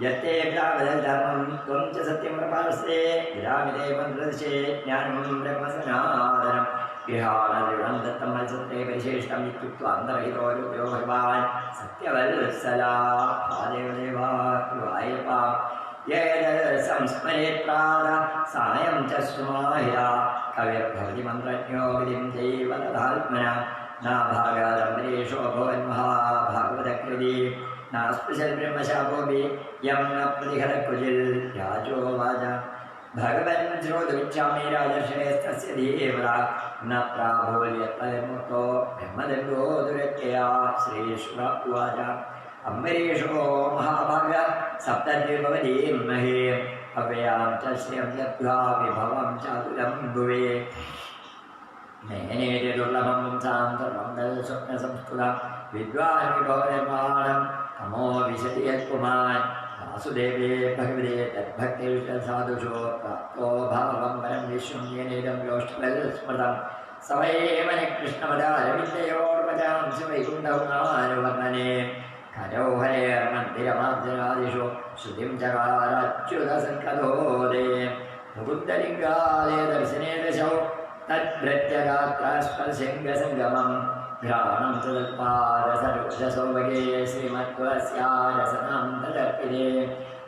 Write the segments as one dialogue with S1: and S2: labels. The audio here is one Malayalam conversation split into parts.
S1: यत्ते धर्मं त्वं च सत्यं प्रपादसे विरामिते मन्त्रदशे ज्ञानं ब्रह्मसनातनं गृहाणदृढं दत्तं मत्सत्रे परिशेषितम् इत्युक्त्वा अन्तर्हितो रुद्रो भगवान् सत्यवत्सला देवदेवा गुरुवायप्पा येन संस्मरेत् प्रातः सायं च सुमाहिरा कविर्भवति मन्त्रज्ञो विधिं चैव तदात्मना नाभागादम्बरीषो भवन्महाभागवतकृति नास्पृशन् ब्रह्मशापोऽपि यं न प्रतिहरकुजिल् राजो वाच भगवन् श्रोतुमिच्छामि राजर्षयस्तस्य धीवरा न प्राभूल्यत्वमुक्तो ब्रह्मदण्डो दुरत्यया श्रीशुक उवाच अम्बरीषो महाभाग सप्तद्विभवतीं महे अव्ययां च श्रियं दत्त्वा विभवं चातुरं भुवे नयनेति दुर्लभं पुंसां सर्वं तत्स्वप्नसंस्कृतं विद्वान् विभवनिर्माणं तमो विशति यत्पुमान् वासुदेवे भगवते तद्भक्तिविष्टसाधुषो प्राप्तो भावं वरं विश्वं येनेदं योष्टवल्स्मृतं स वै कृष्णपदारविन्दयोर्वचां शिवैकुण्ठवर्णने करो हरेर्मन्दिरमार्जनादिषु श्रुतिं चकाराच्युतसङ्कतोदे मुकुन्दलिङ्गालय दर्शने दशौ तद्भृत्यगात्रास्पर्शङ्गसङ्गमं घ्राणं च तत्पादसरुजसौभगे श्रीमत्त्वस्यारसनं तदर्पिते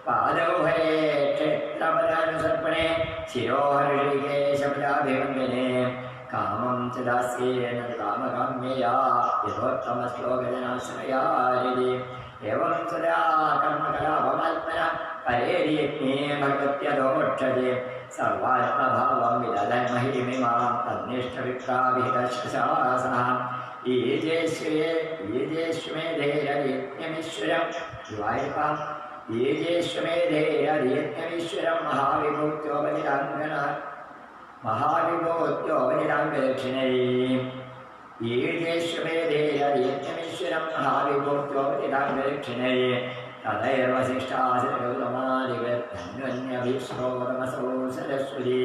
S1: पादौ हरे क्षेत्रपदानुसर्पणे शिरो हृषिकेशपदाभिवन्दने कामं च दास्येन कामकाम्यया यथोत्तमश्लोकजनाश्रयारिति एवं सदा कर्मकलापमात्मना परेर्यज्ञे भगवत्यधोक्षते सर्वात्मभावं विदधन्महिमिमां तन्निष्ठविप्राभिदशासः येजेष्वेधेरयज्ञमीश्वरं शिवायपा येजेष्वेधेरयज्ञमीश्वरं महाविभूत्योपनिराङ्गदक्षिणै येजेष्वेधेरयज्ञमीश्वरं महाविभूत्योपनिराङ्गदक्षिणै तथैर्वसिष्ठासिरगौतमादिव्यन्यभिश्रोतमसौ सरस्वती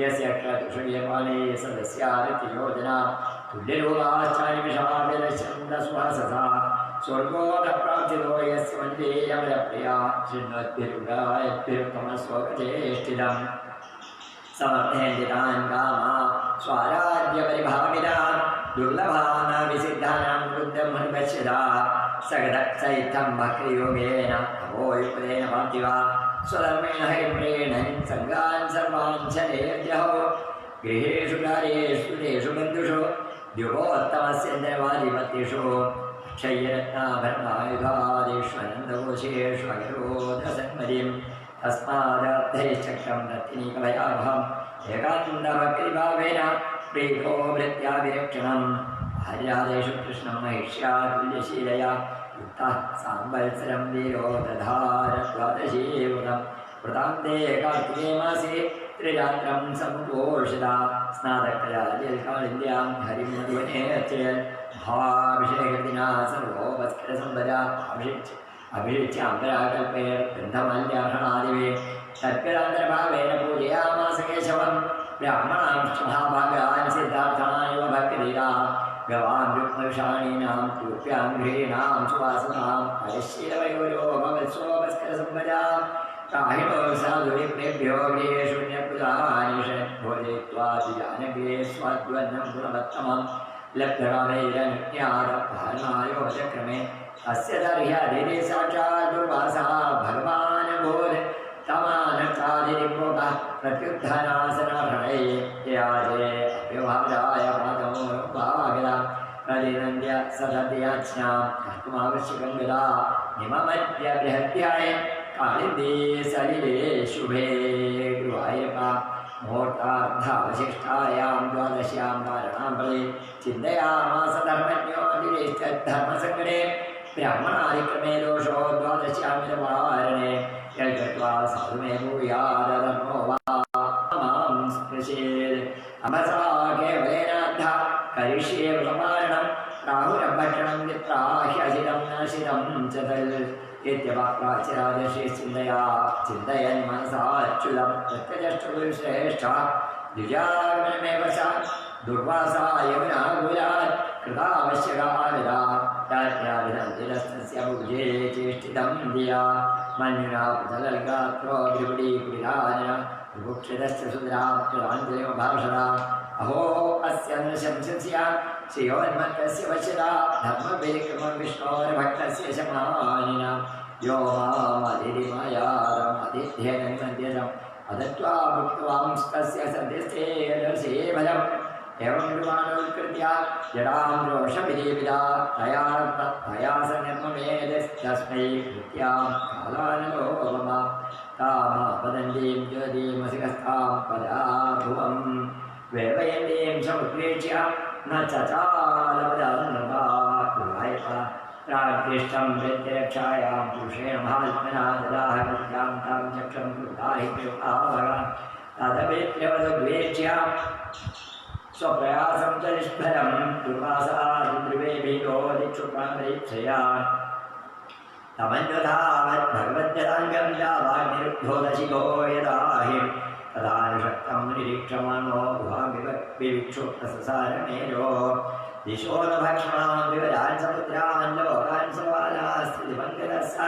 S1: यस्य क्रतुषयमाने सदस्यादितियोजना तुल्यरूपाश्चानिमिषाभिलशन्दस्वाससा स्वर्गोदप्राप्तितो यस्य वन्देयमलप्रिया शृण्वद्भिरुगायद्भिरुत्तमस्वगचेष्टितम् समर्थेन्दितान् कामा स्वाराज्यपरिभावितान् दुर्लभानाविसिद्धानां बुद्धं हनुपश्यता सगदक्षैत्थं भक्तियोगेन तपोयुक्तेन पार्थिवा स्वधर्मेण हरिप्रेण सङ्गान् सर्वान् चरेर्जहो गृहेषु कार्येषु तेषु बन्धुषु द्युभोत्तमस्यन्द्रवादिपतिषु क्षय्यरत्नाभरणायुधादिष्वनन्दकोशेषु अगरोधसन्मतिं तस्मादर्थैश्चक्रं रत्तिनीकभयावहम् एकान्तभक्तिभावेन प्रीतो भृत्याभिरक्षणम् हर्यादेषु कृष्णं महिष्या तुल्यशीलया युक्तः सांवत्सरं वीरो दधार द्वादशीवृतं वृतान्ते कार्तिके मासे त्रिरात्रं समुपोषिता स्नातकयादिकालिन्द्यां हरिं मधुवनेत्येत् भाभिषेकदिना सर्वोपस्करसम्पदा अभिषिच्याम्बराकल्पेर्गन्धमाल्यार्हणादिवे तत्परान्तर्भावेन पूजयामास केशवं ब्राह्मणांश्च महाभागान् सिद्धार्थानिव भक्तिधीरा गवान् रुक्मविषाणीनां तूप्यां गृहीणां सुवासनां हरिशीलवयोरो भवत्सोपस्करसम्पदा काहिनो साधुरिप्रेभ्यो गृहेषु न्यपुरानिषत् भोजयित्वा द्विजानगृहे स्वाद्वन्नं गुणवत्तमं लब्धकामैरनुज्ञातपालनायोपचक्रमे अस्य दर्ह्यदिने साक्षात् दुर्वासा भगवान् बोध तमानकादिरिपोकः प्रत्युत्थानासनप्रणये याजे अव्यवहाराय पादमोरुपागला प्रतिनन्द्य सदद्याज्ञां कर्तुमावश्यकं गदा निममद्य बृहत्याय कालिन्दे सलिले शुभे गुरुवायप्पा मुहूर्तार्धावशिष्टायां द्वादश्यां कारणां फले चिन्तयामास धर्मज्ञो दिनेश्चद्धर्मसङ्कटे ब्राह्मणादिक्रमे दोषो द्वादश्यामिरवारणे यद्गत्वा साधुमे भूयादधर्मो वा मां स्पृशेत् अमसा केवलेनाद्धा करिष्ये व्रतपारणं राहुरभक्षणं वित्राह्यशितं नाशितं च तल् इत्यवाक्राचिरादर्शिश्चिन्तया चिन्तयन् मनसाच्युतं प्रत्यजष्टुश्रेष्ठा द्विजागमनमेव सा दुर्वासा यमुनाकुलात् कृतावश्यका विदा याज्ञाविदन्तिरस्तस्य भुजे चेष्टितं धिया मन्युना पुतलगात्रो विपुडीकुटिराजना विभुक्षितश्च सुद्राप्तराञ्जलिमभाषणा अहो अस्य नृशंसस्य श्रियोन्मत्तस्य वचना धर्मविक्रमं विष्णोर्भक्तस्य शमानिना यो मामधिरिमयारमधिध्येनन्यजम् अदत्वा भुक्त्वांस्तस्य सद्यस्ते दर्शे भजम् एवं विमानोत्कृत्य जडां रोषविधिविदा तया सन्निर्ममेदस्तस्मै कृत्यां कालानलो मम तामापदन्तीं ज्योतिमसिकस्थां पदा भुवं वेवयन्तीं समुत्प्रेक्ष्य न चचालपदन्नपा प्राकृष्टं प्रत्यक्षायां पुरुषेण महात्मना ददाह कृत्यां तां चक्षं कृताहि कृपावः तदपेत्र्यवदद्वेक्ष्य स्वप्रयासं च निष्फलं कृपासादिद्रिवेभितो दिक्षुप्रान्तरिक्षया तमन्यथावत् भगवद्गदाङ्गं यावाग्निरुद्धोदशिखो यदाहि तदा निषक्तं निरीक्षमाणो गुहाविविक्षुप्तससारमेयो दिशो न भक्ष्मां विवरान् समुद्रान् लोकान् सवालास्त्रिदिवङ्गतः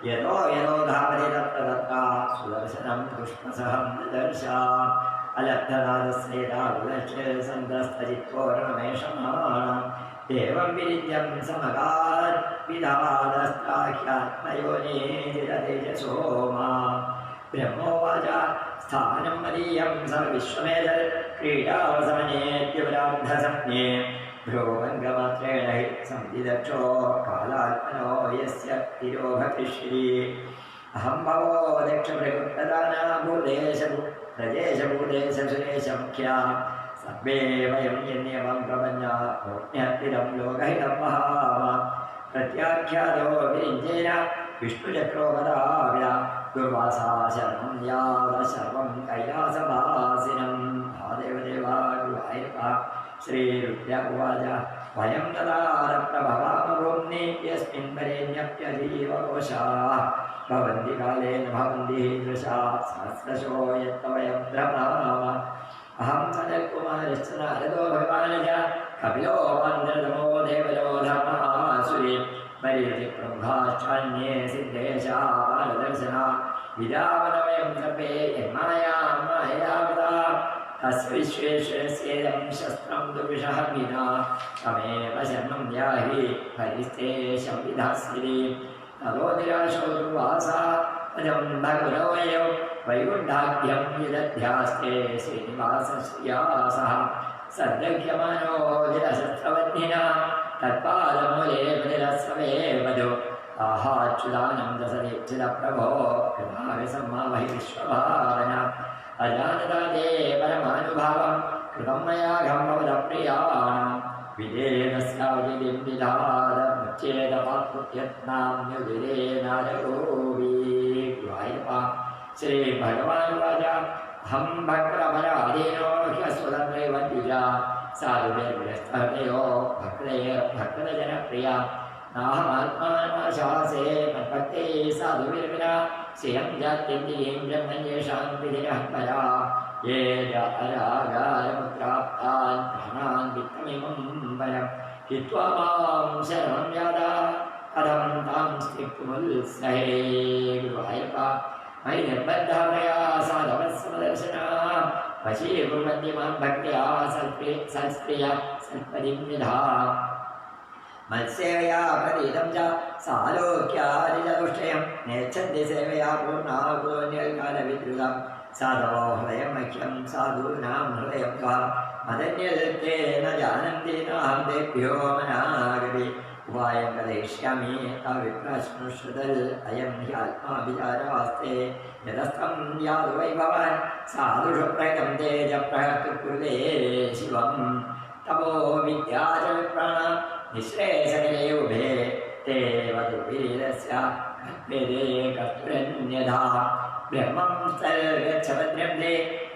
S1: यतो यतो धावति तत्र तत्रा सुदर्शनं पुष्पसहं ददर्शा अलब्धनादस्येतावुदश्च सन्तस्तजित्कोरणमेषमाणम् एवं विरिद्यं समगात् विधादस्त्राह्यात्मयोनिधिरतेजसो मा ब्रह्मोवाच स्थानं मदीयं सर्वविश्वमेतत् क्रीडावसमनेत्युपराब्धसंज्ञे भ्रोभङ्गमात्रेण हि संविदक्षो कालात्मनो यस्य तिरो भविष्यति अहं भवो दक्षप्रकृतदाना भूदेशभू प्रजेशभूदेशसुरेशमुख्या सर्वे वयं यन्यवं प्रपन्ना भोज्ञात्तिदं लोकहितं महाम प्रत्याख्यातो विरिञ्चेन विष्णुचक्रोपदाविदा दुर्वासा शरणं याद सर्वं कैलासवासिनं महादेवदेवा गुहायपा श्रीरुद्र उवाच वयं तदारप्रभवामभूम्नि यस्मिन् वरेण्यप्यजीवकोशाः भवन्ति कालेन भवन्ति ईदृशा सहस्रशो यत्तवयं भ्रमाम अहं सनत्कुमारश्च नारदो भगवान् च कपिलो मन्दरतमो देवलो धर्मासुरी मरीचिप्रमुखाश्चान्ये सिद्धेशा बालदर्शना विदावनवयं सर्वे यन्मायां मायावता तस्य विश्वेश्वरस्येदं शस्त्रं दुर्विषः विना तमेव शरणं याहि हरिस्तेषं विधास्यति ततो निराशो दुर्वासा अजं भगवनोऽयं वैकुण्ठाख्यं यदध्यास्ते श्रीनिवासश्रिया सह सद्गह्यमानो जिरशस्त्रवह्निना तत्पादमूले बलिरस्रवे वधु आहाच्युदानं दशदीप्सितप्रभो कृपाविसम्मावहि विश्वभावना अजानता ते परमानुभावं कृतं मया घम्मवदप्रियाणां विदेनस्यावजिदिं विधारमुच्येतपात्पुत्यत्नाम्युदिरेनादरोऽपि श्रीभगवानुवाच अहं भक्तपराधीनो ह्यस्वतन्त्रैवद्विजा साधुभिर्गृहस्थहृदयो भक्तजनप्रिया नाहमात्मानमाशासे मद्भक्ते साधुभिर्विना श्रियं जात्यन्तिं ब्रह्मण्येषां विधिनः परा ये अरागारमुत्राप्तान् प्राणान् वित्तमिमं वरं हित्वा मां शरणं यादा कथं तां स्त्रिक्तुमुत्सहे गुरुवायपा मयि निर्बद्धा मया साधवस्मदर्शना वशीकुर्वन्ति मां भक्त्या सत्प्रिया सत्पदिं विधा मत्सेवया प्रतीतं च सालोक्यादिचतुष्टयं नेच्छन्ति सेवया पूर्णा पुरोन्यकालविद्रुतं साधवो हृदयं मह्यं साधूनां हृदयं त्वां मदन्यते न जानन्ति नाहं तेभ्यो मनागपि उपायं कथयिष्यामि अविप्रश्नुश्रुतल् अयं ह्यात्मा विचारास्ते यतस्तं यादु वै भवान् साधुषु प्रहितं ते च प्रहृत्कुरुते शिवं तपो विद्या च विप्राणां निःश्रेयसकले उभे ते वधुवीरस्य कल्पेदे कर्तुरन्यथा ब्रह्मं सर्वच्छभद्रं ते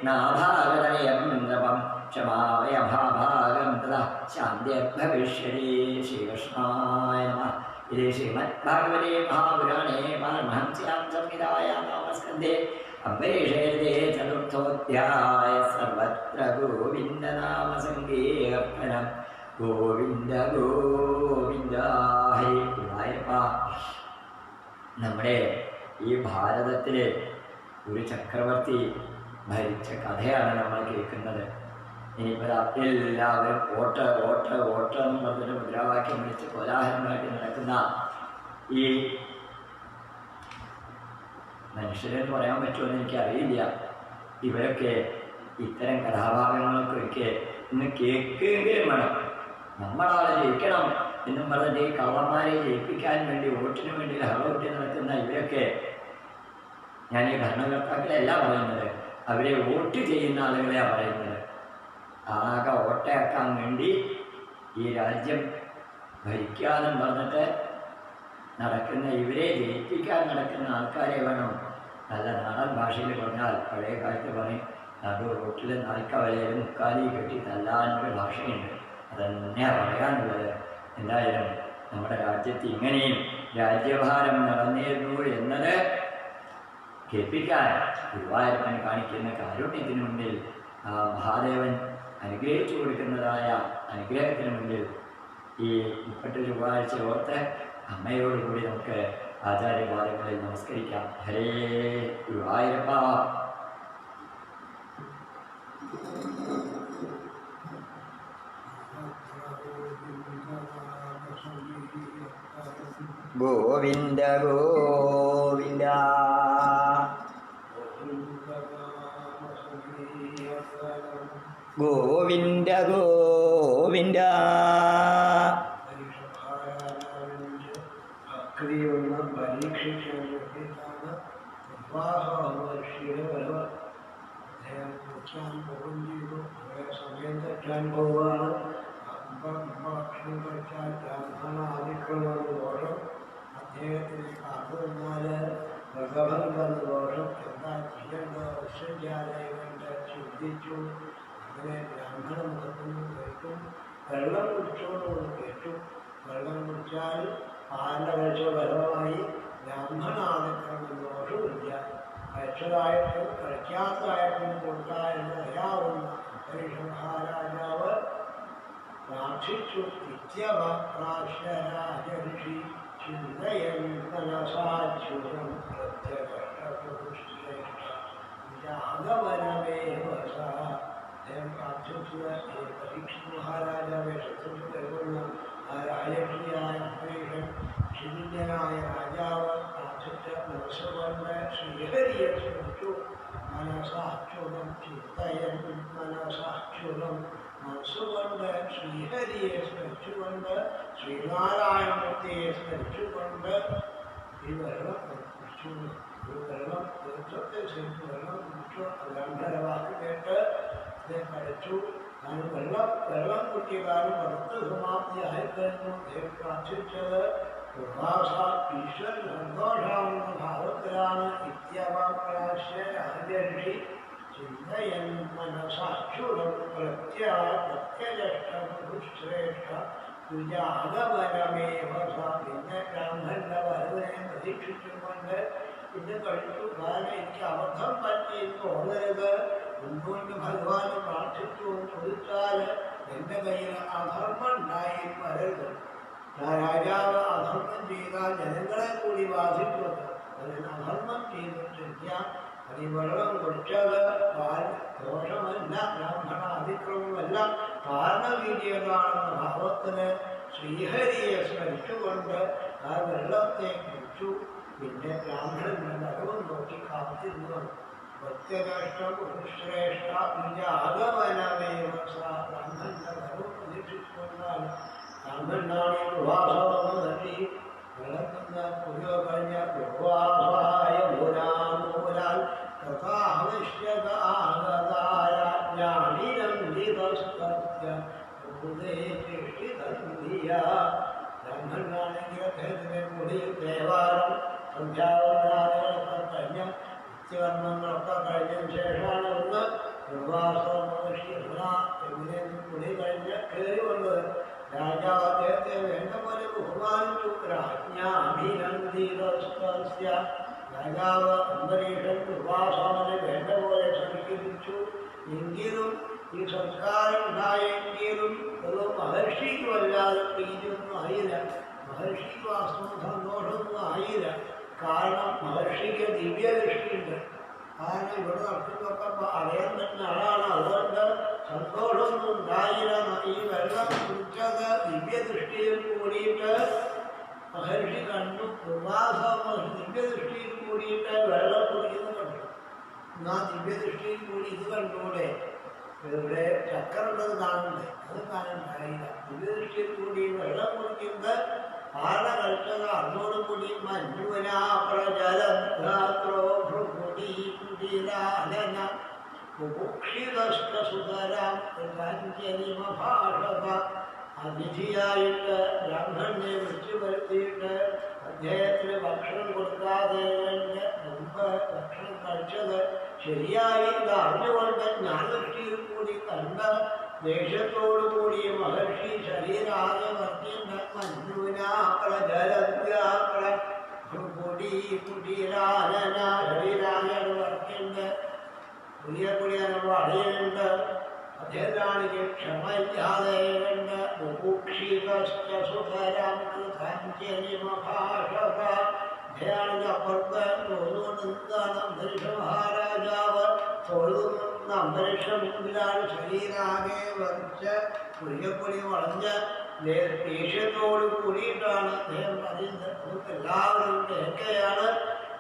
S1: नाभागतनयं नृपं क्षमावयभाभागं तदा शान्तिर्भविष्यति श्रीकृष्णाय नमः इति श्रीमद्भागवते महापुराणे पारमहंस्यां संहितायां नामस्कन्धे अम्बरीषे चतुर्थोऽध्याय सर्वत्र गोविन्दनामसङ्कीर्तनं ഗോവിന്ദ ഗോവിന്ദ ഹരി ഗുരുവായൂരപ്പ. നമ്മുടെ ഈ ഭാരതത്തിലെ ഒരു ചക്രവർത്തി ഭരിച്ച കഥയാണ് നമ്മൾ കേൾക്കുന്നത്. ഇനിയിപ്പോൾ എല്ലാവരും വോട്ട് വോട്ട് വോട്ട് എന്ന് പറഞ്ഞൊരു മുദ്രാവാക്യം വിളിച്ച് കോലാഹലമായിട്ട് നടക്കുന്ന ഈ മനുഷ്യരെന്ന് പറയാൻ പറ്റുമെന്ന് എനിക്കറിയില്ല. ഇവരൊക്കെ ഇത്തരം കഥാഭാഗങ്ങൾക്കൊക്കെ ഇന്ന് കേൾക്കുകയും വേണം. നമ്മളാളെ ജയിക്കണം എന്നും പറഞ്ഞിട്ട് ഈ കള്ളന്മാരെ ജയിപ്പിക്കാൻ വേണ്ടി വോട്ടിന് വേണ്ടി ഹളവൂട്ടി നടക്കുന്ന ഇവരൊക്കെ, ഞാൻ ഈ ഭരണകർത്താക്കളെയല്ല പറയുന്നത്, അവരെ വോട്ട് ചെയ്യുന്ന ആളുകളെയാണ് പറയുന്നത്. ആകെ വോട്ടയാക്കാൻ വേണ്ടി ഈ രാജ്യം ഭരിക്കാനും പറഞ്ഞിട്ട് നടക്കുന്ന ഇവരെ ജയിപ്പിക്കാൻ നടക്കുന്ന ആൾക്കാരെ വേണം. നല്ല നാടൻ ഭാഷയിൽ പറഞ്ഞാൽ പഴയ കാലത്ത് പറയും, നടു റോട്ടിൽ നാൽക്കവലയിൽ മുക്കാലി കെട്ടി തല്ലാനൊരു ഭാഷയുണ്ട്. അതന്നെയാണ് പറയാനുള്ളത്. എന്തായാലും നമ്മുടെ രാജ്യത്ത് ഇങ്ങനെയും രാജ്യഭാരം നടന്നിരുന്നു എന്നത് കേൾപ്പിക്കാൻ ഗുരുവായൂരപ്പൻ കാണിക്കുന്ന കാരുണ്യത്തിന് മുന്നിൽ, ആ മഹാദേവൻ അനുഗ്രഹിച്ചു കൊടുക്കുന്നതായ അനുഗ്രഹത്തിന് മുന്നിൽ ഈ 30 ചൊവ്വാഴ്ച ഓർത്ത് അമ്മയോടുകൂടി നമുക്ക് ആചാര്യപാദങ്ങളിൽ നമസ്കരിക്കാം. ഹരേ ഗുരുവായൂരപ്പ. ഗോവിന്ദ ഗോവിന്ദ ഗോവിന്ദ ഗോവിന്ദ.
S2: ഭക്തിയൊന്ന് പരീക്ഷിക്കാൻ വേണ്ടിയിട്ടാണ് വിവാഹവർഷിയുടെ വരവ്. അദ്ദേഹം കുറിച്ചാൻ പോകുകയും ചെയ്തു. അവരെ സമയം തെറ്റാൻ പോവുകയാണ്. ഭക്ഷണം കഴിച്ചാൽ ബ്രാഹ്മണാതിക്രമം ദോഷം, അദ്ദേഹത്തിന് കാത്തു വന്നാൽ ഭഗവൻ ദോഷം. എന്താ ചെയ്യേണ്ടത് വിശ്വവിദ്യാലയങ്ങളുടെ ചിന്തിച്ചു. അങ്ങനെ ബ്രാഹ്മണ മുഖത്തിൽ നിന്ന് കേട്ടു. വെള്ളം കുടിച്ചോടുകൂടി കേട്ടു. വെള്ളം കുടിച്ചാൽ പാലിൻ്റെ കഴിച്ച ഫലമായി ബ്രാഹ്മണാതിക്രമം ദോഷമില്ല. കഴിച്ചതായിട്ടും കഴിക്കാത്തതായിട്ടും കൊടുക്കാമെന്ന് അറിയാവുന്ന മഹാരാജാവ് പ്രാർത്ഥിച്ചു. നിത്യവക്രാശരാജർഷി ചിന്തയൻ മനസാച്യുതം പ്രത്യക്ഷാഗമനമേവസ. അദ്ദേഹം പ്രാർത്ഥിച്ചത് പരീക്ഷ മഹാരാജാവെ ശത്രുക്കൾ കരുതുന്ന ആ രാജകീയായ അംബരീഷൻ ശിവന്യനായ രാജാവ് പ്രാർത്ഥിച്ച മനസ്സുകൊണ്ട് ശ്രീഹരിയെ സ്മരിച്ചു. മനസാച്യുതം ചിന്തയൻ മനസാച്യുതം. മനസ്സുകൊണ്ട് ശ്രീഹരിയെ സ്മരിച്ചുകൊണ്ട്, ശ്രീനാരായണമൂർത്തിയെ സ്മരിച്ചുകൊണ്ട് ഈ വെള്ളം കുടിച്ചു. ഒരു വെള്ളം തീർത്ഥത്തെ ശരിക്കും വെള്ളം കുടിച്ചു. ഗന്ധർവാക്ക് കേട്ട് അദ്ദേഹം കഴിച്ചു. ഞാൻ വെള്ളം കുട്ടിയകാലം അടുത്ത് സമാപ്തിയായിക്കഴിഞ്ഞു. അദ്ദേഹം പ്രാർത്ഥിച്ചത് പ്രഭാസ ഈശ്വരൻ സന്തോഷാവുന്ന ഭാവത്തിലാണ്. നിത്യവാക്രാശ്യരാജർഷി ചിന്തയൻ മനസാക്ഷുരം പ്രത്യജഷ്ട തുജാഗമനമേവസ. പിന്നെ ബ്രാഹ്മണന്റെ വരവിനെ പ്രതീക്ഷിച്ചുകൊണ്ട് ഇത് കഴിച്ചു. കാരണം എനിക്ക് അബദ്ധം പറ്റിയെന്ന് തോന്നരുത്. എന്തുകൊണ്ട് ഭഗവാനെ പ്രാർത്ഥിച്ചു എന്ന് ചോദിച്ചാൽ എൻ്റെ കയ്യിൽ അധർമ്മം ഉണ്ടായി വരരുത്. രാജാവ് അധർമ്മം ചെയ്താൽ ജനങ്ങളെ കൂടി ബാധിക്കുന്നത്. അതിന് അധർമ്മം ചെയ്തിട്ടില്ല. അത് ഈ വെള്ളം കുടിച്ചത് ദോഷമല്ല, ബ്രാഹ്മണ അതിക്രമമല്ല, കാരണവീര്യതാണെന്ന ഭാവത്തിന് ശ്രീഹരിയെ സ്മരിച്ചുകൊണ്ട് ആ വെള്ളത്തെ കുടിച്ചു. പിന്നെ ബ്രാഹ്മണന്റെ വരവും നോക്കി കാത്തിരുന്നു. പ്രത്യകഷ്ടം ശ്രേഷ്ഠ ആഗമനമേവസ. ബ്രാഹ്മണന്റെ വരവും പ്രതീക്ഷിച്ചുകൊണ്ടാണ്. ബ്രാഹ്മണനാണ് വിവാഹം നൽകി വെള്ളത്തിന് പുതിയ കഴിഞ്ഞ വിവാഹായ മൂലാമൂലാൽ ബ്രാഹ്മണനാണെങ്കിൽ അദ്ദേഹത്തിൻ്റെ മുടിയിൽ ദേവാലയം സന്ധ്യാവന്ദനാദികളൊക്കെ കഴിഞ്ഞ് നിത്യകർമ്മങ്ങളൊക്കെ കഴിഞ്ഞതിന് ശേഷമാണ് ഒന്ന് നിർവാസ മഹർഷി എങ്ങനെ മുടി കഴിഞ്ഞ് കയറി വന്നത്. രാജാവ് അദ്ദേഹത്തെ വേണ്ട പോലെ ബഹുമാനിച്ചു. രാജ്ഞാഭിനന്ദിതസ്യ. രാജാവ് അംബരീഷൻ നിർവാസാവിനെ വേണ്ട പോലെ സംസ്കരിച്ചു. എങ്കിലും ഈ സംസ്കാരം ഉണ്ടായെങ്കിലും അത് മഹർഷിക്കുമല്ലാതെ പ്രീതിയൊന്നും ആയില്ല. മഹർഷിക്ക് വാസ്തവം സന്തോഷമൊന്നും ആയില്ല. കാരണം മഹർഷിക്ക് ദിവ്യദൃഷ്ടിയുണ്ട്. കാരണം ഇവിടെ നടക്കുന്നതൊക്കെ അറിയാൻ പറ്റുന്ന ആളാണ്. അതുകൊണ്ട് സന്തോഷമൊന്നും ഉണ്ടായില്ല. ഈ വെള്ളം കുടിച്ചത് ദിവ്യദൃഷ്ടിയിൽ കൂടിയിട്ട് മഹർഷി കണ്ടു. ദുർവാസ മഹർഷി ദിവ്യദൃഷ്ടിയിൽ കൂടിയിട്ട് വെള്ളം കുടിക്കുന്നത് കണ്ടു. എന്നാ ദിവ്യദൃഷ്ടിയിൽ കൂടി ഇത് കണ്ടൂടെ? ഇവിടെ ചക്കറുള്ളത് കാണണ്ടേ? അത് കാണണ്ടായില്ല. ദിവ്യദൃഷ്ടിയിൽ കൂടി വെള്ളം കുടിക്കുന്നത് പാല കളിച്ചത് അതോടുകൂടി മഞ്ഞുവനാ പ്രജലോ അതിഥിയായിട്ട് ബ്രാഹ്മണനെ വിളിച്ചു വരുത്തിയിട്ട് അദ്ദേഹത്തിന് ഭക്ഷണം കൊടുക്കാതെ മുമ്പ് ഭക്ഷണം കഴിച്ചത് ശരിയായി അറിഞ്ഞുകൊണ്ട് ജ്ഞാനദൃഷ്ടിയിൽ കൂടി കണ്ട ദേഷ്യത്തോടുകൂടി മഹർഷി ശരീരാകെ വർദ്ധിണ്ട ശരീരാകെ വർദ്ധിണ്ട് പുതിയ പുതിയ അടിയുണ്ട്. അദ്ദേഹത്താണെങ്കിൽ ക്ഷമയില്ലാതെ അപ്പുറത്ത് തൊഴുതുകൊണ്ട് നിൽക്കുകയാണ് അന്തരീക്ഷ മഹാരാജാവ്. തൊഴുതുന്ന അന്തരീക്ഷത്തിലാണ് ശരീരാകെ വരച്ച് പുതിയപ്പൊടി വളഞ്ഞ് ദേഷ്യത്തോട് കൂടിയിട്ടാണ് അദ്ദേഹം പറയുന്നത്. നമുക്ക് എല്ലാവരും കേൾക്കുകയാണ്.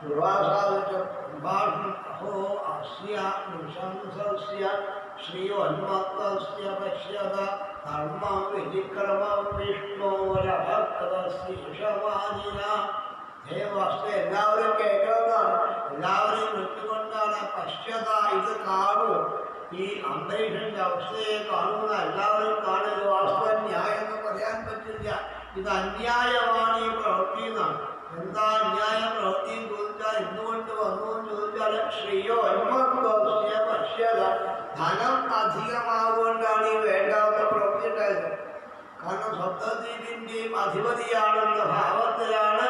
S2: ദുർവാസാവിന്റെ സംഭാഷണം. അഹോ അസ്യ നൃശംസസ്യ ശ്രീവന്മത്തസ്യ പശ്യത ധർമ്മം വിധിക്രമം വിഷ്ണോരഭക്തശീഷവാനിന. ദേവസ്തു എല്ലാവരും കേൾക്കുന്നതാണ്. എല്ലാവരെയും വിട്ടുകൊണ്ടാണ് പശ്യത ഇത് കാണൂ. ഈ അന്തരീക്ഷന്റെ അവസ്ഥയെ കാണുന്ന എല്ലാവരും കാണുക. വാസ്തവ ന്യായം എന്ന് പറയാൻ പറ്റില്ല. ഇത് അന്യായമാണ് ഈ പ്രവൃത്തി എന്നാണ്. എന്താ അന്യായ പ്രവൃത്തി എന്ന് ചോദിച്ചാൽ എന്തുകൊണ്ട് വന്നു എന്ന് ചോദിച്ചാൽ ശ്രീയോ അന്മത്വസ്യ പശ്യത ധനം അധികമാവുകൊണ്ടാണ് ഈ വേണ്ടാത്ത പ്രവൃത്തി ഉണ്ടായത്. കാരണം സപ്തദ്വീപിന്റെയും അധിപതിയാണെന്ന ഭാവത്തിലാണ്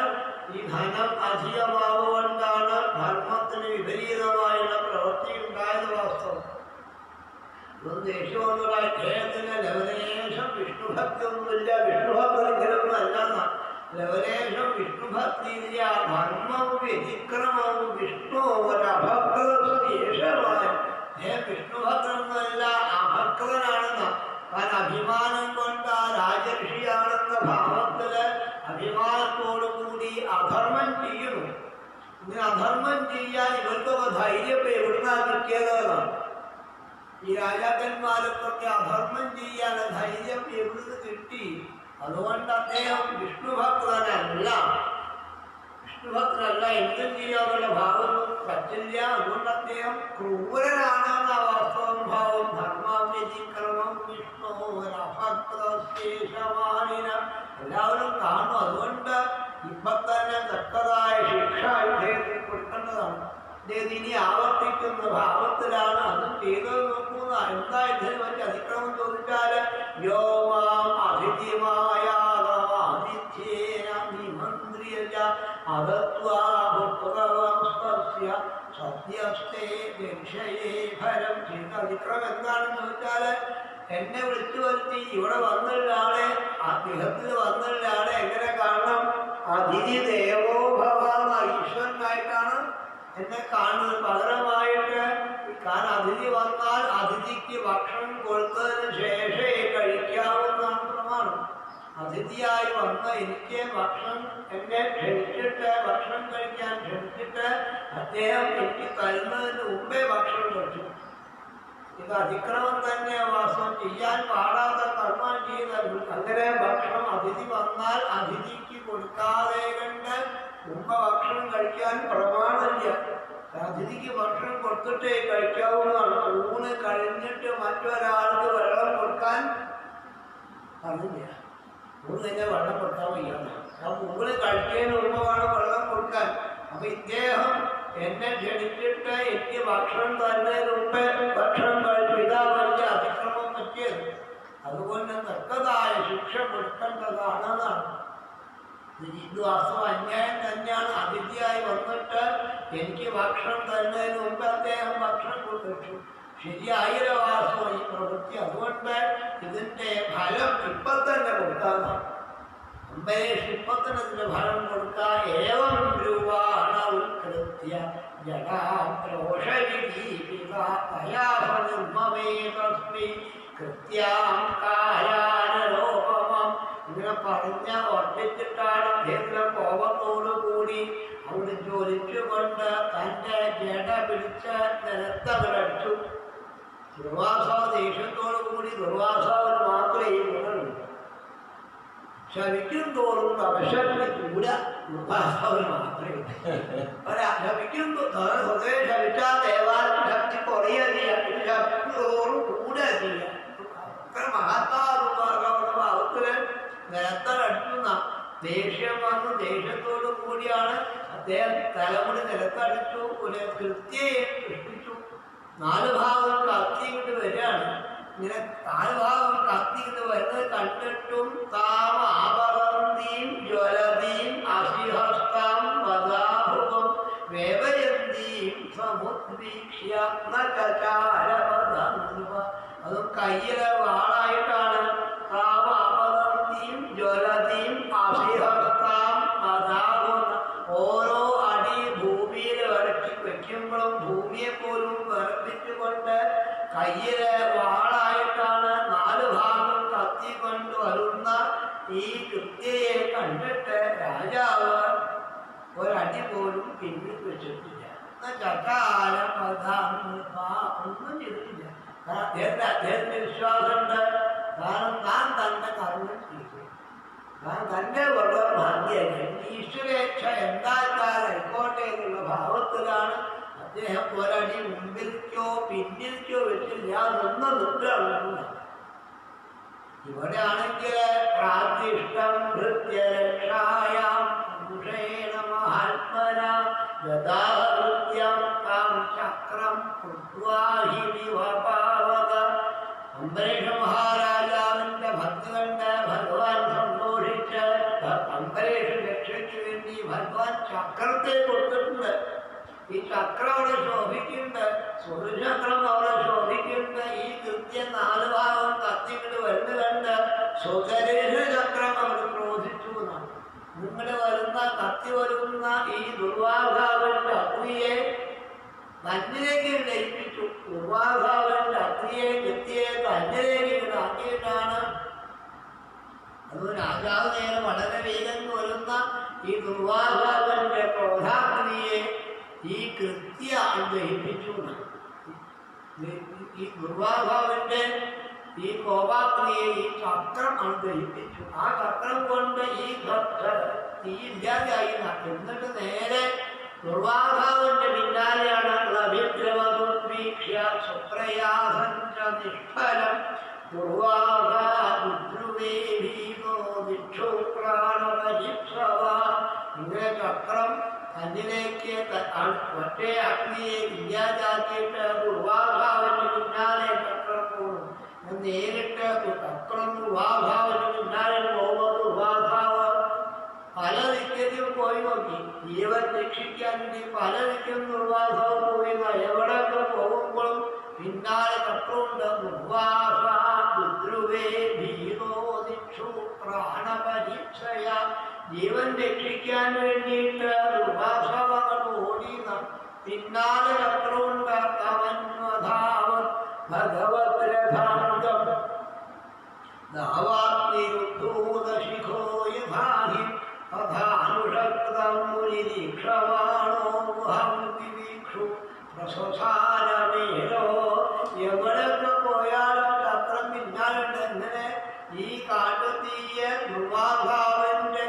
S2: ഈ ധനം അധികമാവുകൊണ്ടാണ് ധർമ്മത്തിന് വിപരീതമായുള്ള പ്രവൃത്തി ഉണ്ടായത്. വാസ്തവം ദേഷ്യമൊന്നുള്ള അദ്ദേഹത്തിന് ലവലേശം വിഷ്ണുഭക്തി ഒന്നുമില്ല. വിഷ്ണുഭക്തിയൊന്നും അല്ലെന്ന ലവലേശം വിഷ്ണുഭക്തി ഇല്ല. ധർമ്മം വ്യതിക്രമം വിഷ്ണു ഒരഭക്തശേഷമായ വിഷ്ണുഭക്തനൊന്നുമല്ല, അഭക്തനാണെന്ന. കാരണം അഭിമാനം കൊണ്ട് ആ രാജർഷിയാണെന്ന ഭാവത്തില് അഭിമാനത്തോടുകൂടി അധർമ്മം ചെയ്യുന്നു. ഇങ്ങനെ അധർമ്മം ചെയ്യാൻ ഇവർക്കൊക്കെ ധൈര്യം എവിടുന്നാ കിട്ടിയതാണ്. ഈ രാജാക്കന്മാർക്കൊക്കെ അധർമ്മം ചെയ്യാൻ ധൈര്യം എവിടുന്ന് കിട്ടി? അതുകൊണ്ട് അദ്ദേഹം വിഷ്ണുഭക്തനല്ല. വിഷ്ണുഭക്തനല്ല, എന്തും ചെയ്യാനുള്ള ഭാവമൊന്നും പറ്റില്ല. അതുകൊണ്ട് അദ്ദേഹം ക്രൂരനാണെന്ന വാസ്തവം ഭാവം. ധർമ്മവ്യതിക്രമം വിഷ്ണുരഭക്തശേഷവാനിന എല്ലാവരും കാണും. അതുകൊണ്ട് ഇപ്പൊ തന്നെ തക്കതായ ശിക്ഷ ഇദ്ദേഹത്തിന് കൊടുക്കേണ്ടതാണ്. ഇദ്ദേഹം ഇനി ആവർത്തിക്കുന്ന ഭാവത്തിലാണ് അതും ചെയ്തത്. നോക്കുന്ന എന്താ ഇതിനെ പറ്റി അതിക്രമം ചോദിച്ചാൽ യോമാം അതിഥിമായാതിഥ്യേന നിമന്ത്രിയ അതത്വാസ്യ സത്യസ്ഥേ രക്ഷയേ ഫലം. ചെയ്ത അതിക്രമം എന്താണെന്ന് ചോദിച്ചാൽ എന്നെ വിളിച്ചു വരുത്തി ഇവിടെ വന്നുള്ള ആളെ ആ ഗൃഹത്തിൽ വന്നുള്ള ആളെ എങ്ങനെ കാണണം? അതിഥി ദേവോഭവ ഈശ്വരനായിട്ടാണ് എന്നെ കാണുന്നത്. പകരമായിട്ട് കാരണം അതിഥി വന്നാൽ അതിഥിക്ക് ഭക്ഷണം കൊടുത്തതിന് ശേഷമേ കഴിക്കാവുന്നതാണ് പ്രമാണം. അതിഥിയായി വന്ന എനിക്ക് ഭക്ഷണം എന്നെ ക്ഷണിച്ചിട്ട് ഭക്ഷണം കഴിക്കാൻ ക്ഷണിച്ചിട്ട് അദ്ദേഹം എനിക്ക് തരുന്നതിന് മുമ്പേ ഭക്ഷണം കഴിച്ചു. ഇത് അതിക്രമം തന്നെ. വാസം ചെയ്യാൻ പാടാത്ത കർമ്മം ചെയ്യുന്നത്. അങ്ങനെ ഭക്ഷണം അതിഥി വന്നാൽ അതിഥിക്ക് കൊടുക്കാതെ കണ്ട് മുമ്പ് ഭക്ഷണം കഴിക്കാൻ പ്രമാണമില്ല. അതിഥിക്ക് ഭക്ഷണം കൊടുത്തിട്ടേ കഴിക്കാവുന്നതാണ്. ഊണ് കഴിഞ്ഞിട്ട് മറ്റൊരാൾക്ക് വെള്ളം കൊടുക്കാൻ പറഞ്ഞില്ല. ഊണ് തന്നെ വെള്ളം കൊടുക്കാൻ വയ്യാണ്. ആ ഊണ് കഴിച്ചതിന് മുമ്പാണ് വെള്ളം കൊടുക്കാൻ. അപ്പൊ ഇദ്ദേഹം എന്നെ ക്ഷണിച്ചിട്ട് എനിക്ക് ഭക്ഷണം തന്നതിന് മുമ്പേ ഭക്ഷണം കഴിച്ചു. ഇതാ വലിയ അതിക്രമം പറ്റിയത്. അതുകൊണ്ട് തക്കതായ ശിക്ഷ കൊടുക്കേണ്ടതാണെന്നാണ്. ഇത് വാസ്തവം അന്യായം തന്നെയാണ്. അതിഥിയായി വന്നിട്ട് എനിക്ക് ഭക്ഷണം തരുന്നതിന് മുമ്പ് അദ്ദേഹം ഭക്ഷണം കൊടുത്തു. ശരിയായിര വാസ്തവം ഈ പ്രവൃത്തി. അതുകൊണ്ട് ഇതിന്റെ ഫലം ഇപ്പൊ തന്നെ കൊടുക്കാതാണ്. അമ്പേഷിപ്പത്തിനത്തിന്റെ ഫലം കൊടുക്കാൻ ഏവം രൂപാണ ഉത്കൃത്യ ഇങ്ങനെ പറഞ്ഞ ഒട്ടിച്ചിട്ടാണ് അദ്ദേഹത്തിലെ കോപത്തോടു കൂടി അവിടെ ജ്വലിച്ചുകൊണ്ട് തന്റെ ജട പിടിച്ച് നിലത്തവരടിച്ചു. ദുർവാസാവ് ദേഷ്യത്തോടു കൂടി ദുർവാസാവിന് മാത്രമേ ഈ ഗുണമുള്ളൂ. ശമിക്കും തോറും അവശക്തി കൂടെ ദുർവാസാവിന് മാത്രമേ ശമിക്കും സ്വതവേ ശമിച്ചാൽ ദേവാലയ ശക്തി കുറയുക ചെയ്യാം. ഇത് ശക്തി തോറും കൂടെ ചെയ്യാം. അത്ര മഹാത്മാവുടെ ഭാവത്തില് നിലത്തടിക്കുന്ന ദേഷ്യം വന്ന് ദേഷ്യത്തോടു കൂടിയാണ് അദ്ദേഹം തലമുടി നിലത്തടിച്ചു. ഒരു കൃത്യയെ സൃഷ്ടിച്ചു. 4 ഭാഗം കത്തിയിട്ട് വരികയാണ്. ഇങ്ങനെ 4 ഭാഗം കത്തിയിട്ട് വരുന്നത് കണ്ടിട്ടും താമാപകന്തിയും ജ്വലതിയും അസിഹസ്താം വദാഭുവം വേവയന്തിയും സമുദ്വീക്ഷ്യ നചാരവദന്വ. അതും കയ്യിലെ വാളായിട്ടാണ്. താമാപകന്തിയും ജ്വലതിയും അസിഹസ്താം വദാഭുവം. ഓരോ അടി ഭൂമിയിൽ വരച്ച് വെക്കുമ്പോഴും ഭൂമിയെ പോലും വർദ്ധിച്ചുകൊണ്ട് കയ്യിലെ വാളായിട്ടാണ് 4 ഭാഗം കത്തിക്കൊണ്ട് വരുന്ന ഈ കൃത്യയെ കണ്ടിട്ട് രാജാവ് ഒരടി പോലും പിന്നിൽ വെച്ചിട്ടില്ല. ഒന്നും ചെയ്തിട്ടില്ല. അദ്ദേഹത്തിന് വിശ്വാസമുണ്ട്. കാരണം താൻ തന്റെ കർമ്മം ചെയ്തു. താൻ തന്നെ വളരെ ഭാഗ്യമായി. ഈശ്വരേച്ഛ എന്തായിക്കോട്ടെ എന്നുള്ള ഭാവത്തിലാണ് അദ്ദേഹം ഒരടി മുമ്പിലേക്കോ പിന്നിലേക്കോ വെച്ചില്ല. നിൽക്കുകയാണ്. ഇവിടെ ആണെങ്കിൽ പ്രാതിഷ്ഠം ഭൃത്യരക്ഷായാം പുരുഷേണ മഹാത്മന ഗതാഹൃത്യം താം ചക്രം കൃത്വാഹി വിവപാവത. അംബരീഷ മഹാരാജാവിന്റെ ഭക്തി കണ്ട് ഭഗവാൻ സന്തോഷിച്ച് അംബരീഷ രക്ഷയ്ക്ക് വേണ്ടി ഭഗവാൻ ചക്രത്തെ കൊടുത്തിട്ടുണ്ട്. ഈ ചക്രം അവിടെ ശോഭിക്കുന്നുണ്ട്. സുരചക്രം അവിടെ ശോഭിക്കുന്നുണ്ട്. ഈ കൃത്യം 4 ഭാഗം കത്തിങ്ങോട്ട് വരുന്ന കണ്ട് സ്വകരേഷ ചക്രം അവർ ക്രോധിച്ചു എന്നാണ്. നിങ്ങളുടെ വരുന്ന കത്തി വരുന്ന ഈ ദുർവാസാവിന്റെ അഗ്നിയെ തന്നിലേക്ക് ലയിപ്പിച്ചു. ദുർവാസാവിന്റെ അഗ്നിയെ കൃത്യയെ തന്നിലേക്ക് ആക്കിയിട്ടാണ്. അത് രാജാവ് നേരെ വളരെ വേഗം വരുന്ന ഈ ദുർവാസാവിന്റെ ക്രോധാഗ്നിയെ ഈ കൃത്യ ദഹിപ്പിച്ചു. ഈ ദുർവാഭാവന്റെ ഈ കോപാഗ്നിയെ ഈ ചക്രം ദഹിപ്പിച്ചു. ആ ചക്രം കൊണ്ട് ഈ തീ ഇല്ലാതെയായി. എന്നിട്ട് നേരെ ദുർവാഭാവന്റെ പിന്നാലെയാണ് ലഭിദ്രവീക്ഷ്യ സുപ്രയാസഞ്ച നിഷ്ഫലം ദുർവാഭാദ്രുവേ ഭീമോ ദിക്ഷു പ്രാണപരിപ്സവ. ഇങ്ങനെ ചക്രം തന്നിലേക്ക് മറ്റേ അഗ്നിയെ ഇല്ലാതാക്കിയിട്ട് ദുർവാഭാവന് പിന്നാലെ ചക്രം പോകും. നേരിട്ട് ചക്രം ദുർവാഭാവന് പിന്നാലെ പോകുമ്പോൾ ദുർവാഭാവ് പല ദിക്കും പോയി നോക്കി. ജീവൻ രക്ഷിക്കാൻ വേണ്ടി പല ദിക്കും ദുർവാഭാവ് പോയി. എവിടെയൊക്കെ പോകുമ്പോഴും പിന്നാലെ ചക്രമുണ്ട്. ദുർവാഭാദ്രുവേ ഭീമോ ദിക്ഷു പ്രാണപരീക്ഷയ. ജീവൻ രക്ഷിക്കാൻ വേണ്ടിയിട്ട് ദുർവാസവകൾ ഓടി പിന്നാലെ ചക്രമുണ്ടാവൻ ഭഗവത് രഥാന്തം ദാവാഗ്നിരുദ്ധൂതശിഖോ യഥാഹി തഥാനുഷക്തം മുനിരീക്ഷമാണോ മുഹം വിവീക്ഷു പ്രസസാരമേരോ. എവിടെയൊക്കെ പോയാലും ചക്രം പിന്നാലുണ്ട്. എങ്ങനെ ഈ കാട്ടുതീയെ ദുർവാഭാവന്റെ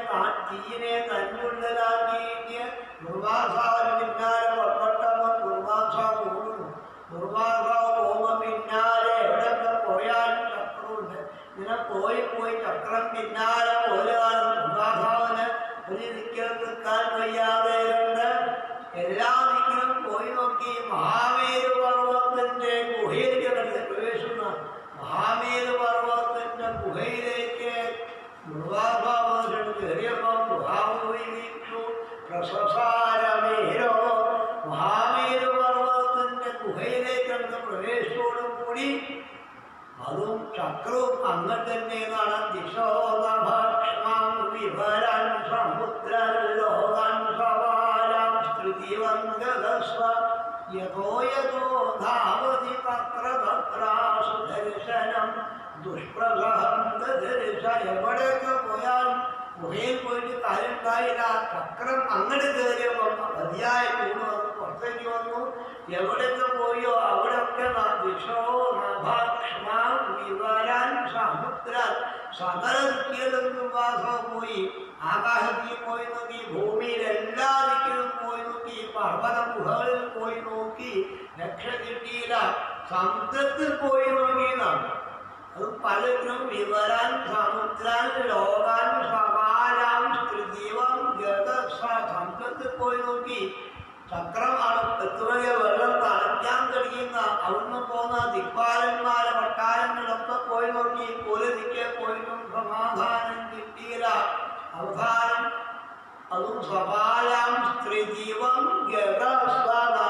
S2: തീയിനെ തന്നുള്ളതാക്കിയിട്ട് ദുർവാസാവിന് പിന്നാലെ പുറപ്പെട്ടവൻ ദുർവാസാവ് ഓടുന്നു. ദുർവാസാവ് പോകുമ്പോൾ പിന്നാലെ എവിടെയൊക്കെ പോയാലും ചക്രമുണ്ട്. ഇങ്ങനെ പോയി ചക്രം പിന്നാലെ പോലെയാണ്. ദുർവാസാവിന് ഒരു ദിക്കിലും നിൽക്കാൻ വയ്യാതെ എല്ലാ ദിക്കിലും പോയി നോക്കി. മഹാമേരു പർവ്വതത്തിന്റെ ഗുഹയിലേക്ക് പ്രവേശിക്കുന്ന മഹാമേരു പർവ്വതത്തിന്റെ ഗുഹയിലേക്ക് ദുർവാഭാവൻ കയറിയപ്പോൾ ദുഹാവീക്ഷു പ്രസസാരമേരോ. മഹാമേരു പർവ്വതത്തിന്റെ ഗുഹയിലേക്ക് പ്രവേശത്തോടു കൂടി അതും ചക്രവും അങ്ങ് തന്നെ ദിശോ നഭക്ഷണം വിഭ വിവരൻ സമുദ്രലോകൻ സവാരം സ്ത്രീവംഗസ്വ യഥോ യഥോ ധാവതി തത്ര തത്രാസു ദർശനം ദുഷ്പ്രസഹം ദർശ. എവിടെയൊക്കെ പോയാലും ഗുഹയിൽ പോയിട്ട് കാര്യം ഉണ്ടായില്ല. ചക്രം അങ്ങോട്ട് കയറിയപ്പോൾ മതിയായ വീണു വന്നു, പുറത്തേക്ക് വന്നു. എവിടെയൊക്കെ പോയോ അവിടെയൊക്കെ ദിശോ നഭാക്ഷ്മാം വിവരാൻ സമുദ്രാൻ സകല ദിക്കിലും വാസം പോയി. ആകാശത്തിൽ പോയി നോക്കി, ഭൂമിയിൽ എല്ലാ ദിക്കിലും പോയി നോക്കി, പർവ്വത ഗുഹകളിൽ പോയി നോക്കി, രക്ഷ കിട്ടിയില്ല. സമുദ്രത്തിൽ പോയി നോക്കിയതാണ്. അത് പലരും വിവരാൻ സമുദ്രാൻ ലോകാൻ സവാരാം സ്ത്രീവം സമുദ്രത്തിൽ പോയി നോക്കി. ചക്രമാണ് എത്തുവരെ വെള്ളം തളയ്ക്കാൻ കഴിയുന്ന അവിടുന്ന് പോകുന്ന ദിക്പാലന്മാരെ വട്ടാരങ്ങളൊക്കെ പോയി നോക്കി. ഒരു ദിക്കെ പോയിട്ടും സമാധാനം കിട്ടിയില്ല. അവസാനം അതും സവാരാം സ്ത്രീജീവം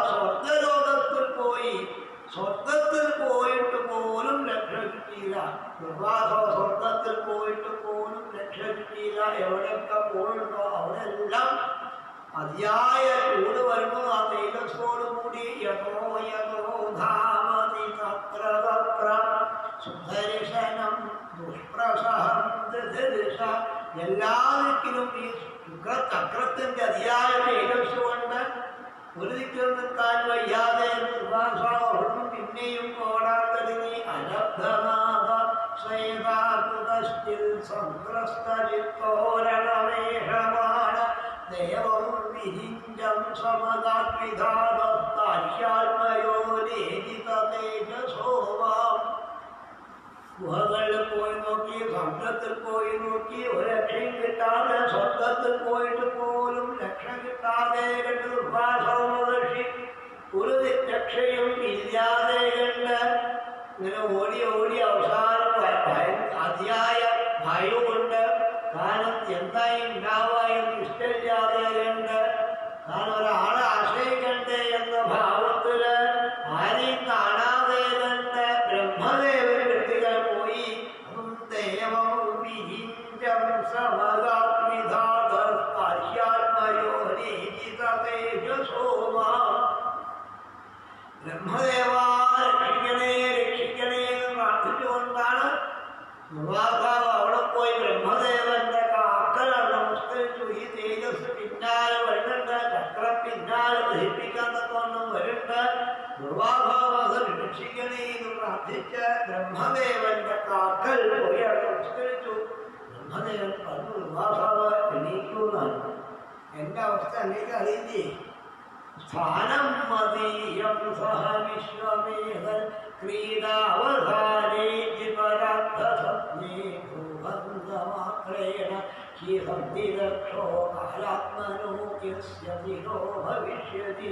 S2: സ്വർഗലോകത്തിൽ പോയി. സ്വർഗത്തിൽ പോയിട്ട് പോലും രക്ഷ കിട്ടിയില്ല. സ്വർഗത്തിൽ പോയിട്ട് പോലും രക്ഷ കിട്ടിയില്ല. എവിടെയൊക്കെ പോയിട്ടുണ്ടോ അവിടെ എല്ലാം അതിയായ ചൂട് വരുന്നു. ആ തേജസ്സോടുകൂടി യഥോ യഥോ ധാവതി തത്ര തത്ര സുദർശനം ദുഷ്പ്രസഹം ദൃശ. എല്ലാ ദിക്കിലും ഈ ചക്രത്തിന്റെ അതിയായ തേജസ് കൊണ്ട് ഒരു ദിക്കിൽ നിൽക്കാൻ വയ്യാതെ നിർവാസവും പിന്നെയും ഓടാൻ തുടങ്ങി. അനബ്ധനാഥ ശ്വേതാകുതശ്ചിൽ സംഗ്രസ്തചിത്തോരണവേഷമാണ് ദേവം വിരിഞ്ചം സമതാത്വിധാത്മാത്മയോനേജിത തേജസോവാം. ഗുഹകളിൽ പോയി നോക്കി, സമുദ്രത്തിൽ പോയി നോക്കി, ഒരു രക്ഷയും കിട്ടാതെ, സ്വർഗത്തിൽ പോയിട്ട് പോലും രക്ഷ കിട്ടാതെ കണ്ട് നിർവാസമദർശി ഒരു രക്ഷയും ഇല്ലാതെ കണ്ട് ഇങ്ങനെ ഓടി ഓടി അവസാനം അതിയായ ഭയമുണ്ട്. കാരണം എന്തായി ഉണ്ടാവുക എന്ന് ഇഷ്ടമില്ലാതെ കണ്ട് കാരണം ഒരാളെ ആശ്രയിക്കണ്ടേ എന്ന ഭാവത്തില് ആരെയും കാണാതെ കണ്ട് ബ്രഹ്മദേവൻ വ്യക്തികൾ പോയി. അതും ദേവം വിരിഞ്ചം സമതാത്മിധാത്മയോനേജിതേജസോമാ. ബ്രഹ്മദേവ രക്ഷിക്കണേ രക്ഷിക്കണേ എന്ന് പ്രാർത്ഥിച്ചുകൊണ്ടാണ് നിർവാസാവ് അവിടെ പോയി ബ്രഹ്മദേവന്റെ കാക്കലാണ് നമസ്കരിച്ചു. ഈ തേജസ് പിന്നാലെ വരുന്നുണ്ട്, ചക്രം പിന്നാലെ ദഹിപ്പിക്കാൻ തക്കവണ്ണം വരുന്നുണ്ട്. നിർവാഭാവത് രക്ഷിക്കണേ എന്ന് പ്രാർത്ഥിച്ച് ബ്രഹ്മദേവന്റെ കാക്കൽ പോയി അവിടെ നമസ്കരിച്ചു. ബ്രഹ്മദേവൻ പറഞ്ഞു, നിർവാഭാവ എണീക്കൂന്നാണ്. എന്റെ അവസ്ഥ എനിക്ക് അറിയില്ലേ. സ്ഥാനം മതീയം സഹ വിശ്വമേതൻ ക്രീഡാവധാനേ പരാർത്ഥസപ്നേ ഭൂഭംഗമാത്രേണ ഹീഹന്തിരക്ഷോ കാലാത്മനോ യസ്യതിരോ ഭവിഷ്യതി.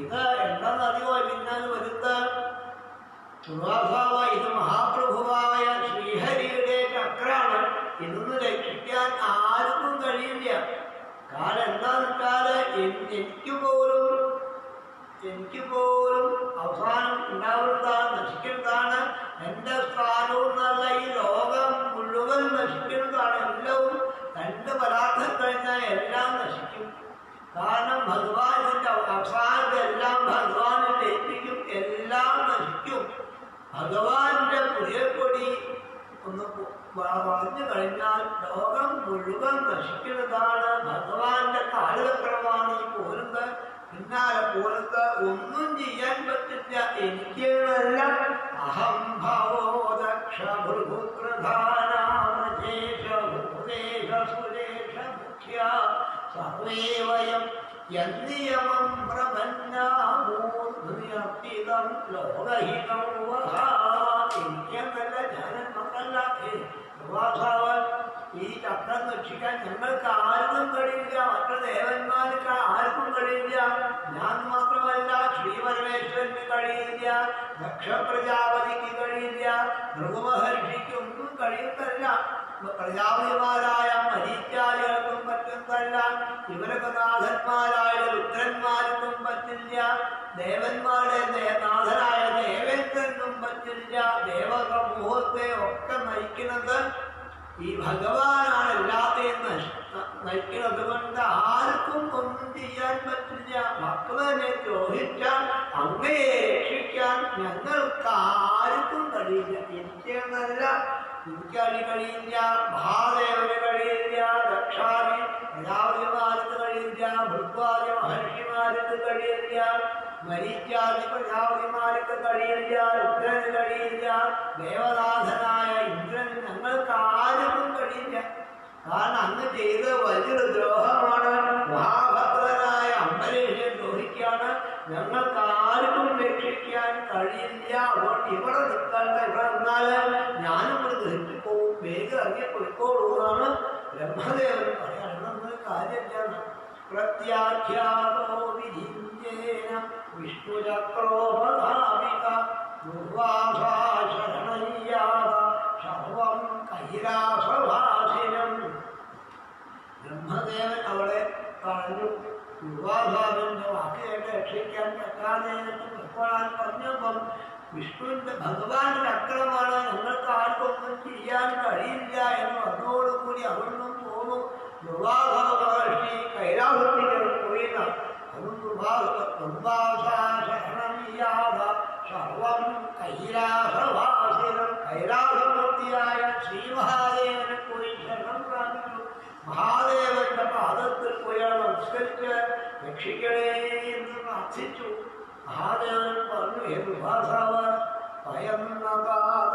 S2: ഇത് എന്താണെന്നറിയോ പിന്നാൽ വരുത്ത നിർവാഭാവ ഇത് മഹാപ്രഭുവായ ശ്രീഹരിയുടെ ചക്രാണ്. ഇതൊന്ന് രക്ഷിക്കാൻ ആർക്കും കഴിയില്ല. കാരണം എന്താന്ന് വെച്ചാല് എനിക്ക് പോലും അവസാനം ഉണ്ടാവുന്നതാണ്, നശിക്കുന്നതാണ്. എൻ്റെ സ്ഥാനവും എന്നല്ല, ഈ ലോകം മുഴുവൻ നശിക്കുന്നതാണ്. എല്ലാവും രണ്ട് പരാർത്ഥം കഴിഞ്ഞാൽ എല്ലാം നശിക്കും. കാരണം ഭഗവാൻ ഇതിൻ്റെ അവസാനത്തെ എല്ലാം ഭഗവാനെ ഏൽപ്പിക്കും, എല്ലാം നശിക്കും. ഭഗവാന്റെ പുതിയ കൊടി ഒന്ന് വളർന്നു കഴിഞ്ഞാൽ ലോകം മുഴുവൻ നശിക്കുന്നതാണ്. ഭഗവാന്റെ കാലചക്രമാണ് ഈ പോരുന്നത്. പിന്നാലെ പോലത്ത് ഒന്നും ചെയ്യാൻ പറ്റില്ല. എനിക്കല്ല അഹം ഭവോ ദക്ഷ ഭൃഗുപ്രധാനാമേഷ ഭൂതേഷ സുരേഷ മുഖ്യ സർവേ വയം യന്നിയമം പ്രപന്നാമൂർധിതം ലോകഹിതം വഹാ. എനിക്കെന്നല്ല, ഞാനും മക്കളല്ല. നിർവാസാവ് ഈ ചക്രം രക്ഷിക്കാൻ ഞങ്ങൾക്ക് ആർക്കും കഴിയില്ല, മറ്റു ദേവന്മാർക്ക് ആർക്കും കഴിയില്ല. ഞാൻ മാത്രമല്ല, ശ്രീപരമേശ്വരന് കഴിയില്ല, ദക്ഷ പ്രജാപതിക്ക് കഴിയില്ല, ഭൃഗുമഹർഷിക്ക് ഒന്നും കഴിയുന്നതല്ല. പ്രജാപതിമാരായ മരീചാരികൾക്കും പറ്റുന്നതല്ല. ഇവരൊക്കെ നാഥന്മാരായ രുദ്രന്മാർക്കും പറ്റില്ല. ദേവന്മാരുടെ നാഥനായ ദേവേന്ദ്രനും പറ്റില്ല. ദേവസമൂഹത്തെ ഒക്കെ നയിക്കുന്നത് ഈ ഭഗവാനാണ്. എല്ലാത്തെയും നയിക്കുന്നത് കൊണ്ട് ആർക്കും ഒന്നും ചെയ്യാൻ പറ്റില്ല. മക്കളെ ദ്രോഹിച്ചാൽ അങ്ങയെ രക്ഷിക്കാൻ ഞങ്ങൾക്ക് ആർക്കും കഴിയില്ല. എനിക്കെന്നല്ല, എനിക്കടി കഴിയില്ല, മഹാദേവന് കഴിയില്ല, ദക്ഷാരി പ്രജാപതിമാർക്ക് കഴിയില്ല, ഭൃത്വാദി മഹർഷിമാർക്ക് കഴിയില്ല, മരീചാദി പ്രജാപതിമാർക്ക് കഴിയില്ല, രുദ്രന് കഴിയില്ല, ദേവനാഥനായ ഇന്ദ്രന് ഞങ്ങൾക്ക് ആർക്കും കഴിയില്ല. കാരണം അങ്ങ് ചെയ്ത വലിയൊരു ദ്രോഹമാണ്. മഹാഭക്തനായ അംബരീഷനെ ദ്രോഹിക്കാണ്. ഞങ്ങൾക്ക് ആർക്കും രക്ഷിക്കാൻ കഴിയില്ല. അതുകൊണ്ട് ഇവിടെ നിൽക്കണ്ട, ഇവിടെ നിന്നാല് ഞാനും ഇവിടെ ഗ്രഹിച്ചുപോകും, വേഗം ഇറങ്ങി പൊയ്ക്കോളൂന്നാണ് ബ്രഹ്മദേവൻ പറയാൻ. നമ്മൾ കാര്യമില്ല. പ്രത്യാഖ്യാതോ വിധിഞ്ജേന വിഷ്ണുചക്രോപധാമിക ദുർവാസാ ശരണയ്യാത സർവം കൈലാസവാസിനം. ബ്രഹ്മദേവൻ അവളെ പറഞ്ഞു. ദുർവാസാവിന്റെ വാക്കുകേട്ട് രക്ഷിക്കാൻ പറ്റാതെ എപ്പോഴാൻ പറഞ്ഞപ്പം വിഷ്ണുവിന്റെ ഭഗവാന്റെ ചക്രമാണ്, ഞങ്ങൾക്ക് ആർക്കൊന്നും ചെയ്യാൻ കഴിയില്ല എന്ന് വന്നതോടുകൂടി അവിടുന്നും പോന്നു. ദുർവാസാ മഹർഷി കൈലാസത്തിൽ പോയിന്നാണ്. അതും ദുർവാസാ ശരണമിയാത സർവം കൈലാസവാസിനം. കൈലാസമൂർത്തിയായ ശ്രീമഹാദേവനെ പോയി ശരണം പ്രാപിച്ചു. മഹാദേവന്റെ പാദത്തിൽ പോയി നമസ്കരിച്ച് രക്ഷിക്കണേ എന്ന് പ്രാർത്ഥിച്ചു. മഹാദേവൻ പറഞ്ഞു, ഹേ ദുർവാസാവ്, ഭയന്നതാത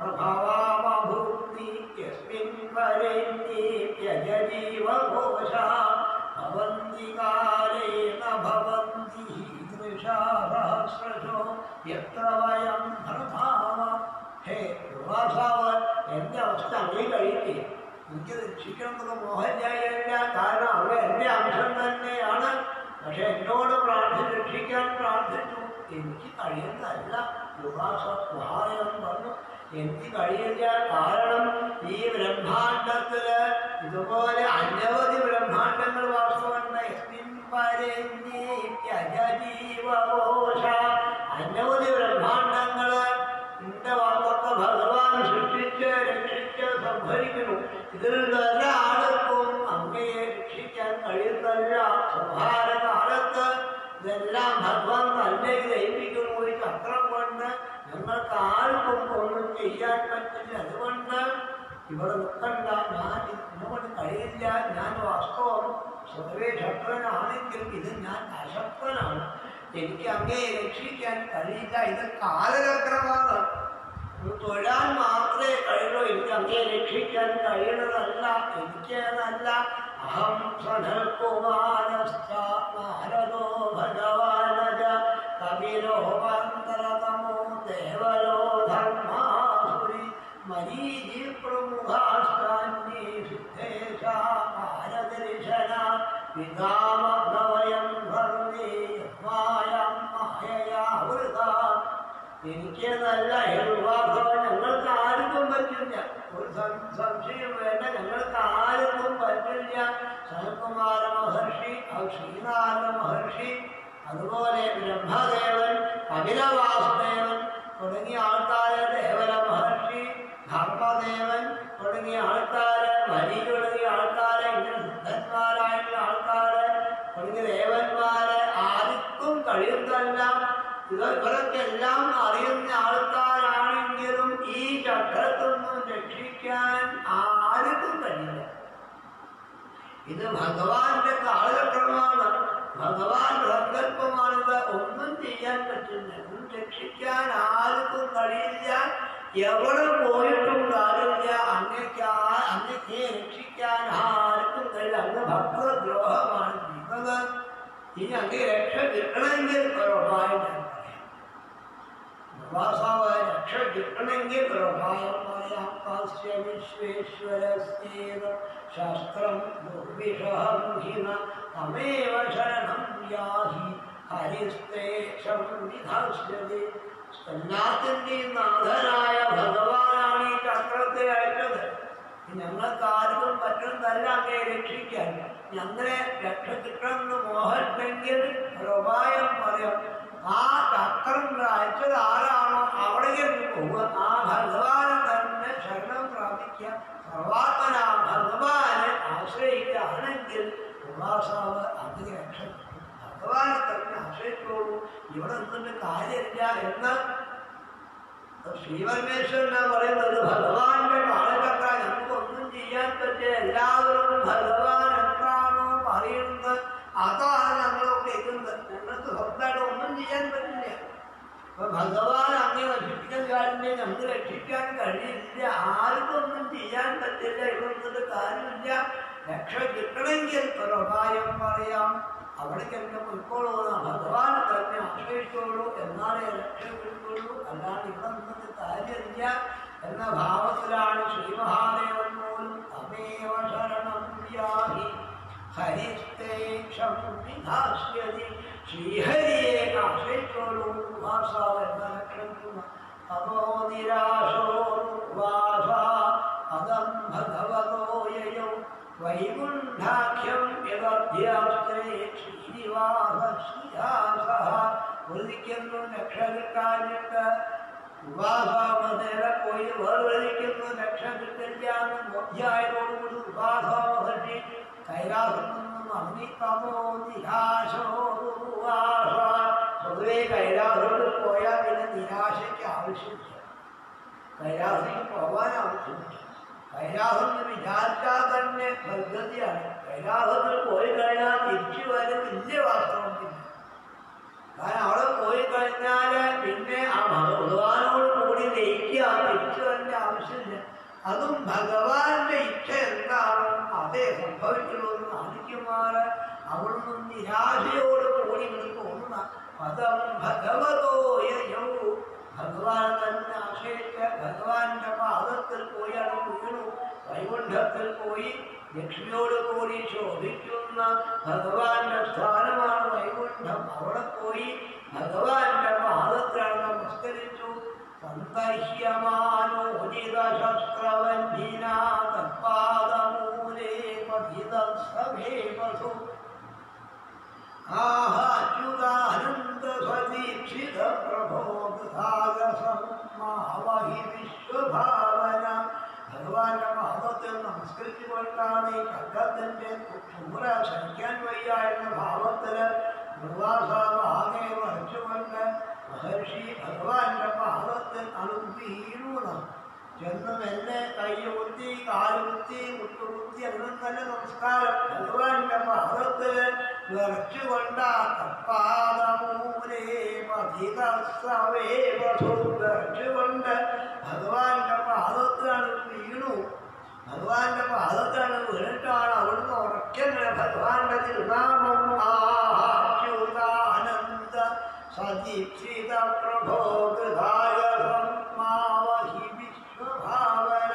S2: പ്രഭവാമഭൂതി യസ്മിൻ പരന്യേ ത്യജീവഘോഷ ഭവന്തി കാലേന ഭവന്തി ദൃശാ സഹസ്രശോ യത്ര വയം പ്രഭാവ. ഹേ ദുർവാസാവ്, എന്റെ അവസ്ഥ അങ്ങേ കഴിയില്ല. എനിക്ക് രക്ഷിക്കണമെന്ന് മോഹൻജായില്ല. കാരണം അവൾ എൻ്റെ അംശം തന്നെയാണ്. പക്ഷെ എന്നോട് രക്ഷിക്കാൻ പ്രാർത്ഥിച്ചു. എനിക്ക് കഴിയുന്നതല്ല. മഹാദേവൻ പറഞ്ഞു, എനിക്ക് കഴിയില്ല. കാരണം ഈ ബ്രഹ്മാണ്ടത്തില് ഇതുപോലെ അനവധി ബ്രഹ്മാണ്ടങ്ങൾ വാസമുണ്ട്. അനവധി ബ്രഹ്മാണ്ടങ്ങള് എന്റെ വാക്കൊക്കെ ഭഗവാൻ സൃഷ്ടിച്ച് രക്ഷിച്ച് സംഭരിക്കുന്നു. ഇതിൽ ഒരാൾക്കും അങ്ങയെ രക്ഷിക്കാൻ കഴിയുന്നില്ല. സംഹാരകാലത്ത് ഇതെല്ലാം ഭഗവാൻ തന്നെ ദൈവിക്കുന്നു. ഒരു ചക്രം കൊണ്ട് ഞങ്ങൾക്ക് ആർക്കും ഒന്നും ചെയ്യാൻ പറ്റില്ല. അതുകൊണ്ട് ഇവിടെ നിൽക്കണ്ട, ഞാൻ ഇന്നുകൊണ്ട് കഴിയില്ല. ഞാൻ വാസ്തവം സ്വതവേ ശക്തനാണെങ്കിലും ഇത് ഞാൻ അശക്തനാണ്. എനിക്ക് അങ്ങയെ രക്ഷിക്കാൻ കഴിയില്ല. ഇത് കാലചക്രമാണ്. തൊഴാൻ മാത്രമേ കഴിയുള്ളൂ. എനിക്ക് അങ്ങയെ രക്ഷിക്കാൻ കഴിയണതല്ല. എനിക്കേതല്ല. അഹം സനൽകുമാരസ്ഥ നാരദോ ഭഗവാനജ കപിലോ മന്ത്രതമോ ദേവലോ ധർമാസുരി മരീചി പ്രമുഖാസ്ഥാന്യേ സിദ്ധേശ ഭാരതരിശന പിതാമവയം ഭർവേ യസ്മായം മായയാ വൃത. എനിക്കേതല്ല. ഞങ്ങൾക്ക് ആർക്കും പറ്റില്ല. ഒരു സംശയം വേണ്ട, ഞങ്ങൾക്ക് ആർക്കും പറ്റില്ല. സനൽകുമാര മഹർഷി, ശ്രീനാരായണ മഹർഷി, അതുപോലെ ബ്രഹ്മദേവൻ, കപിലവാസുദേവൻ തുടങ്ങിയ ആൾക്കാര്, ദേവല മഹർഷി, ധർമ്മദേവൻ തുടങ്ങിയ ആൾക്കാര്, വലി തുടങ്ങിയ ആൾക്കാര്, ഇങ്ങനെ സിദ്ധന്മാരായിട്ടുള്ള ആൾക്കാര് തുടങ്ങിയ ദേവന്മാര് ആർക്കും കഴിയുന്നതല്ല. ഇവർക്കെല്ലാം അറിയുന്ന ആൾക്കാരാണെങ്കിലും ഈ ചക്രത്തൊന്നും രക്ഷിക്കാൻ ആർക്കും കഴിയില്ല. ഇത് ഭഗവാന്റെ കാലചക്രമാണ്. ഭഗവാൻ സങ്കല്പമാണിത്. ഒന്നും ചെയ്യാൻ പറ്റില്ല. ഒന്നും രക്ഷിക്കാൻ ആർക്കും കഴിയില്ല. എവിടെ പോയിട്ടും കാര്യമില്ല. അങ്ങക്ക് രക്ഷിക്കാൻ ആർക്കും കഴിയില്ല. അങ്ങ് ഭക്തദ്രോഹമാണ് ചെയ്തത്. ഇനി അങ്ങ് രക്ഷ കിട്ടണമെങ്കിൽ ഉറപ്പായും ഞാൻ പറയാം. വാസാവ് രക്ഷ കിട്ടണമെങ്കിൽ ഉറപ്പായും പറയാം. കാസ്യ വിശ്വേശ്വരസ്തേന ശാസ്ത്രം ദുർവിഷഹംഹിന തമേവ ശരണം യാഹി ഹരിസ്തേ സംവിധാസ്യതി. എല്ലാത്തിൻ്റെയും നാഥനായ ഭഗവാനാണ് ഈ ചക്രത്തെ അയച്ചത്. ഞങ്ങൾക്ക് ആർക്കും പറ്റുന്നതല്ല അങ്ങയെ രക്ഷിക്കാൻ. ഞങ്ങളെ രക്ഷ കിട്ടണമെന്ന് മോഹമെങ്കിൽ ഉപായം പറയാം. ആ ചക്രം അയച്ചത് ആരാണോ അവിടേക്ക് പോവുക. ആ ഭഗവാനെ തന്നെ ശരണം പ്രാപിക്കുക. സർവാത്മന ഭഗവാനെ ആശ്രയിക്കുകയാണെങ്കിൽ ഉപാസാവ് അതിന് രക്ഷപ്പെട്ടു. ഭഗവാനെ തന്നെ ആശ്രയിച്ചോളൂ, ഇവിടെ നിന്നിട്ട് കാര്യമില്ല എന്ന് ശ്രീപരമേശ്വരനാ പറയുന്നത്. ഭഗവാന്റെ കാലത്തൊക്കെ നമുക്കൊന്നും ചെയ്യാൻ പറ്റിയ, എല്ലാവരും ഭഗവാൻ എന്താണോ പറയുന്നത് അതാണ് നമ്മളൊക്കെ എത്തുന്നത്. ഞങ്ങൾക്ക് സ്വന്തമായിട്ട് ഒന്നും ചെയ്യാൻ പറ്റില്ല. അപ്പൊ ഭഗവാൻ അങ്ങനെ രക്ഷിക്കാൻ കാര്യമില്ല, നമുക്ക് രക്ഷിക്കാൻ കഴിയില്ല, ആർക്കും ഒന്നും ചെയ്യാൻ പറ്റില്ല, ഇവിടെ നിന്നിട്ട് കാര്യമില്ല. രക്ഷ കിട്ടണമെങ്കിൽ ഒരുപായം പറയാം, അവിടേക്ക് എന്നെ ഉൾക്കൊള്ളുന്ന ഭഗവാൻ തന്നെ ആശ്രയിച്ചോളൂ, എന്നാലേ രക്ഷ കിട്ടുള്ളൂ, അല്ലാണ്ട് ഇവിടെ നിന്നിട്ട് കാര്യമില്ല എന്ന ഭാവത്തിലാണ് ശ്രീ മഹാദേവൻ പോലും തമേവ ശരണം യാഹി ഹരിസ്തേക്ഷം വിധാസ്യതി. ശ്രീഹരിയെ ആശ്രയിച്ചോളൂ, ഉപാസാവ് എന്ന ലക്ഷണം. തമോ നിരാശോ ഉപാസ അതം ഭഗവതോ യയോ വൈകുണ്ഠാഖ്യം യദധ്യാസ്തേ ശ്രീനിവാസ. ഒരിക്കുന്നു രക്ഷ കിട്ടാനിട്ട് ഉപാസാമതേടെ പോയി വേർതിരിക്കുന്നു, രക്ഷ കിട്ടില്ല എന്ന് ബോധ്യായതോടുകൂടി ഉപാസാമഹർഷി കൈലാസം നിന്നും അഗ്നി തമോ നിരാശോ ഉപാസ. പൊതുവെ കൈലാസോട് പോയാൽ പിന്നെ നിരാശയ്ക്ക് ആവശ്യമില്ല, കൈലാസയ്ക്ക് പോകാൻ ആവശ്യമില്ല. കൈലാസം വിചാരിച്ചാൽ തന്നെ പദ്ധതിയാണ്. കൈലാസത്തിൽ പോയി കഴിഞ്ഞാൽ തിരിച്ചു വരും വലിയ വാസ്തവത്തില്ല. കാരണം അവിടെ പോയി കഴിഞ്ഞാൽ പിന്നെ ആ ഭഗവാനോട് കൂടി ലയിക്കുക, തിരിച്ചു വരേണ്ട ആവശ്യമില്ല. അതും ഭഗവാന്റെ ഇച്ഛ എന്താണോ അതേ സംഭവിക്കുള്ളൂ എന്ന് കാണിക്കുമാർ അവിടുന്ന് നിരാശയോട് കൂടി ഇങ്ങനെ തോന്നുന്ന പദം ഭഗവതോ യയോ. ഭഗവാൻ തന്നെ ആശ്രയിച്ച് ഭഗവാന്റെ പാദത്തിൽ പോയി അവിടെ വീണു, വൈകുണ്ഠത്തിൽ പോയി ലക്ഷ്മിയോട് കൂടി ശോഭിക്കുന്ന ഭഗവാന്റെ സ്ഥാനമാണ് വൈകുണ്ഠം. അവിടെ പോയി ഭഗവാന്റെ പാദത്തിലാണ് നമസ്കരിച്ചു. സന്തഹ്യമാനോജിതശസ്ത്രവഞ്ചിനാ തത്പാദമൂലേ പതിതസമേപസു. ആഹ അച്യുതാനന്ദ സ്വദീക്ഷിത പ്രഭോഗാഗസമാവഹി വിശ്വഭാവന. ഭഗവാന്റെ പാദത്തിൽ നമസ്കരിച്ചുകൊണ്ടാണ് ഈ കണ്ടത്തിന്റെ ചൂര സഹിക്കാൻ വയ്യ എന്ന ഭാവത്തില് നിർവാസാവ് ആകെ വരച്ചുകൊണ്ട് മഹർഷി ഭഗവാന്റെ പാദത്തിൽ വീണൂണം ചെന്ന് മെല്ലെ കൈകുത്തി കാലുകുത്തി മുട്ടുകുത്തി അതിനും തന്നെ നമസ്കാരം ഭഗവാന്റെ പാദത്തിൽ വിറച്ചുകൊണ്ട തപ്പാദമൂലേ വിറച്ചുകൊണ്ട് ഭഗവാന്റെ പാദത്തിലാണ് വീണു. ഭഗവാന്റെ പാദത്തിലാണ് വീണിട്ടാണ് അവിടുന്ന് ഉറക്കുന്നത് ഭഗവാന്റെ തിരുനാമം. ആനന്ദ സദീക്ഷിത പ്രഭോഗായ മാവഹി വിശ്വഭാവന.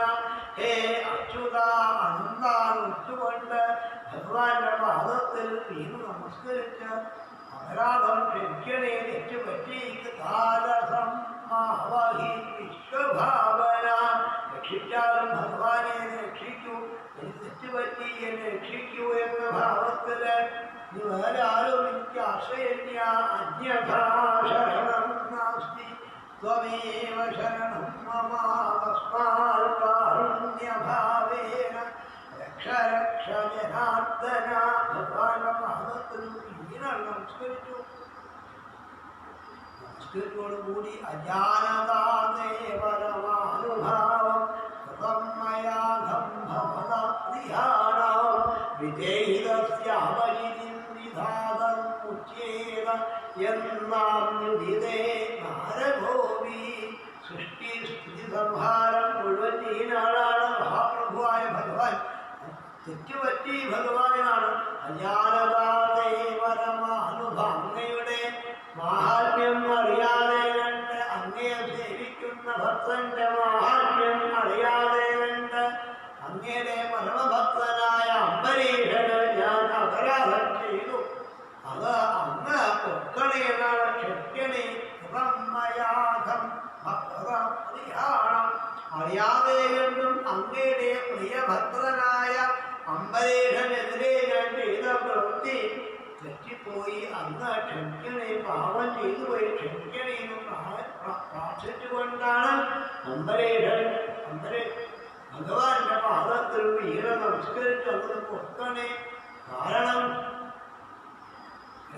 S2: ഹേ അച്യുത അനന്താനുച്ചുകൊണ്ട് ഭഗവാന്റെ പാദത്തിൽ വീണു നമസ്കരിച്ച് അപരാധം ക്ഷമിക്കണേ, തെറ്റുപറ്റിക്ക് കാലസം മാവഹി വിശ്വഭാവന. രക്ഷിച്ചാലും ഭഗവാനെ രക്ഷിക്കൂ, എനിക്ക് തെറ്റുപറ്റി എന്നെ രക്ഷിക്കൂ എന്ന ഭാവത്തില് നീ വേറെ ആരും എനിക്ക് ആശ്രയില്ല. അന്യഥാ ശരണം നാസ്തി ത്വമേവ ശരണം മമ തസ്മാൽ കാരുണ്യഭാവേന രക്ഷ രക്ഷ ജനാർദ്ദന. ഭഗവാന്റെ പാദത്തിൽ വീണാൽ നമസ്കരിച്ചു. നമസ്കരിച്ചോടുകൂടി അജാനതാദേവരമാനുഭാവം കൃതം മയാഘം ഭവതപ്രിയാണാം വിജയിതസ്യാവരിതിം വിധാതം ഉച്യേത എന്നാമ്യുദിതേ നാരഗോപി. സൃഷ്ടി സ്ഥിതി സംഹാരം മുഴുവൻ ചെയ്യുന്നയാളാണ് മഹാപ്രഭുവായ ഭഗവാൻ. തെറ്റുപറ്റി ഭഗവാനാണ്. അജാനതാദേവരമാനുഭാവം, അങ്ങയുടെ മാഹാത്മ്യം അറിയാതെ കണ്ട്, അങ്ങയെ സേവിക്കുന്ന ഭക്തന്റെ മാഹാത്മ്യം അറിയാതെ കണ്ട് അങ്ങയുടെ പരമഭക്തനായ അംബരീഷന് ഞാൻ അപരാധം ചെയ്തു. അത് അങ്ങ് പൊക്കണേനാണ് ക്ഷമിക്കണേ. ബ്രഹ്മയാഗം ഭക്തപ്രിയാണം. അറിയാതെ കണ്ടും അങ്ങയുടെ പ്രിയഭക്തനായ അംബരീഷനെതിരെ ഞാൻ ചെയ്ത പ്രവൃത്തി തെറ്റിപ്പോയി, അങ്ങ് ക്ഷമിക്കണേ, പാപം ചെയ്തു പോയി ക്ഷമിക്കണേ എന്ന് പ്രാർത്ഥിച്ചുകൊണ്ടാണ് ഭഗവാന്റെ പാദത്തിൽ വീണ നമസ്കരിച്ച് അങ്ങനെ കൊടുക്കണേ. കാരണം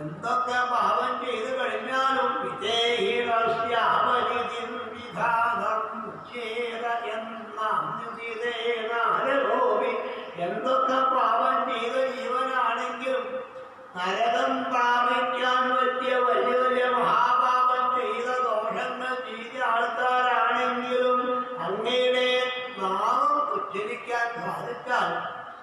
S2: എന്തൊക്കെ പാപം ചെയ്തു കഴിഞ്ഞാലും എന്തൊക്കെ പാപം ചെയ്ത ജീവനാണെങ്കിലും നരകം പ്രാപിക്കാൻ പറ്റിയ വലിയ വലിയ മഹാപാപം ചെയ്ത ദോഷങ്ങൾ ചെയ്ത ആൾക്കാരാണെങ്കിലും അങ്ങയുടെ നാമം ഉച്ചരിക്കാൻ സാധിച്ചാൽ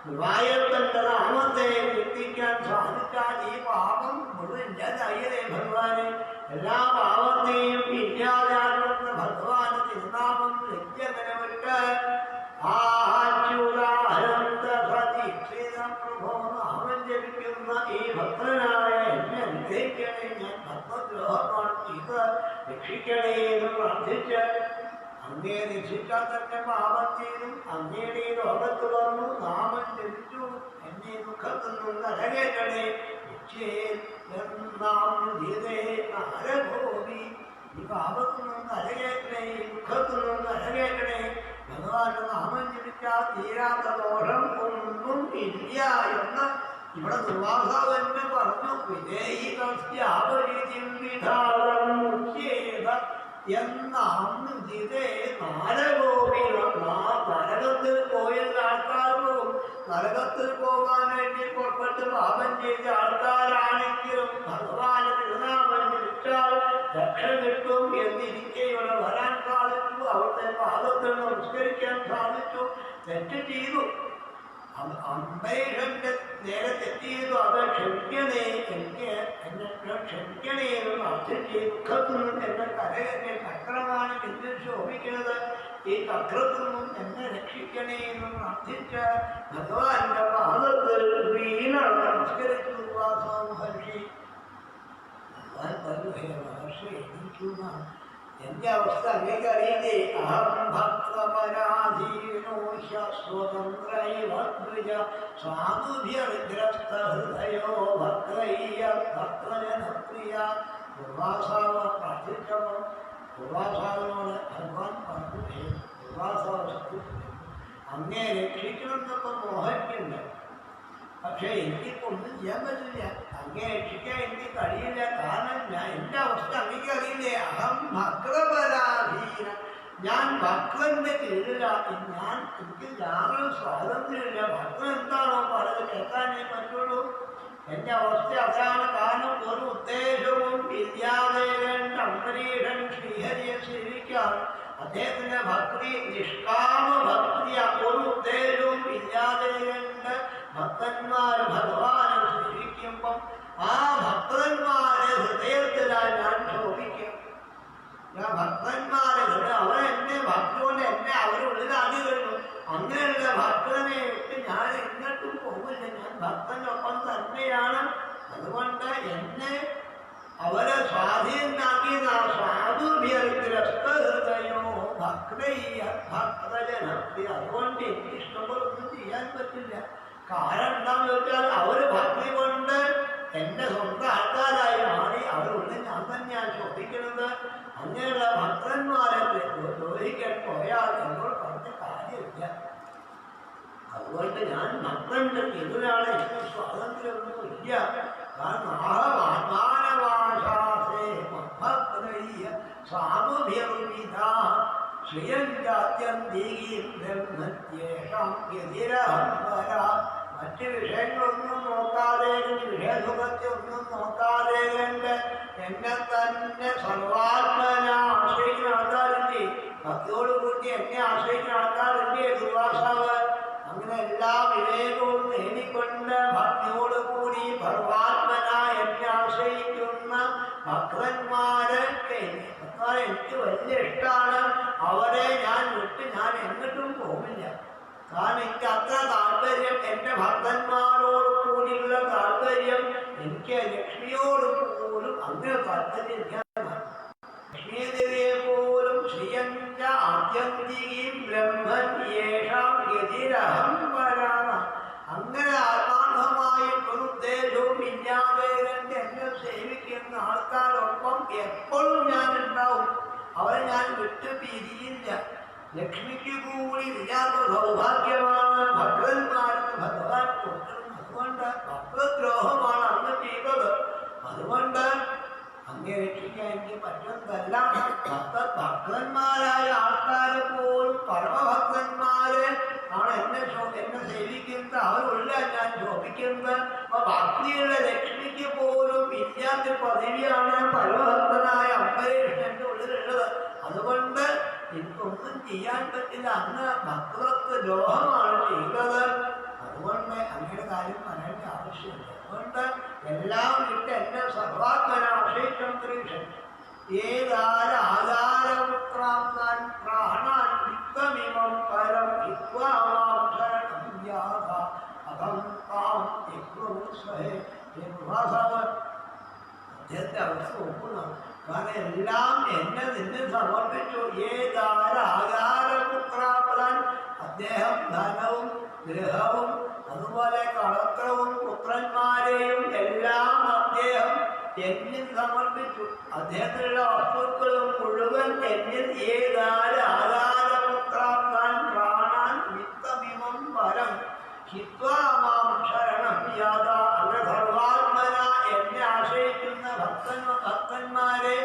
S2: ഗുരുവായൂരപ്പന്റെ നാമത്തെ കീർത്തിക്കാൻ സാധിച്ചാൽ ഈ പാപം മുഴുവൻ ഇല്ലാതായില്ലേ ഭഗവാന്. എല്ലാ പാപത്തെയും ഇല്ലാതാക്കുന്ന ഭഗവാന് തിരുനാമം ലജ്ജങ്ങനെ വിട്ട് പ്രഭോ നാമം ജപിക്കുന്ന ഈ ഭക്തനായ എന്നെ അനുഗ്രഹിക്കണേ. ഞാൻ ഭക്തദ്രോഹമാണ് ചെയ്ത് രക്ഷിക്കണേ എന്ന് പ്രാർത്ഥിച്ച് അങ്ങേ രക്ഷിക്കാൻ തന്നെ പാപം ചെയ്തു. അങ്ങയുടെ ഈ ലോകത്ത് വന്നു നാമം ജപിച്ചു. എന്നെ ദുഃഖത്തിൽ നിന്ന് അരകേറ്റണേ. ആരഭോമി ഈ പാപത്തിൽ നിന്ന് അരകേറ്റണേ, ഈ ദുഃഖത്തിൽ നിന്ന് അരകേറ്റണേ. ഭഗവാന്റെ നാമം ജപിച്ചാൽ തീരാത്ത ദോഷം ഒന്നും ഇല്ല എന്ന് ഇവിടെ ദുർവാസാവ് തന്നെ പറഞ്ഞു. വിധേയി എന്നാന്ന് ജിതേ നാരകോപികൾ നരകത്തിൽ പോയ ആൾക്കാർ പോകും. നരകത്തിൽ പോകാൻ വേണ്ടി പുറപ്പെട്ട് പാപം ചെയ്ത ആൾക്കാരാണെങ്കിലും ഭഗവാന് തിരുനാമം ജപിച്ചാൽ രക്ഷ കിട്ടും എന്നിരിക്കെ ഇവിടെ വരാൻ സാധിച്ചു. അവിടുത്തെ പാദത്തിൽ നമസ്കരിക്കാൻ സാധിച്ചു. തെറ്റ് ചെയ്തു, അമ്പേഷന്റെ നേരെ തെറ്റ് ചെയ്തു. അത് ക്ഷമിക്കണേ, എനിക്ക് എന്നെ ക്ഷമിക്കണേ എന്ന് പ്രാർത്ഥിച്ച് ദുഃഖത്തിൽ നിന്നും എന്നെ കരകെന്നെ ചക്രമാണ് എന്നിൽ ശോഭിക്കുന്നത്. ഈ ചക്രത്തിൽ നിന്നും എന്നെ രക്ഷിക്കണേ എന്ന് പ്രാർത്ഥിച്ച് ഭഗവാന്റെ പാദത്തിൽ വീണ നമസ്കരിച്ചു. മഹർഷി ഭഗവാൻ പറഞ്ഞു, ഹേ മഹർഷി, എനിക്കുന്നാണ് എന്റെ അവസ്ഥ അങ്ങേക്ക് അറിയില്ലേ. അഹം ഭക്തപരാധീനോ സ്വതന്ത്രൈവ സാധുഭ്യഗ്രസ്ത ഹൃദയോ ഭക്തയ്യ ഭക്തജനപ്രിയ. ദുർവാസാവ് പ്രാർത്ഥിച്ചപ്പോൾ ദുർവാസാവിനോട് ഭഗവാൻ പറഞ്ഞു, ഹേ ദുർവാസാവ്, അങ്ങേ രക്ഷിക്കണമെന്നൊക്കെ മോഹിക്കുന്നുണ്ട്. പക്ഷേ എനിക്കിപ്പോൾ ഒന്നും ചെയ്യാൻ പറ്റില്ല. അങ്ങേ രക്ഷിക്കാൻ എനിക്ക് കഴിയില്ല. കാരണം ഞാൻ എൻ്റെ അവസ്ഥ അങ്ങേക്ക് അറിയില്ലേ. അഹം ഭക്തപരാധീന, ഞാൻ ഭക്തന്റെ കീഴിലാണ്. എനിക്ക് യാതൊരു സ്വാതന്ത്ര്യമില്ല. ഭക്തൻ എന്താണോ പറഞ്ഞത് കേൾക്കാനേ പറ്റുള്ളൂ. എൻ്റെ അവസ്ഥ അതാണ്. കാരണം ഒരു ഉദ്ദേശവും ഇല്ലാതെ കണ്ട് അംബരീഷൻ ശ്രീഹരിയെ സേവിക്കാം. അദ്ദേഹത്തിന്റെ ഭക്തി നിഷ്കാമ ഭക്തിയ. ഒരു ഉദ്ദേശവും ഇല്ലാതെ കണ്ട് ഭക്തന്മാർ ഭഗവാനെ സേവിക്കുമ്പം ആ ഭക്തന്മാരെ ഹൃദയത്തിലാണ് ഞാൻ ശോഭിക്കും. ഞാൻ ഭക്തന്മാരെ അവരെന്നെ ഭക്തി കൊണ്ട് എന്നെ അവരുള്ളിലാക്കി കഴിഞ്ഞു. അങ്ങനെയുള്ള ഭക്തനെ വിട്ട് ഞാൻ എങ്ങോട്ടും പോകില്ല. ഞാൻ ഭക്തനൊപ്പം തന്നെയാണ്. അതുകൊണ്ട് എന്നെ അവരെ സ്വാധീനാക്കിയ സാധുഭ്യഗ്രസ്തഹൃദയോ ഭക്തയ്യ ഭക്തജനപ്രിയ. അതുകൊണ്ട് എനിക്ക് ഇഷ്ടംപോലെ ഒന്നും ചെയ്യാൻ പറ്റില്ല. കാരണം എന്താണെന്ന് വെച്ചാൽ അവർ ഭക്തി കൊണ്ട് എൻ്റെ സ്വന്തം ആൾക്കാരായി മാറി. അവരുള്ളിൽ ഞാൻ തന്നെയാണ് ശോഭിക്കുന്നത്. അങ്ങനെയുള്ള ഭക്തന്മാരെ ദ്രോഹിക്കാൻ പോയാൽ എന്നോട് പറഞ്ഞ കാര്യമില്ല. അതുകൊണ്ട് ഞാൻ ഭക്തന്റെ എതിരാണ്. എനിക്ക് സ്വാതന്ത്ര്യമൊന്നും ഇല്ല. കാരണം ആഹമാനവാശാസേ ഭക്തയ്യ സാധുഭ്യവിധ ശ്രിയം ജാത്യം ദീകീം ബ്രഹ്മത്യേഷാം ഗതിരഹംബര. മറ്റ് വിഷയങ്ങളൊന്നും നോക്കാതെ, വിഷയസുഖത്തെ ഒന്നും നോക്കാതെ കണ്ട് എന്നെ തന്നെ സർവാത്മന ആശ്രയിക്കുന്ന ആൾക്കാരില്ലേ, ഭക്തിയോട് കൂട്ടി എന്നെ ആശ്രയിക്കുന്ന ആൾക്കാരില്ലേ ദുർവാസാവ്. അങ്ങനെ എല്ലാ വിവേകവും നേടിക്കൊണ്ട് ഭക്തിയോടുകൂടി സർവാത്മന എന്നെ ആശ്രയിക്കുന്ന ഭക്തന്മാരൊക്കെ എനിക്ക് വലിയ ഇഷ്ടമാണ്. അവരെ ഞാൻ വിട്ട് ഞാൻ എങ്ങോട്ടും പോകില്ല. കാരണം എനിക്ക് അത്ര താല്പര്യം, എൻ്റെ ഭക്തന്മാരോട് കൂടിയുള്ള താല്പര്യം എനിക്ക് ലക്ഷ്മിയോട് പോലും അങ്ങനെ താല്പര്യം. ലക്ഷ്മീദേവിയെ പോലും ശ്രീയഞ്ച ആദ്യന്തിയും ബ്രഹ്മൻ യേഷാം ഗതിരഹം വരാന. അങ്ങനെ ആത്മാർത്ഥമായി ഒരു ഉദ്ദേശവും ഇല്ലാതെ എന്നെ സേവിക്കുന്ന ആൾക്കാരൊപ്പം എപ്പോഴും ഞാൻ ഉണ്ടാവും. അവരെ ഞാൻ വിട്ടു പിരിയില്ല. ലക്ഷ്മിക്ക് കൂടി ഇല്ലാത്ത സൗഭാഗ്യമാണ് ഭക്തന്മാർക്ക് ഭഗവാൻ കൊടുക്കുന്നത്. അതുകൊണ്ട് ഭക്തദ്രോഹമാണ് അന്ന് ചെയ്തത്. അതുകൊണ്ട് അങ്ങേ രക്ഷിക്കാൻ എനിക്ക് പറ്റുന്നതല്ല. ഭക്തന്മാരായ ആൾക്കാരെ പോലും പരമഭക്തന്മാരെ ആണ് എന്നെ സേവിക്കുന്നത്. അവരുള്ള ഞാൻ ശോഭിക്കുന്നത്. അപ്പൊ ഭക്തിയുള്ള ലക്ഷ്മിക്ക് പോലും ഇല്ലാത്ത പദവിയാണ് പരമഭക്തനായ അംബരീഷന്റെ ഉള്ളിലുള്ളത്. അതുകൊണ്ട് എനിക്കൊന്നും ചെയ്യാൻ പറ്റില്ല. അന്ന് ഭക്തർക്ക് ദ്രോഹമാണ് ചെയ്തത്. അതുകൊണ്ട് അങ്ങനെ കാര്യം പറയേണ്ട ആവശ്യമില്ല. അതുകൊണ്ട് എല്ലാം വിട്ട് എന്നെ സർവാത്മന ആശ്രയിച്ചംബരീഷൻ ഏതാരാധാരപുത്രാൻ പ്രാണാൻ വിത്തമിമം പരം അദ്ദേഹത്തെ അവസ്ഥ ഒക്കുന്നതാണ്. കാരണം എല്ലാം എന്നെ നിന്നെ സമർപ്പിച്ചു. ഏതാരാധാരപുത്രാൻ അദ്ദേഹം ധനവും ഗൃഹവും അതുപോലെ കളത്രവും പുത്രന്മാരെയും എല്ലാം അദ്ദേഹം എന്നിൽ സമർപ്പിച്ചു. അദ്ദേഹത്തിലുള്ള വസ്തുക്കളും മുഴുവൻ എന്നിൽ ഏതാരാധാരപുത്രാൻ പ്രാണാൻ വിത്തമിമം പരം ഹിത്വാമാം ശരണം യാത. അവരെ സർവാത്മന എന്നെ ആശ്രയിക്കുന്ന ഭക്തന്മാരെ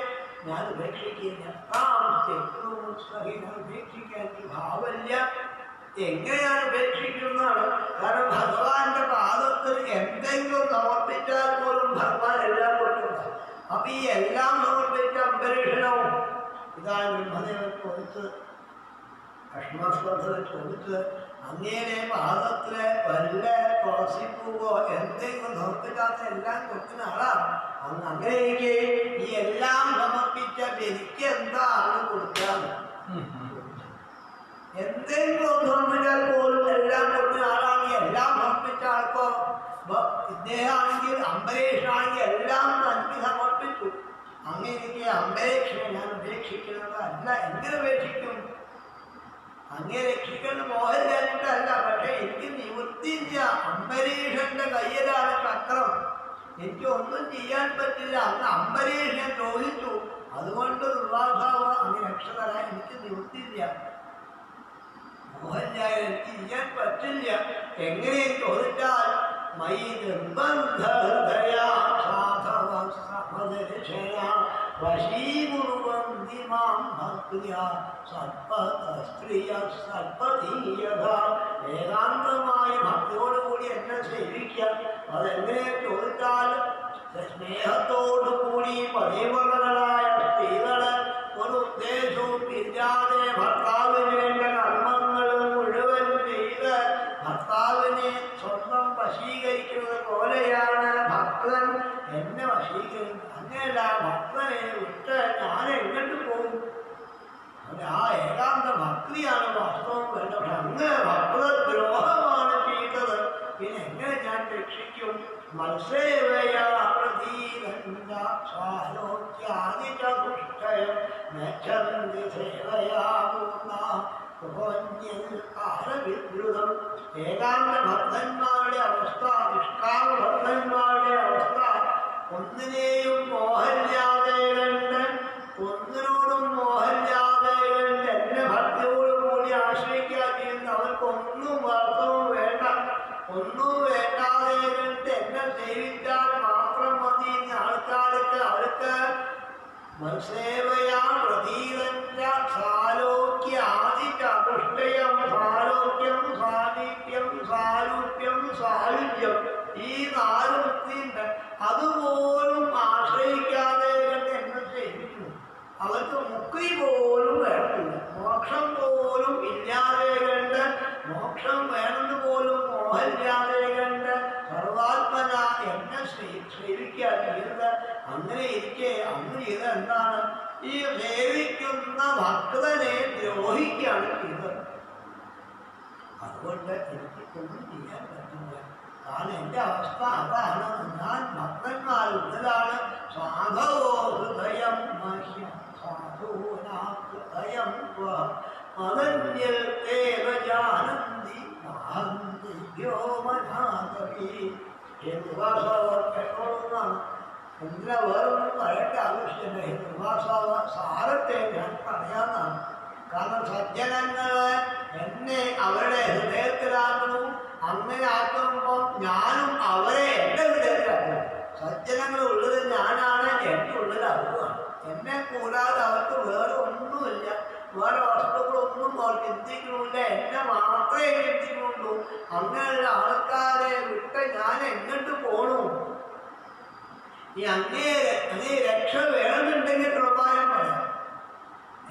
S2: ഞാൻ ഉപേക്ഷിക്കില്ല. ഉപേക്ഷിക്കാൻ ഭാവമില്ല. എങ്ങനെയാണ് ഉപേക്ഷിക്കുന്നതാണ്? കാരണം ഭഗവാന്റെ പാദത്തിൽ എന്തെങ്കിലും സമർപ്പിച്ചാൽ പോലും ഭഗവാൻ എല്ലാം കൊടുക്കുന്നത്. അപ്പൊ ഈ എല്ലാം സമർപ്പിച്ച അംബരീഷണവും ഇതാണ് ബ്രഹ്മദേവൻ ചോദിച്ച് ഭക്ഷണസ്പർദ്ധ ചോദിച്ച് അങ്ങേരെ പാദത്തില് വല്ല തുളസിപ്പൂവോ എന്തെങ്കിലും സമർപ്പിക്കാത്ത എല്ലാം കൊടുക്കുന്ന ആളാണ്. അങ്ങനെയൊക്കെ ഈ എല്ലാം സമർപ്പിച്ച എനിക്ക് എന്താണ് കൊടുക്കാന്ന്? എന്തെങ്കിലും സമർപ്പിച്ചാൽ പോലും എല്ലാം കൊടുക്കുന്ന ആളാണ്. എല്ലാം സമർപ്പിച്ച ആൾക്കോ ഇദ്ദേഹമാണെങ്കിൽ അംബരീഷാണെങ്കിൽ എല്ലാം എനിക്ക് സമർപ്പിച്ചു. അങ്ങനെയൊക്കെ അംബരീഷനെ ഞാൻ ഉപേക്ഷിക്കുന്നത് അല്ല. എങ്ങനെ ഉപേക്ഷിക്കും? അങ്ങേ രക്ഷിക്കുന്ന മോഹൻലാലിട്ടല്ല. പക്ഷെ എനിക്ക് നിവൃത്തിയില്ല. അംബരീഷന്റെ കയ്യിലാണ് ചക്രം. എനിക്ക് ഒന്നും ചെയ്യാൻ പറ്റില്ല. അന്ന് അംബരീഷൻ ചോദിച്ചു. അതുകൊണ്ട് ദുർവാസാവ് അങ്ങ് രക്ഷ തരാൻ എനിക്ക് നിവൃത്തിയില്ല. മോഹൻലാൽ എനിക്ക് ചെയ്യാൻ പറ്റില്ല. എങ്ങനെ ചോദിച്ചാൽ മൈ നിർബന്ധഹൃദയാ സാധവ സമദർശനാ വശീകുർവന്തി മാം ഭക്ത്യാ സൽപതസ്ത്രീയ സൽപതീയത. ഏകാന്തമായ ഭക്തിയോടുകൂടി എന്നെ സേവിക്കാം. അതെങ്ങനെ ചോദിച്ചാൽ സ്നേഹത്തോടുകൂടി പതിവകളായ സ്ത്രീകള് ഒരു ഉദ്ദേശവും ഇല്ലാതെ ഭർത്താവിന് വേണ്ട കർമ്മങ്ങളും മുഴുവൻ ചെയ്ത് ഭർത്താവിനെ സ്വന്തം വശീകരിക്കുന്നത് പോലെയാണ് ഭക്തൻ എന്നെ വശീകരിക്കുന്നത്. അങ്ങനെയല്ല, ഭക്തനെ വിട്ട് ഞാൻ എങ്ങോട്ട് പോകും? ആ ഏകാന്ത ഭക്തിയാണ് വാസ്തവം വേണ്ടത്. പക്ഷെ അങ്ങ് ഭക്തദ്രോഹമാണ് ചെയ്തത്. പിന്നെ എങ്ങനെ ഞാൻ രക്ഷിക്കും? മത്സേവയാ പ്രതീരന്ത സ്വാലോക്യാദിചതുഷ്ടയം നക്ഷന്തി സേവയാ പൂർണ്ണ ഏകാന്ത ഭക്തന്മാരുടെ അവസ്ഥ, നിഷ്കാമ ഭക്തന്മാരുടെ അവസ്ഥ ഒന്നിനെയും മോഹമില്ലാതെ കണ്ട്, ഒന്നിനോടും മോഹമില്ലാതെ കണ്ട് എന്നെ ഭക്തിയോടുകൂടി ആശ്രയിക്കാൻ ചെയ്യുന്ന അവർക്കൊന്നും വാസ്തവം വേണ്ട. ഒന്നും വേണ്ടാതെ കണ്ട് എന്നെ സേവിച്ചാൽ മാത്രം മതി എന്ന ആൾക്കാർക്ക് അവർക്ക് മത്സേവയാ പ്രതീരഞ്ച സാലോക്യ ആദിചതുഷ്ടയം. സാലോക്യം, സാമീപ്യം, സാരൂപ്യം, സായുജ്യം. ഈ നാല് വൃത്തിയുണ്ട്. അതുപോലും ആശ്രയിക്കാതെ കണ്ട് എന്നെ സേവിക്കുന്നു. അവർക്ക് മുക്തി പോലും വേണ്ടില്ല. മോക്ഷം പോലും ഇല്ലാതെ കണ്ട്, മോക്ഷം വേണമെന്ന് പോലും മോഹമില്ലാതെ കണ്ട് സർവാത്മന എന്നെ സേവിക്കാൻ ചെയ്തത്. അങ്ങനെ ഇരിക്കെ അന്ന് ചെയ്തത് എന്താണ്? ഈ സേവിക്കുന്ന ഭക്തനെ ദ്രോഹിക്കുകയാണ് ചെയ്തത്. അതുകൊണ്ട് എനിക്കൊന്നും ചെയ്യാൻ പറ്റില്ല. കാരണം എൻ്റെ അവസ്ഥ അതാണ്. ഞാൻ ഭക്തന്മാരുള്ളതാണ്. സാധവോ ഹൃദയം മഹ്യം സാധൂനാഹൃദയം മദന്യൽ ദേവജാനന്ദി മഹന്തിഭ്യോ മനാകവി. ഹേതുവാസാവർക്കെട്ടോന്നാണ്. എന്തിനാ വേറൊന്നും പറയേണ്ട ആവശ്യമില്ല. ഹേതുവാസാവ സാരത്തെ ഞാൻ പറയാന്നാണ്. കാരണം സജ്ജനങ്ങള് എന്നെ അവരുടെ ഹൃദയത്തിലാക്കണം. അങ്ങനെ ആക്കുമ്പോൾ ഞാനും അവരെ എൻ്റെ ഹൃദയത്തിലാക്കണം. സജ്ജനങ്ങൾ ഉള്ളത് ഞാനാണ്, എൻ്റെ ഉള്ളത് അവരുമാണ്. എന്നെ കൂടാതെ അവർക്ക് വേറെ ഒന്നുമില്ല, വേറെ വസ്തുക്കളൊന്നും അവർ ചിന്തിക്കണില്ല, എന്നെ മാത്രമേ ചിന്തിക്കുന്നുള്ളൂ. അങ്ങനെയുള്ള ആൾക്കാരെ വിട്ട് ഞാൻ എങ്ങോട്ട് പോണു? ഈ അങ്ങേ രക്ഷ വേണമെന്നുണ്ടെങ്കിൽ ഉപായം പറയാം.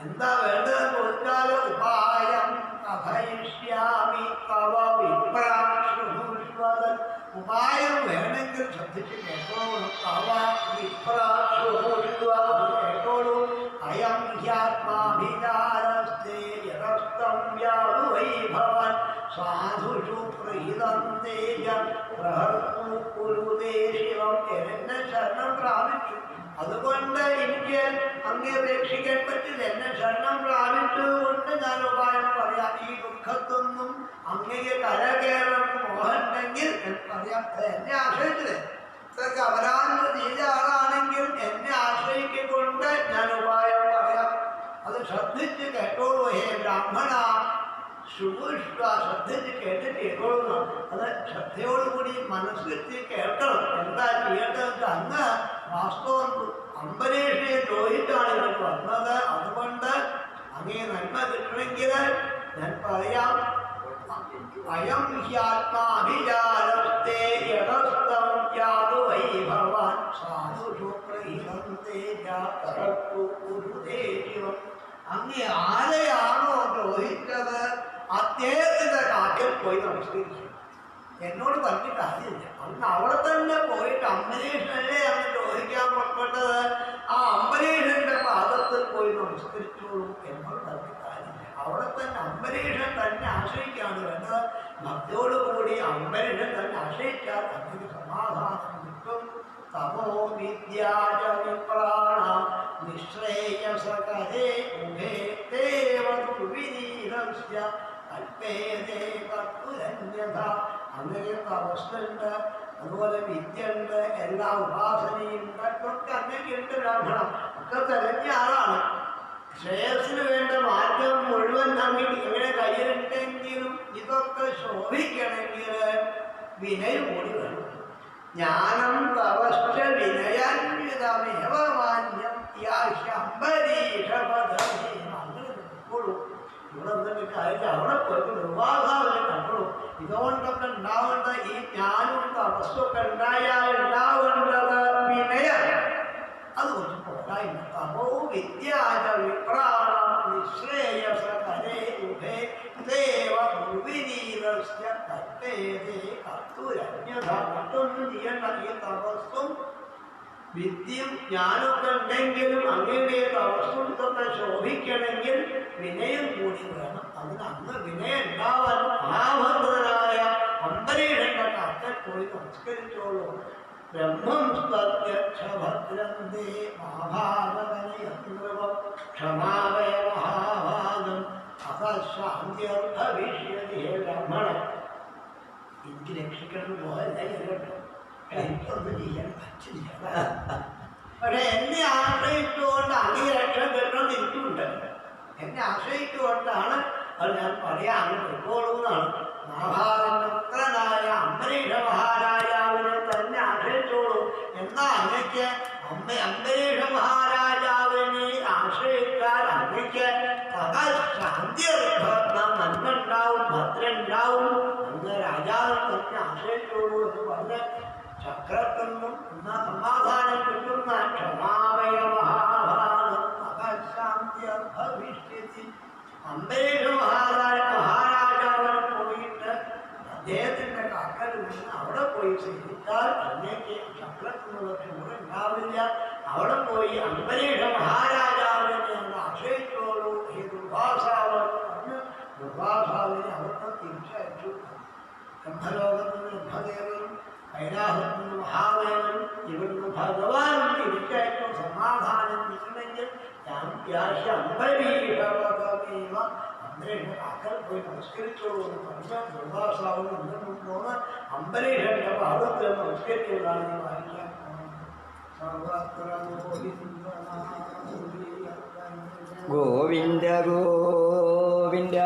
S2: എന്താ വേണ്ടതെന്ന് ചോദിച്ചാൽ ഉപായം കഥയിഷ്യാമി തവ വിപ്രാശ്രുഷ്വദൻ. ഉപായം വേണമെങ്കിൽ ശ്രദ്ധിച്ച് കേട്ടോളൂ. തവ വിപ്രാശ്രുഷ്വദൻ കേട്ടോളൂ. അയം ഹ്യാത്മാഭിചാരസ്തേ യതസ്തം വ്യാതു വൈഭവൻ സാധുഷു പ്രഹിതം തേജ പ്രഹർത്തു കുരുതേ ശിവം. എന്നെ ശരണം പ്രാപിച്ചു, അതുകൊണ്ട് എനിക്ക് അങ്ങേ രക്ഷിക്കാൻ പറ്റില്ല. എന്നെ ശരണം പ്രാപിച്ചുകൊണ്ട് ഞാൻ ഉപായം പറയാം. ഈ ദുഃഖത്തൊന്നും അങ്ങയെ കരകയറണം മോഹമുണ്ടെങ്കിൽ പറയാം. എന്നെ ആശ്രയിച്ചത് ഇതൊക്കെ അപരാധം ചെയ്ത ആളാണെങ്കിൽ എന്നെ ആശ്രയിക്കൊണ്ട് ഞാൻ ഉപായം പറയാം. അത് ശ്രദ്ധിച്ച് കേട്ടോളൂ. ഹേ ബ്രാഹ്മണ ശുഭുഷ്വ, ശ്രദ്ധിച്ച് കേട്ടിട്ട് കേട്ടോളൂ. അത് ശ്രദ്ധയോടുകൂടി മനസ്സിലെത്തി കേൾക്കണം. എന്താ ചെയ്യേണ്ടത്? അങ്ങ് വാസ്തവം അംബരീഷിനെ ദ്രോഹിച്ചാണ് ഇങ്ങോട്ട് വന്നത്. അതുകൊണ്ട് അങ്ങേ നന്മ കിട്ടണമെങ്കിൽ ഞാൻ പറയാം. അയം ഹ്യാത്മാഭിചാരസ്തേ യതസ്തം യാതു വൈഭവാൻ സാധുഷു പ്രഹിതം തേജ പ്രഹർത്തു കുരുതേ ശിവം. അങ്ങേ ആരെയാണോ ദ്രോഹിച്ചത് അദ്ദേഹത്തിന്റെ കാട്ടിൽ പോയി നമസ്കരിച്ചു. എന്നോട് പറഞ്ഞിട്ട് കാര്യമില്ല. അന്ന് അവിടെ തന്നെ പോയിട്ട് അംബരീഷനല്ലേ അന്ന് ദ്രോഹിക്കാൻ പുറപ്പെട്ടത്, ആ അംബരീഷന്റെ പാദത്തിൽ പോയി നമസ്കരിച്ചോളൂ. എന്നോട് പറഞ്ഞിട്ട് കാര്യമില്ല. അവിടെ തന്നെ അംബരീഷൻ തന്നെ ആശ്രയിക്കാണ് വേണ്ടത്. ഭക്തിയോടുകൂടി അംബരീഷൻ തന്നെ ആശ്രയിച്ചാൽ അതിന് സമാധാനം കിട്ടും. തമോ വിദ്യാച വിപ്രാണ നിശ്രേയസകരേ ഉഭേ ദേവതുവിനീരസ്യ അല്പേതേ കർത്തുരന്യഥ. അങ്ങനെ തപസ്സുണ്ട്, അതുപോലെ വിദ്യയുണ്ട്, എല്ലാ ഉപാസനയുണ്ട്, ഒക്കെ അങ്ങനെയുണ്ട്. ബ്രാഹ്മണം ഒക്കെ തെരഞ്ഞ ആളാണ്. ശ്രേയസ്സിന് വേണ്ട മാർഗം മുഴുവൻ അങ്ങോട്ട് ഇങ്ങനെ കയ്യിലുണ്ടെങ്കിലും ഇതൊക്കെ ശോഭിക്കണമെങ്കിൽ വിനയം കൂടി വേണം. ജ്ഞാനം തപശ്ച വിനയാന്വിതമേവ മാന്യം യാശംബരീഷപദമേ. അങ്ങനെ നിൽക്കുള്ളൂ. ഇവിടെ എന്തൊക്കെ കാര്യം അവിടെ പോയിട്ട് നിർവാഹാവിനെ കണ്ടോളൂ. ഇതുകൊണ്ടൊക്കെ ഉണ്ടാവേണ്ട ഈ ജ്ഞാനവും തപസ്സൊക്കെ ഉണ്ടായാൽ ഉണ്ടാവേണ്ടത് വിനയം. അത് കുറച്ച് പോരായ്മ. തമോ വിദ്യാച വിപ്രാണ നിശ്രേയസകരേ ഉഭേ ദേവ ഭുവിനീരസ്യ കർത്തേതേ കർത്തുരന്യഥ. മറ്റൊന്നും ചെയ്യണ്ട. ഈ തപസ്സും വിദ്യയും ജ്ഞാനമൊക്കെ ഉണ്ടെങ്കിലും അങ്ങയുടെ തപസ്സും ഇതൊക്കെ ശോഭിക്കണമെങ്കിൽ വിനയം കൂടി വേണം. അതിന് അന്ന് വിനയം ഉണ്ടാവാൻ മഹാഭദ്രനായ അംബരീഷന്റെ കാട്ടിൽ പോയി നമസ്കരിച്ചോളൂ. ബ്രഹ്മം സ്തഭദ്രന്തേ മഹാഭാഗവനയന്ത്രവം ക്ഷമാവയ മഹാഭാഗം അസശാന്തിർഭവിഷ്യതി. ഹേ ബ്രാഹ്മണൻ, എനിക്ക് രക്ഷിക്കണം പോകല്ല കേട്ടോ, എനിക്കൊന്നും ചെയ്യാൻ പറ്റില്ല. പക്ഷെ എന്നെ ആശ്രയിച്ചുകൊണ്ട് അങ്ങേ രക്ഷ കിട്ടണം എനിക്കുണ്ട്. എന്നെ ആശ്രയിച്ചുകൊണ്ടാണ് അത് ഞാൻ പറയാം. അങ്ങനെ പൊയ്ക്കോളൂന്നാണ്. മഹാഭാരതനായ അംബരീഷ മഹാരാജാവിനെ തന്നെ ആശ്രയിച്ചോളൂ. എന്നാ അങ്ങക്ക് അംബരീഷ മഹാരാജാവിനെ ആശ്രയിച്ചാൽ അങ്ങക്ക് ശാന്തി നന്മണ്ടാവും, ഭദ്രണ്ടാവും. അന്ന് രാജാവിനെ തന്നെ ആശ്രയിച്ചോളൂ എന്ന് പറഞ്ഞ് ചക്രത്തിനും എന്നാ സമാധാനം കിട്ടുന്ന ക്ഷമാവയ മഹാഭാരതം അകശാന്തി ഭവിഷ്യതി. അംബരീഷ മഹാരാജാവിനെ പോയിട്ട് അദ്ദേഹത്തിന്റെ കാക്കൽ നിന്ന് അവിടെ പോയി സേവിച്ചാൽ അന്നേക്ക് ചക്രത്തിനുള്ള ചൂട് ഉണ്ടാവില്ല. അവിടെ പോയി അംബരീഷ മഹാരാജാവിനെ ഞങ്ങൾ ആശ്രയിച്ചോളൂ. ഈ ദുർവാസാവ് പറഞ്ഞ് ദുർവാസാവിനെ അവിടുന്ന് തിരിച്ചയച്ചു. ബ്രഹ്മലോകത്തിൽ നിന്ന് ബ്രഹ്മദേവനും കൈലാസത്തിൽ നിന്ന് മഹാദേവനും ഇവിടുന്ന് ഭഗവാനും തിരിച്ചയച്ചു. സമാധാനം കിട്ടണമെങ്കിൽ അംബരീഷപദമേവ. അംബരീഷ കാക്കൽ പോയി നമസ്കരിച്ചോളൂ എന്ന് പറഞ്ഞ ദുർവാസാവും ഇന്നും പോന്ന് അംബരീഷന്റെ പാദത്തിൽ നമസ്കരിച്ചുകൊണ്ടാണ് ഞാൻ വായിക്കാൻ പോകുന്നത്. സർവത്ര
S1: ഗോവിന്ദ ഗോവിന്ദ.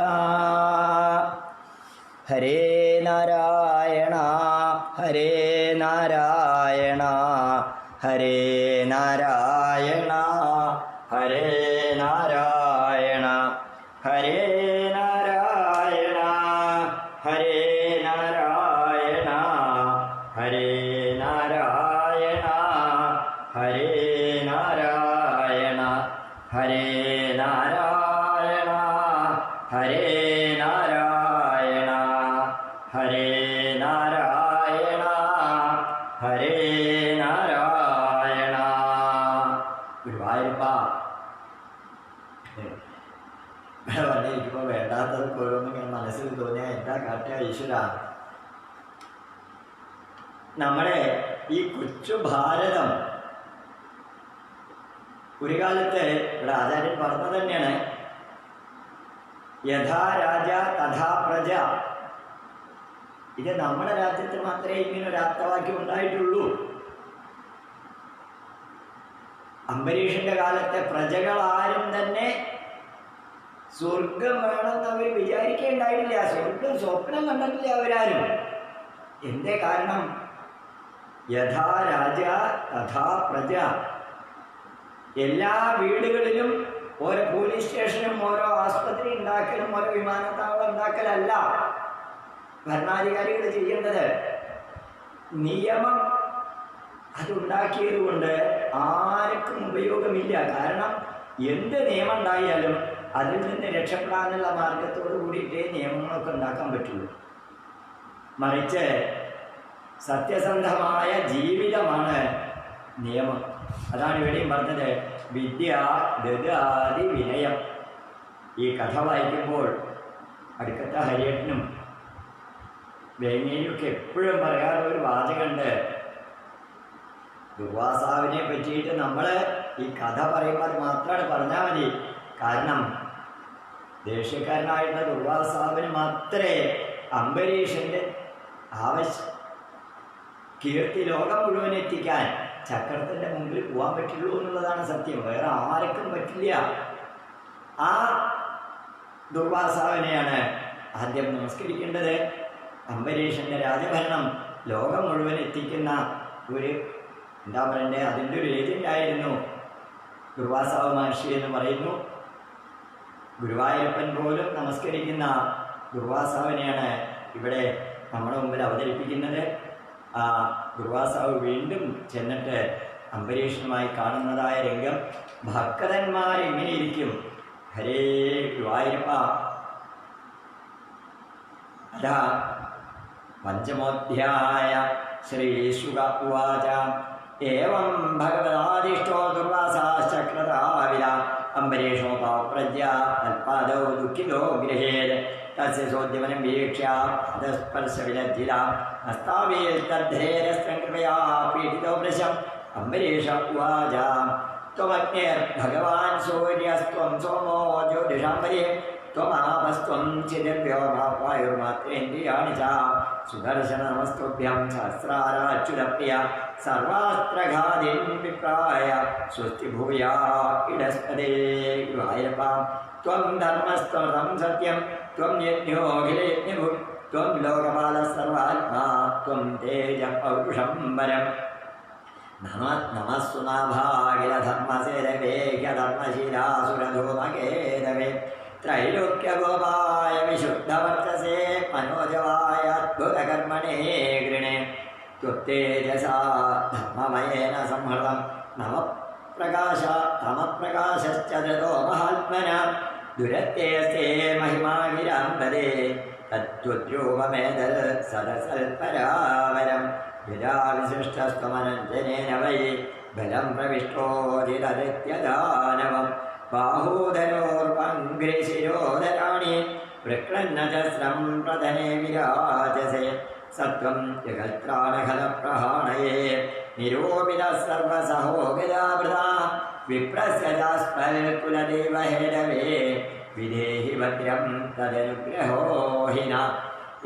S1: ഹരേ നാരായണ ഹരേ നാരായണ ഹരേ നാരായണ ഹരേ നാരായണ ഹരേ നാരായണ ഹരേ നാരായണ ഹരേ നാരായണ ഹരേ നാരായണ ഹരേ നാരായണ ഹരേ നാരായണ ഹരേ നാരായണ ഹരേ നാരായണ. ഗുരുവായൂരപ്പ ഇവിടെ വന്നിരിക്കുമ്പോൾ വേണ്ടാത്തതൊക്കെ ഓരോന്നിങ്ങനെ മനസ്സിൽ തോന്നിയാൽ എന്താ കാട്ടുക ഈശ്വര? നമ്മളെ ഈ കൊച്ചു ഭാരതം ഒരു കാലത്ത് ഇവിടെ ആചാര്യൻ പറഞ്ഞത് തന്നെയാണ്, യഥാ രാജ തഥാ പ്രജ. ഇത് നമ്മുടെ രാജ്യത്ത് മാത്രമേ ഇങ്ങനെ ഒരു ആപ്തവാക്യം ഉണ്ടായിട്ടുള്ളൂ. അംബരീഷിന്റെ കാലത്തെ പ്രജകളാരും തന്നെ സ്വർഗം വേണമെന്ന് അവർ വിചാരിക്കേണ്ടായിട്ടില്ല. സ്വർഗം സ്വപ്നം കണ്ടിട്ടില്ല അവരാരും. എന്തേ കാരണം? യഥാ രാജ തഥാ പ്രജ. എല്ലാ വീടുകളിലും ഓരോ പോലീസ് സ്റ്റേഷനും ഓരോ ആസ്പത്രി ഉണ്ടാക്കലും ഓരോ വിമാനത്താവളം ഉണ്ടാക്കലല്ല ഭരണാധികാരികൾ ചെയ്യേണ്ടത്. നിയമം അതുണ്ടാക്കിയത് കൊണ്ട് ആർക്കും ഉപയോഗമില്ല. കാരണം എന്ത് നിയമം ഉണ്ടായാലും അതിൽ നിന്ന് രക്ഷപ്പെടാനുള്ള മാർഗത്തോടു കൂടിയിട്ടേ നിയമങ്ങളൊക്കെ ഉണ്ടാക്കാൻ പറ്റുള്ളൂ. മറിച്ച് സത്യസന്ധമായ ജീവിതമാണ് നിയമം. അതാണ് ഇവിടെയും പറഞ്ഞത്, വിദ്യ ദദാതി വിനയം. ഈ കഥ വായിക്കുമ്പോൾ അടുക്കത്തെ ഹരിയേട്ടനും വേങ്ങേരിയൊക്കെ എപ്പോഴും പറയാറുള്ള ഒരു വാചകമുണ്ട്. ദുർവാസാവിനെ പറ്റിയിട്ട് നമ്മൾ ഈ കഥ പറയുമ്പോൾ അത് മാത്രമാണ് പറഞ്ഞാൽ മതി. കാരണം ദേഷ്യക്കാരനായിട്ടുള്ള ദുർവാസാവിന് മാത്രമേ അംബരീഷന്റെ കീർത്തി ലോകം മുഴുവൻ എത്തിക്കാൻ ചക്രത്തിന്റെ മുമ്പിൽ പോകാൻ പറ്റുള്ളൂ എന്നുള്ളതാണ് സത്യം. വേറെ ആർക്കും പറ്റില്ല. ആ ദുർവാസാവിനെയാണ് ആദ്യം നമസ്കരിക്കേണ്ടത്. അംബരീഷന്റെ രാജഭരണം ലോകം മുഴുവൻ എത്തിക്കുന്ന ഒരു എന്താ പറയണ്ടേ, അതിൻ്റെ ഒരു ഏജന്റായിരുന്നു ദുർവാസാവ് മഹർഷി എന്ന് പറയുന്നു. ഗുരുവായൂരപ്പൻ പോലും നമസ്കരിക്കുന്ന ദുർവാസാവിനെയാണ് ഇവിടെ നമ്മുടെ മുമ്പിൽ അവതരിപ്പിക്കുന്നത്. ആ ദുർവാസാവ് വീണ്ടും ചെന്നിട്ട് അംബരീഷനുമായി കാണുന്നതായ രംഗം ഭക്തന്മാർ എങ്ങനെ ഇരിക്കും? ഹരേ ഗുരുവായൂരപ്പ. അതാ പഞ്ചമോധ്യായ ശ്രീശുക ഉവാച ഏവം ഭഗവതാദിഷ്ടോ ദുർവാസാശ്ചക്രതാവില അംബരീഷോ പാപ്രജ്യ തൽപാദൗ ദുഃഖിതോ ഗൃഹേത് തസ്യ സോദ്യമനം വീക്ഷ്യ പദസ്പർശവിലദ്ധില ഹസ്താവേൽ തദ്ധേരസ്ത്രം കൃപയാ പീഡിതോ വൃശം അംബരീഷ ഉവാച ത്വമഗ്നിർഭഗവാൻ സൂര്യസ്ത്വം സോമോ ജ്യോതിഷാംബരേ ത്വമാപസ്ത്വം ചിതിർവ്യോമായുർമാത്രേന്ദ്രിയാണി ച സുദർശന നമസ്തുഭ്യം സഹസ്രാരാച്യുതപ്രിയ സർവാസ്ത്രഘാതിൻ വിപ്രായ സ്വസ്തി ഭൂയാ ഇടസ്പദേ. ഗുരുവായൂരപ്പ ത്വം ധർമ്മസ്ത്വം സത്യം ത്വം യജ്ഞോഖിലയജ്ഞഭു ത്വം ലോകപാല സർവാത്മാ ത്വം തേജ പൗരുഷം വരം. നമസ്സുനാഭാഖിലധർമ്മസേരവേ ഹ്യധർമ്മശീലാസുരധൂമകേരവേ ത്രൈലോക്യഗോപായ വിശുദ്ധവർച്ചസേ മനോജവായ അദ്ഭുതകർമ്മണേ ഗൃണേ ത്വത്തേജസാ ധർമ്മമയേന സംഹൃതം തമപ്രകാശശ്ചതോ മഹാത്മന ദുരത്തേസ്തേ മഹിമാവിരാംബദേ തദ്ദ്രൂപമേതൽ സദസൽപരാവരം യഥാ വിശിഷ്ടസ്ത്വമനഞ്ജനേന വൈ ബലം പ്രവിഷ്ടോതിരദിത്യദാനവം ബാഹൂധരോർവംഘ്രിശിരോധരാണി പ്രക്ലന്നചസ്രം പ്രധനെ വിരാജസേ സത്വം ജഗത്രാണഖലപ്രഹാണയേ നിരൂപിത സർവസഹോഗരാവൃത വിപ്രസ്യജാസ്മൽകുലദേവഹേരവേ വിധേഹി ഭദ്രം തദനുഗ്രഹോ ഹിന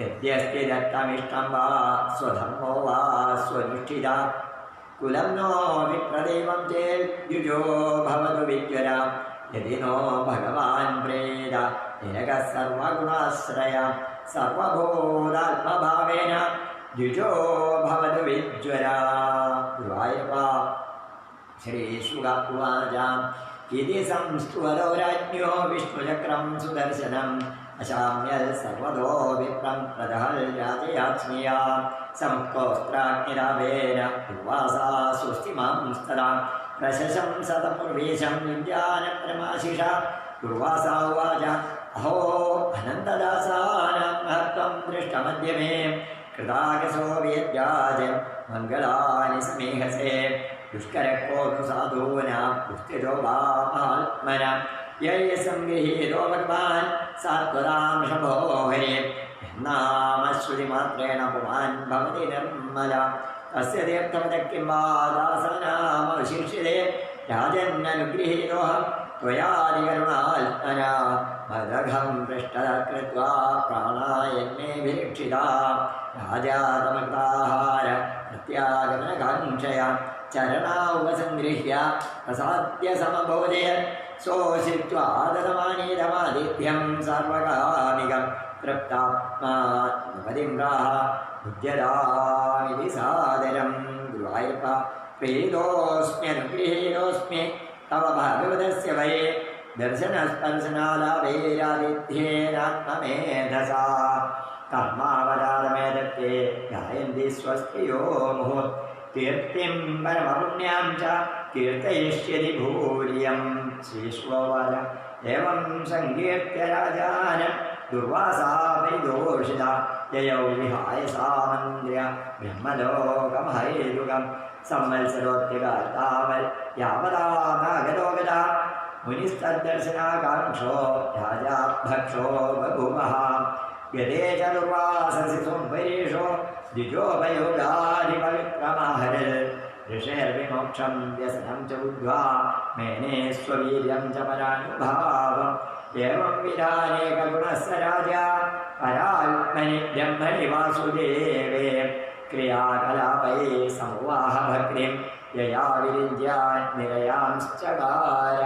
S1: യദ്യസ്തി ദത്തമിഷ്ടം വാ സ്വധർമ്മോ വാ സ്വനുഷ്ഠിത കുലം നോ വിപ്രദൈവം ചേത് യുജോ ഭവതു വിജ്വര यदि नो भगवान् प्रेद निरगः सर्वगुणाश्रय सर्वभूतात्मभावेन द्विजो भवतु विज्वरा गुरुवायूरप्प श्रीशुक उवाच इति संस्तुवतो राज्ञो विष्णुचक्रं सुदर्शनम् अशाम्यल् सर्वतो विप्रं प्रदहल् समुक्तोऽस्त्राग्निरावेन उर्वासा स्वस्तिमांस्तदा प्रशशंसतपूर्वेशं युञ्जानप्रमाशिषा उर्वासा उवाच अहो अनन्तदासानां महत्त्वं दृष्टमद्य मे कृतागसो वेद्याज मङ्गलानि समीहसे दुष्करकोऽनु साधूनां पुस्तितो वा महात्मना य संगृहीतो भगवान् सात्वतां शम्भो हरे नामश्रुतिमात्रेण पुमान् भवति निर्मला तस्य तीर्थमतः किं वा दासानामवशिष्यते राजन्ननुगृहीतोऽहं त्वयादिकरुणात्मना मदघं पृष्ठतः कृत्वा प्राणायन्मे विरक्षिता राजा तमक्ताहार प्रत्यागमनकाङ्क्षया चरणा उपसङ्गृह्य प्रसाद्य समबोधयत् सोऽशित्वा ददमानीतमादित्यं सर्वकामिकं तृप्तात्मा नृपतिम्राः बुध्यदामिति सादरं गुरुवायूरप्प प्रीतोऽस्म्यनुगृहीतोऽस्मि तव भगवतस्य वै दर्शनस्पर्शनालाभेरादिध्येनात्ममेधसा कर्मावतारमेदत्ते गायन्ति स्वस्तियो मुहुः कीर्तिं परमपुण्यां च कीर्तयिष्यति भूरियं श्रीश्ववाच एवं संकीर्त्य राजानं दुर्वासा परिदोषिता ययौ विहाय सामन्त्र्य ब्रह्मलोकमहैतुकं संवत्सरोऽत्यगातावत् यावदानागतो गता मुनिस्तद्दर्शनाकाङ्क्षो राजाभक्षो बभूवः यदे च दुर्वाससि सोमपरीषो द्विजोपयोगाधिपविक्रमाहरत् ऋषेर्विमोक्षं व्यसनं च बुद्ध्वा मेने स्ववीर्यं च परानुभावम् एवं विधानेकगुणः स राजा परात्मनि ब्रह्मणि वासुदेवे क्रियाकलापये संवाह भक्तिं यया विरिञ्ज्यान्निरयांश्चकार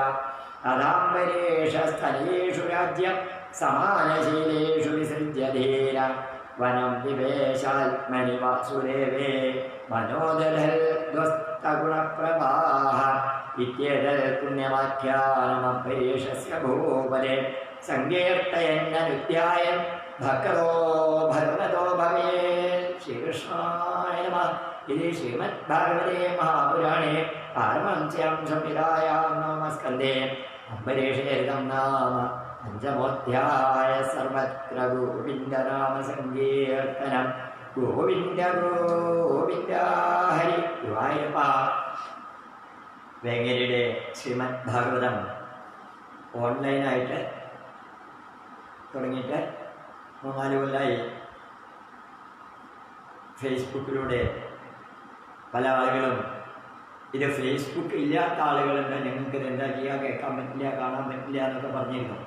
S1: अधाम्बरेशस्थलेषु राज्यं समानशीलेषु विसृज्य धीर वनं विवेशात्मनि वासुदेवे मनोदधल्ध्वस्तगुणप्रभाः इत्येतत् पुण्यवाक्यानमम्बरीषस्य भूपदे सङ्कीर्तयन्ननुध्यायन् भक्तो भगवतो भवेत् श्रीकृष्णाय नमः इति श्रीमद्भागवते महापुराणे पारमहंस्यां संहितायां नवमस्कन्धे अम्बरीषचरितं नाम पञ्चमोऽध्याय सर्वत्र गोविन्दनाम सङ्कीर्तनं गोविन्द गोविन्द हरि ഗുരുവായൂരപ്പ വേങ്ങരയുടെ ശ്രീമദ് ഭാഗവതം ഓൺലൈനായിട്ട് തുടങ്ങിയിട്ട് 3-4 കൊല്ലമായി ഫേസ്ബുക്കിലൂടെ പല ആളുകളും ഇത് ഫേസ്ബുക്ക് ഇല്ലാത്ത ആളുകളുണ്ട്, ഞങ്ങൾക്ക് ഇത് എന്താ ചെയ്യുക, കേൾക്കാൻ പറ്റില്ല, കാണാൻ പറ്റില്ല എന്നൊക്കെ പറഞ്ഞിരുന്നു.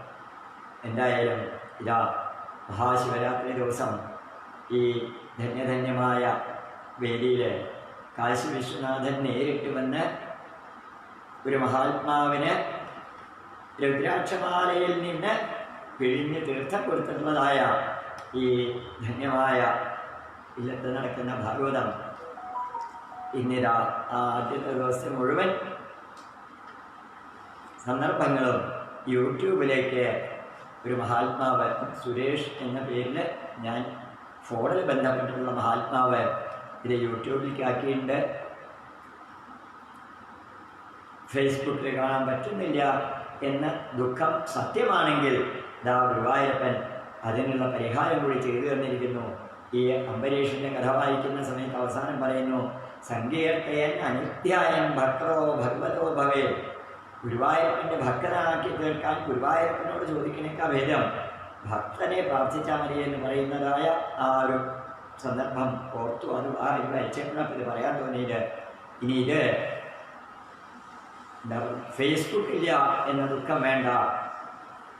S1: എന്തായാലും ഇതാ മഹാശിവരാത്രി ദിവസം ഈ ധന്യധന്യമായ വേദിയിൽ കാശി വിശ്വനാഥൻ നേരിട്ട് വന്ന് ഒരു മഹാത്മാവിന് രുദ്രാക്ഷമാലയിൽ നിന്ന് പിഴിഞ്ഞ് തീർത്ഥം കൊടുത്തിട്ടുള്ളതായ ഈ ധന്യമായ ഇല്ലത്ത് നടക്കുന്ന ഭാഗവതം ഇന്നിതാ ആദ്യത്തെ ദിവസം മുഴുവൻ സന്ദർഭങ്ങളും യൂട്യൂബിലേക്ക് ഒരു മഹാത്മാവ് സുരേഷ് എന്ന പേരിൽ ഞാൻ ഫോണിൽ ബന്ധപ്പെട്ടിട്ടുള്ള മഹാത്മാവ് ഇത് യൂട്യൂബിലേക്ക് ആക്കിയിട്ടുണ്ട്. ഫേസ്ബുക്കിൽ കാണാൻ പറ്റുന്നില്ല എന്ന ദുഃഖം സത്യമാണെങ്കിൽ ഇതാ ഗുരുവായൂരപ്പൻ അതിനുള്ള പരിഹാരം കൂടി ചെയ്തു തന്നിരിക്കുന്നു. ഈ അംബരീഷിൻ്റെ കഥ വായിക്കുന്ന സമയത്ത് അവസാനം പറയുന്നു, സങ്കീർത്തയൻ അനുധ്യായൻ ഭക്തോ ഭഗവതോ ഭവേ. ഗുരുവായൂരപ്പൻ്റെ ഭക്തനാക്കി തീർക്കാൻ ഗുരുവായൂരപ്പനോട് ചോദിക്കണേക്കാ ഭേദം ഭക്തനെ പ്രാർത്ഥിച്ചാൽ മതി എന്ന് പറയുന്നതായ ആ ഒരു സന്ദർഭം ഓർത്തു. അത് ആ ഇത് അയച്ചപ്പോഴപ്പോൾ ഇത് പറയാൻ തോന്നിയിട്ട് ഇനി ഇത് ഫേസ്ബുക്കില്ല എന്ന ദുഃഖം വേണ്ട,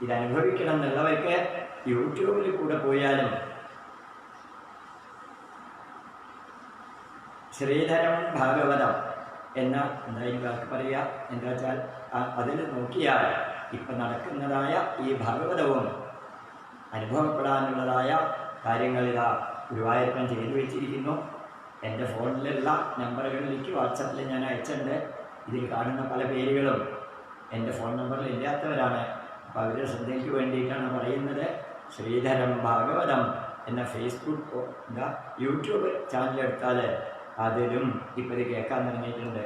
S1: ഇത് അനുഭവിക്കണം എന്നുള്ളവർക്ക് യൂട്യൂബിൽ കൂടെ പോയാലും ശ്രീധരം ഭാഗവതം എന്ന എന്തായാലും വാക്ക് പറയുക, എന്താ വെച്ചാൽ അതിൽ നോക്കിയാൽ ഇപ്പം നടക്കുന്നതായ ഈ ഭാഗവതവും അനുഭവപ്പെടാനുള്ളതായ കാര്യങ്ങളിതാ ഗുരുവായൂരപ്പൻ ചെയ്തു വെച്ചിരിക്കുന്നു. എൻ്റെ ഫോണിലുള്ള നമ്പറുകളിലേക്ക് വാട്സപ്പിൽ ഞാൻ അയച്ചിട്ടുണ്ട്. ഇതിൽ കാണുന്ന പല പേരുകളും എൻ്റെ ഫോൺ നമ്പറിൽ ഇല്ലാത്തവരാണ്. അപ്പോൾ അവരുടെ ശ്രദ്ധയ്ക്ക് വേണ്ടിയിട്ടാണ് പറയുന്നത്. ശ്രീധരം ഭാഗവതം എന്ന ഫേസ്ബുക്ക് യൂട്യൂബ് ചാനൽ എടുത്താൽ അതിലും ഇപ്പോൾ ഇത് കേൾക്കാൻ തുടങ്ങിയിട്ടുണ്ട്.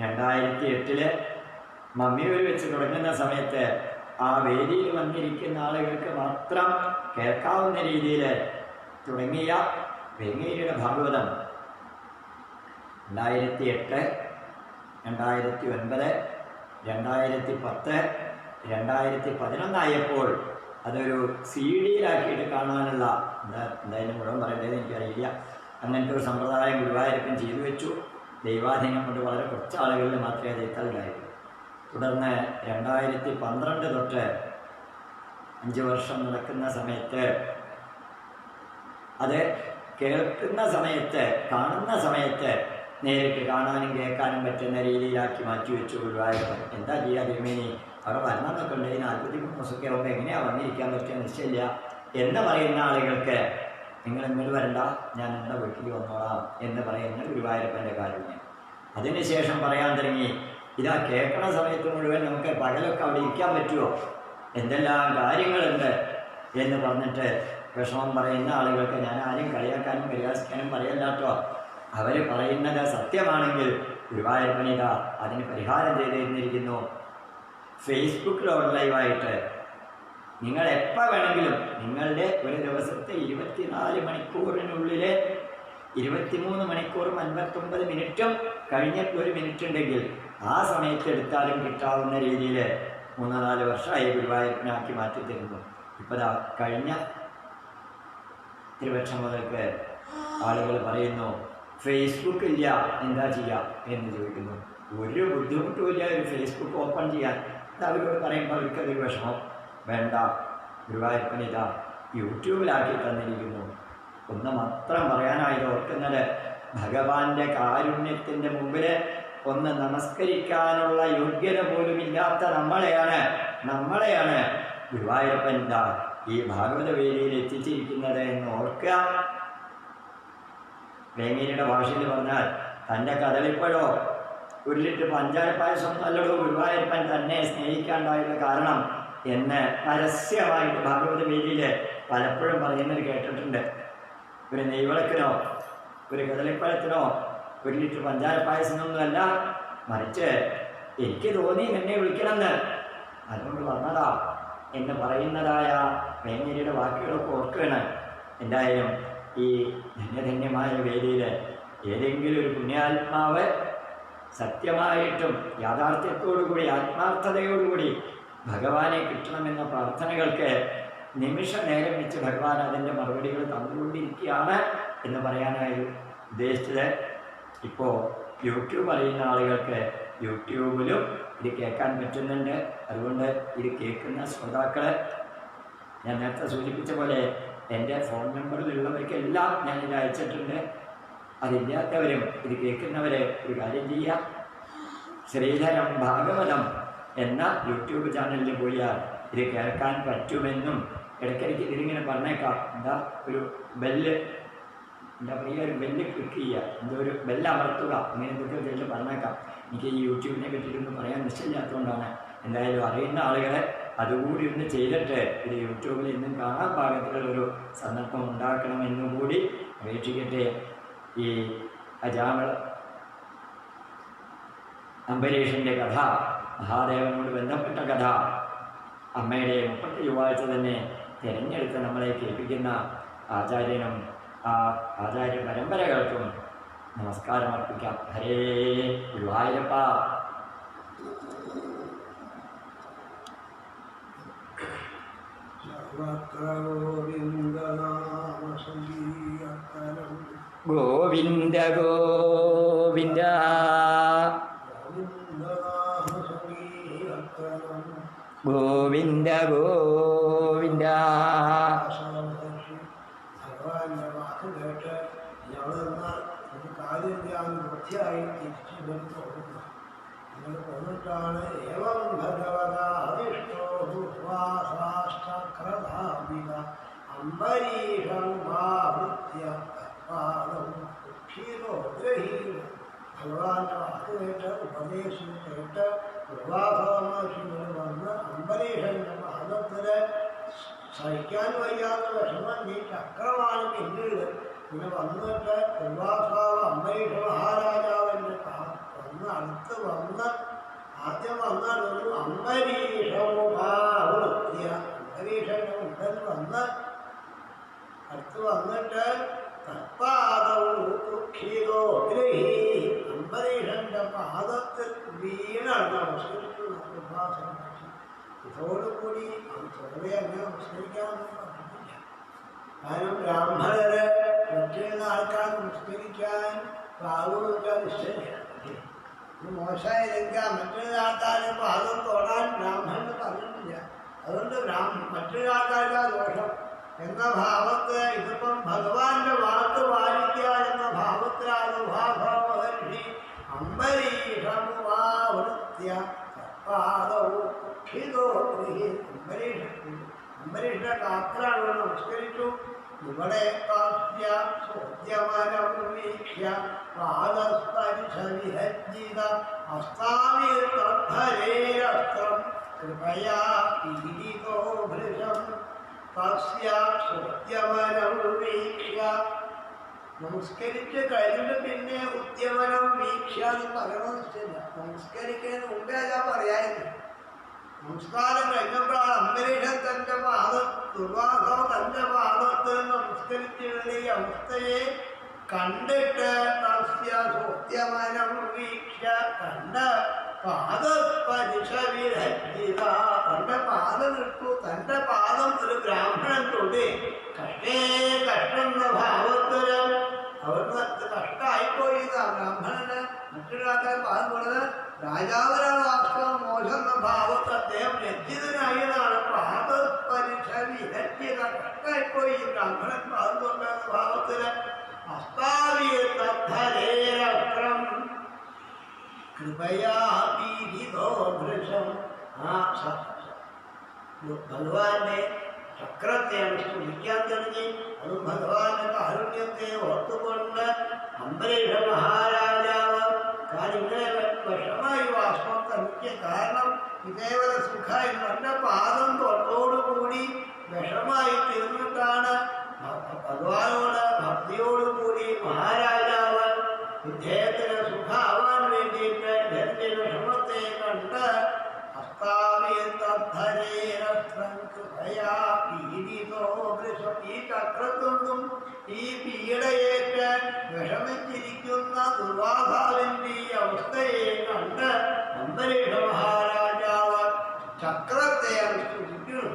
S1: 2008 മമ്മിയൂർ വെച്ച് തുടങ്ങുന്ന സമയത്ത് ആ വേദിയിൽ വന്നിരിക്കുന്ന ആളുകൾക്ക് മാത്രം കേൾക്കാവുന്ന രീതിയിൽ തുടങ്ങിയ വേങ്ങേരിയുടെ ഭാഗവതം 2008, 2009, 2010, 2011 ആയപ്പോൾ അതൊരു CD-യിലാക്കിയിട്ട് കാണാനുള്ള എന്തായാലും മുഴുവൻ പറയേണ്ടത് എനിക്കറിയില്ല. അങ്ങനത്തെ ഒരു സമ്പ്രദായം ഗുരുവായൂരപ്പൻ ചെയ്തു വെച്ചു. ദൈവാധീനം കൊണ്ട് വളരെ കുറച്ച് ആളുകളിൽ മാത്രമേ അത് എത്താറുണ്ടായുള്ളൂ. തുടർന്ന് 2012 തൊട്ട് 5 വർഷം നടക്കുന്ന സമയത്ത് അത് കേൾക്കുന്ന സമയത്ത് കാണുന്ന സമയത്ത് നേരിട്ട് കാണാനും കേൾക്കാനും പറ്റുന്ന രീതിയിലാക്കി മാറ്റിവെച്ചു ഗുരുവായൂരപ്പൻ. എന്താ ചെയ്യുക തിരുമേനി, അവിടെ വരണമെന്നൊക്കെ ഉണ്ടെങ്കിൽ 43 ദിവസമൊക്കെ ആകുമ്പോൾ എങ്ങനെയാണ് വന്നിരിക്കാൻ പറ്റുക നിശ്ചയില്ല എന്ന് പറയുന്ന ആളുകൾക്ക് നിങ്ങൾ ഇങ്ങോട്ട് വരണ്ട, ഞാൻ നിങ്ങളുടെ വീട്ടിൽ വന്നോളാം എന്ന് പറയുന്ന ഗുരുവായൂരപ്പൻ്റെ കാരുണ്യം. അതിനുശേഷം പറയാൻ തുടങ്ങി, ഇതാ കേൾക്കണ സമയത്ത് മുഴുവൻ നമുക്ക് പകലൊക്കെ അവിടെ ഇരിക്കാൻ പറ്റുമോ, എന്തെല്ലാം കാര്യങ്ങളുണ്ട് എന്ന് പറഞ്ഞിട്ട് വിഷമം പറയുന്ന ആളുകൾക്ക് ഞാൻ ആരും കളിയാക്കാനും പരിഹാസിക്കാനും പറയല്ലാട്ടോ. അവർ പറയുന്നത് സത്യമാണെങ്കിൽ ഗുരുവായൂരപ്പനിത അതിന് പരിഹാരം ചെയ്തിരുന്നിരിക്കുന്നു. ഫേസ്ബുക്കിൽ ലൈവായിട്ട് നിങ്ങൾ എപ്പോൾ വേണമെങ്കിലും നിങ്ങളുടെ ഒരു ദിവസത്തെ 24 മണിക്കൂറിനുള്ളിൽ 23 മണിക്കൂറും 59 മിനിറ്റും കഴിഞ്ഞിട്ട് 1 മിനിറ്റ് ഉണ്ടെങ്കിൽ ആ സമയത്ത് എടുത്താലും കിട്ടാവുന്ന രീതിയിൽ 3-4 വർഷമായി ഗുരുവായൂരപ്പനാക്കി മാറ്റി തരുന്നു. ഇപ്പോൾ കഴിഞ്ഞ തിരുവക്ഷം മുതൽക്ക് ആളുകൾ പറയുന്നു ഫേസ്ബുക്ക് ഇല്ല എന്താ ചെയ്യുക എന്ന് ചോദിക്കുന്നു. ഒരു ബുദ്ധിമുട്ടുമില്ല ഒരു ഫേസ്ബുക്ക് ഓപ്പൺ ചെയ്യാൻ. അവരോട് പറയുമ്പോൾ അവർക്കതൊരു വിഷമം. വേണ്ട, ഗുരുവായൂരപ്പനിതാ യൂട്യൂബിലാക്കി തന്നിരിക്കുന്നു. ഒന്ന് മാത്രം പറയാനായത് ഓർക്കുന്നത്, ഭഗവാന്റെ കാരുണ്യത്തിൻ്റെ മുമ്പിൽ ഒന്ന് നമസ്കരിക്കാനുള്ള യോഗ്യത പോലുമില്ലാത്ത നമ്മളെയാണ് ഗുരുവായൂരപ്പൻ ഈ ഭാഗവത വേദിയിൽ എത്തിച്ചിരിക്കുന്നത് എന്ന് ഓർക്കുക. വേങ്ങേരിയുടെ ഭാഷയിൽ പറഞ്ഞാൽ തൻ്റെ കദളിപ്പഴോ 1 ലിറ്റർ പഞ്ചാര പായസം നല്ലടോ ഗുരുവായൂരപ്പൻ തന്നെ സ്നേഹിക്കാണ്ടായുള്ള കാരണം എന്ന് പരസ്യമായിട്ട് ഭാഗവത വേദിയിൽ പലപ്പോഴും പറയുന്നത് കേട്ടിട്ടുണ്ട്. ഒരു നെയ്വിളക്കിനോ ഒരു കദളിപ്പഴത്തിനോ 1 ലിറ്റർ പഞ്ചാര പായസമൊന്നുമല്ല, മറിച്ച് എനിക്ക് തോന്നി എന്നെ വിളിക്കണമെന്ന് അതുകൊണ്ട് വന്നതാ എന്ന് പറയുന്നതായ വേങ്ങേരിയുടെ വാക്കുകളൊക്കെ ഓർക്കുകയാണ്. എന്തായാലും ഈ ധന്യധന്യമായ വേദിയിൽ ഏതെങ്കിലും ഒരു പുണ്യാത്മാവ് സത്യമായിട്ടും യാഥാർത്ഥ്യത്തോടുകൂടി ആത്മാർത്ഥതയോടുകൂടി ഭഗവാനെ കിട്ടണമെന്ന പ്രാർത്ഥനകൾക്ക് നിമിഷ നേരം വെച്ച് ഭഗവാൻ അതിൻ്റെ മറുപടികൾ തന്നുകൊണ്ടിരിക്കുകയാണ് എന്ന് പറയാനായി ഉദ്ദേശിച്ചത്. ഇപ്പോൾ യൂട്യൂബ് അറിയുന്ന ആളുകൾക്ക് യൂട്യൂബിലും ഇത് കേൾക്കാൻ പറ്റുന്നുണ്ട്. അതുകൊണ്ട് ഇത് കേൾക്കുന്ന ശ്രോതാക്കൾ ഞാൻ നേരത്തെ സൂചിപ്പിച്ച പോലെ എൻ്റെ ഫോൺ നമ്പറിലുള്ളവർക്കെല്ലാം ഞാനിത് അയച്ചിട്ടുണ്ട്. അതില്ലാത്തവരും ഇത് കേൾക്കുന്നവരെ ഒരു കാര്യം ചെയ്യുക, ശ്രീധരം ഭാഗവതം എന്ന യൂട്യൂബ് ചാനലിൽ പോയാൽ ഇത് കേൾക്കാൻ പറ്റുമെന്നും ഇടയ്ക്കിടയ്ക്ക് ഇതിലിങ്ങനെ പറഞ്ഞേക്കാം. ഒരു ബെല്ല് ഒരു ബെല്ല് ക്ലിക്ക് ചെയ്യുക, ഒരു ബെല്ല് അമർത്തുക, അങ്ങനെ എന്തൊക്കെ ബെല്ല് പറഞ്ഞേക്കാം. എനിക്ക് ഈ യൂട്യൂബിനെ പറ്റിയിട്ടൊന്നും പറയാൻ നിശ്ചയില്ലാത്തതുകൊണ്ടാണ്. എന്തായാലും അറിയുന്ന ആളുകളെ അതുകൂടി ഒന്ന് ചെയ്തിട്ട് ഇത് യൂട്യൂബിൽ ഇന്നും കാണാൻ പാകത്തിലുള്ളൊരു സന്ദർഭം ഉണ്ടാക്കണമെന്നും കൂടി അപേക്ഷിക്കട്ടെ. ഈ അജാമിള അംബരീഷിൻ്റെ കഥ, മഹാദേവനോട് ബന്ധപ്പെട്ട കഥ, അമ്മയുടെ 30 ചൊവ്വാഴ്ച തന്നെ തിരഞ്ഞെടുത്ത് നമ്മളെ കേൾപ്പിക്കുന്ന ആചാര്യനും ആ ആചാര്യ പരമ്പരകൾക്കും നമസ്കാരം അർപ്പിക്കാം. ഹരേ ഗുരുവായൂരപ്പ. ഗോവിന്ദ ഗോവിന്ദ ഗോവിന്ദ ഗോവിന്ദ.
S2: ഭഗവാന്റെ വാക്ക് കേട്ട് ഞങ്ങൾ കാര്യം ചെയ്യാൻ വൃത്തിയായി തിരിച്ചു അങ്ങനെ പോന്നിട്ടാണ് ഏവം ഭഗവതാദിഷ്ടോ ദുർവാസാശ്ചക്രധാമിക അംബരീഷം മാവൃത്യ പാദം ക്ഷീരോഗ്രഹീണം. ഭഗവാന്റെ വാക്ക് കേട്ട് ഉപദേശം കേട്ട് ദുർവാസാമഹർഷികൾ വന്ന് അംബരീഷന്റെ പാദത്തിൽ സഹിക്കാൻ വയ്യാത്ത വിഷമം ഈ ചക്രമാണ് പിന്നീട് ഇങ്ങനെ വന്നിട്ട് ദുർവാസാവ് അംബരീഷ മഹാരാജാവിൻ്റെ വന്ന് അടുത്ത് വന്ന് ആദ്യം വന്നാൽ ഒരു അംബരീഷമുപാവൃത്യ അംബരീഷന്റെ മുമ്പിൽ വന്ന് അടുത്ത് വന്നിട്ട് തത്പാദവും അംബരീഷന്റെ പാദത്തിൽ വീണാണ് നമസ്കരിച്ചു. ഉപാസനം ഇതോടുകൂടി സ്വതവേ അങ്ങനെ നമസ്കരിക്കാമെന്ന് പറഞ്ഞിട്ടില്ല. കാരണം ബ്രാഹ്മണര് മറ്റുള്ള ആൾക്കാർ നമസ്കരിക്കാൻ പാടുകൊടുക്കാൻ ഇഷ്ടമില്ല. ഇത് മോശമായില്ലെങ്കിൽ മറ്റുള്ള ആൾക്കാരെ പാദം തൊടാൻ ബ്രാഹ്മണന് പറഞ്ഞിട്ടില്ല. അതുകൊണ്ട് മറ്റുള്ള ആൾക്കാർക്ക് ആ ദോഷം എന്ന ഭാവത്ത് ഇതിപ്പം ഭഗവാന്റെ വാക്ക് പാലിക്കുക എന്ന ഭാവത്തിലാണ് മഹർഷി അംബരീഷമുവാവൃത്യ പാദവും അംബരീഷ ഗാത്രാണ് നമസ്കരിച്ചു. ഇവിടെ ചോദ്യമനം വീക്ഷ്യ പാദസ്പരിശവിഹജ്ജിത ഹസ്താമിർദ്ധരേരസ്ത്രം കൃപയാ പീഡിതോ ഭൃശം തസ്യ ചോദ്യമനം വീക്ഷ്യ. നമസ്കരിച്ച് കഴിഞ്ഞിട്ട് പിന്നെ ഉദ്യമനം വീക്ഷ്യ എന്ന് പറയണമെന്നില്ല. നമസ്കരിക്കുന്നതിന് മുമ്പേ ഞാൻ പറയായിരുന്നു. നമസ്കാരം കഴിഞ്ഞപ്പോഴാണ് അംബരീഷൻ തൻ്റെ ദുർവാസാവ് തൻ്റെ പാദത്തിൽ നമസ്കരിച്ചിരുന്ന ഈ അവസ്ഥയെ കണ്ടിട്ട് തസ്യ ചോദ്യമനം വീക്ഷ്യ കണ്ട് പാദസ്പരിശവിരജ്ജിത തൻ്റെ പാദം ഇട്ടു. തൻ്റെ പാദം ഒരു ബ്രാഹ്മണൻ തൊടി കഷ്ടേ കഷ്ടം എന്ന ഭാവത്തില് അവിടുന്ന് കഷ്ടമായിപ്പോയി. ബ്രാഹ്മണന് മറ്റുള്ള ആൾക്കാർ പാദം തൊടുന്നത് രാജാവിനാണ് വാസ്തവം മോശം എന്ന ഭാവത്ത് അദ്ദേഹം ലജ്ജിതനായതാണ്. പാദസ്പരിശവിരജ്ജിത കഷ്ടമായിപ്പോയി ബ്രാഹ്മണൻ പാദം തൊടുന്ന ഭാവത്തില് ഹസ്താവിയർത്ഥരേരക്രം കൃപയാ പീഡിതോ ഭൃശം. ആ ഭഗവാന്റെ ചക്രത്തെയാണ് സ്തുതിക്കാൻ തുടങ്ങി. അതും ഭഗവാന്റെ കാരുണ്യത്തെ ഓർത്തുകൊണ്ട് അംബരീഷ മഹാരാജാവ് ഇങ്ങനെ വിഷമായി വാസ്തവം തനിക്ക്. കാരണം ഇതേവരെ സുഖമായി തന്റെ പാദം തൊട്ടോടുകൂടി വിഷമായി തീർന്നിട്ടാണ് ഭഗവാനോട് ഭക്തിയോടുകൂടി മഹാരാജാവ് ഇദ്ദേഹത്തിന് സുഖമാവാൻ വേണ്ടിയിട്ട് ഇദ്ദേഹത്തിന്റെ വിഷമത്തെ കണ്ട് ഈ ചക്രത്തൊന്നും ഈ പീഡയേറ്റ് വിഷമിച്ചിരിക്കുന്ന ദുർവാസാവിന്റെ ഈ അവസ്ഥയെ കണ്ട് അംബരീഷ മഹാരാജാവ് ചക്രത്തെ സ്തുതിക്കുന്നു.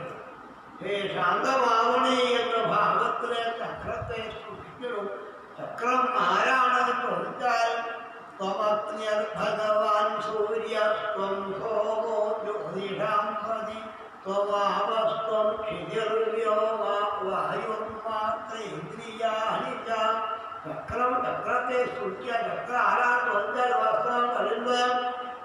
S2: ശാന്തമാവണേ എന്ന ഭാവത്തിലെ ചക്രത്തെ സ്തുതിക്കുന്നു. ചക്രം ആരാണെന്ന് ചോദിച്ചാൽ ത്വമഗ്നിർ ഭഗവാൻ സൂര്യ ത്വം സോമോ ജ്യോതിഷാംപതി ത്വമാവസ്ത്വം ക്ഷിതിർവ്യോമ വായുർമാത്രേന്ദ്രിയാണി ച. ചക്രത്തെ സ്തുതിക്കുക. ചക്രം ആരാണെന്ന് ചോദിച്ചാൽ വാസ്തവം പറയുന്നത്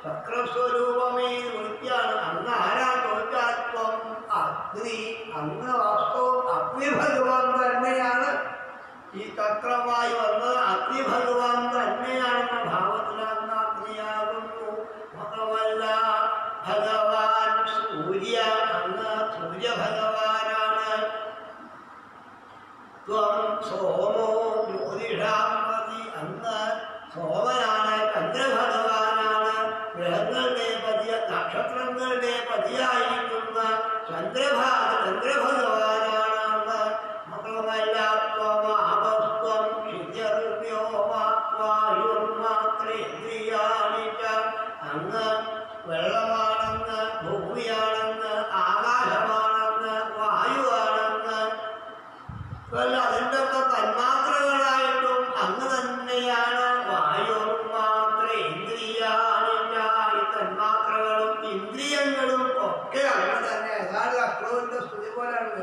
S2: ചക്രസ്വരൂപമേ വിളിക്കുകയാണ്. അങ്ങ് ആരാണെന്ന് ചോദിച്ചാൽ ത്വം അഗ്നി. അങ്ങ് വാസ്തവം അഗ്നി ഭഗവാൻ തന്നെയാണ്. ഈ ചക്രമായി വന്നത് അഗ്നി ഭഗവാൻ തന്നെയാണെന്ന ഭാവത്തിലാണ് അഗ്നിയാകുന്നു. മാത്രമല്ല ഭഗവാൻ സൂര്യ, അങ്ങ് സൂര്യഭഗവാനാണ്. ത്വം സോമോ ജ്യോതിഷാംപതി, അങ്ങ് സോമനാണ്, ചന്ദ്രഭഗവാനാണ്. ഗ്രഹങ്ങളുടെ പതി, നക്ഷത്രങ്ങളുടെ പതിയായിരിക്കുന്ന ചന്ദ്രഭഗവാനാണ്. മാത്രമല്ല ത്വമാപസ്ത്വം ക്ഷിതിർവ്യോമാത്വായുർമാത്രേന്ദ്രിയാണി ച. അങ്ങ് വെള്ളമാണെന്ന്, ഭൂമിയാണെന്ന്, ആകാശമാണെന്ന്, വായുവാണെന്ന്, അതിൻ്റെ ഒക്കെ തന്മാത്രകളായിട്ടും അങ്ങ് തന്നെയാണ്. വായുർമാത്രേന്ദ്രിയാണി ച. ഈ തന്മാത്രകളും ഇന്ദ്രിയങ്ങളും ഒക്കെ അങ്ങ് തന്നെ. ഏതാണ്ട് അക്രൂരിന്റെ സ്തുതി പോലെയാണ്.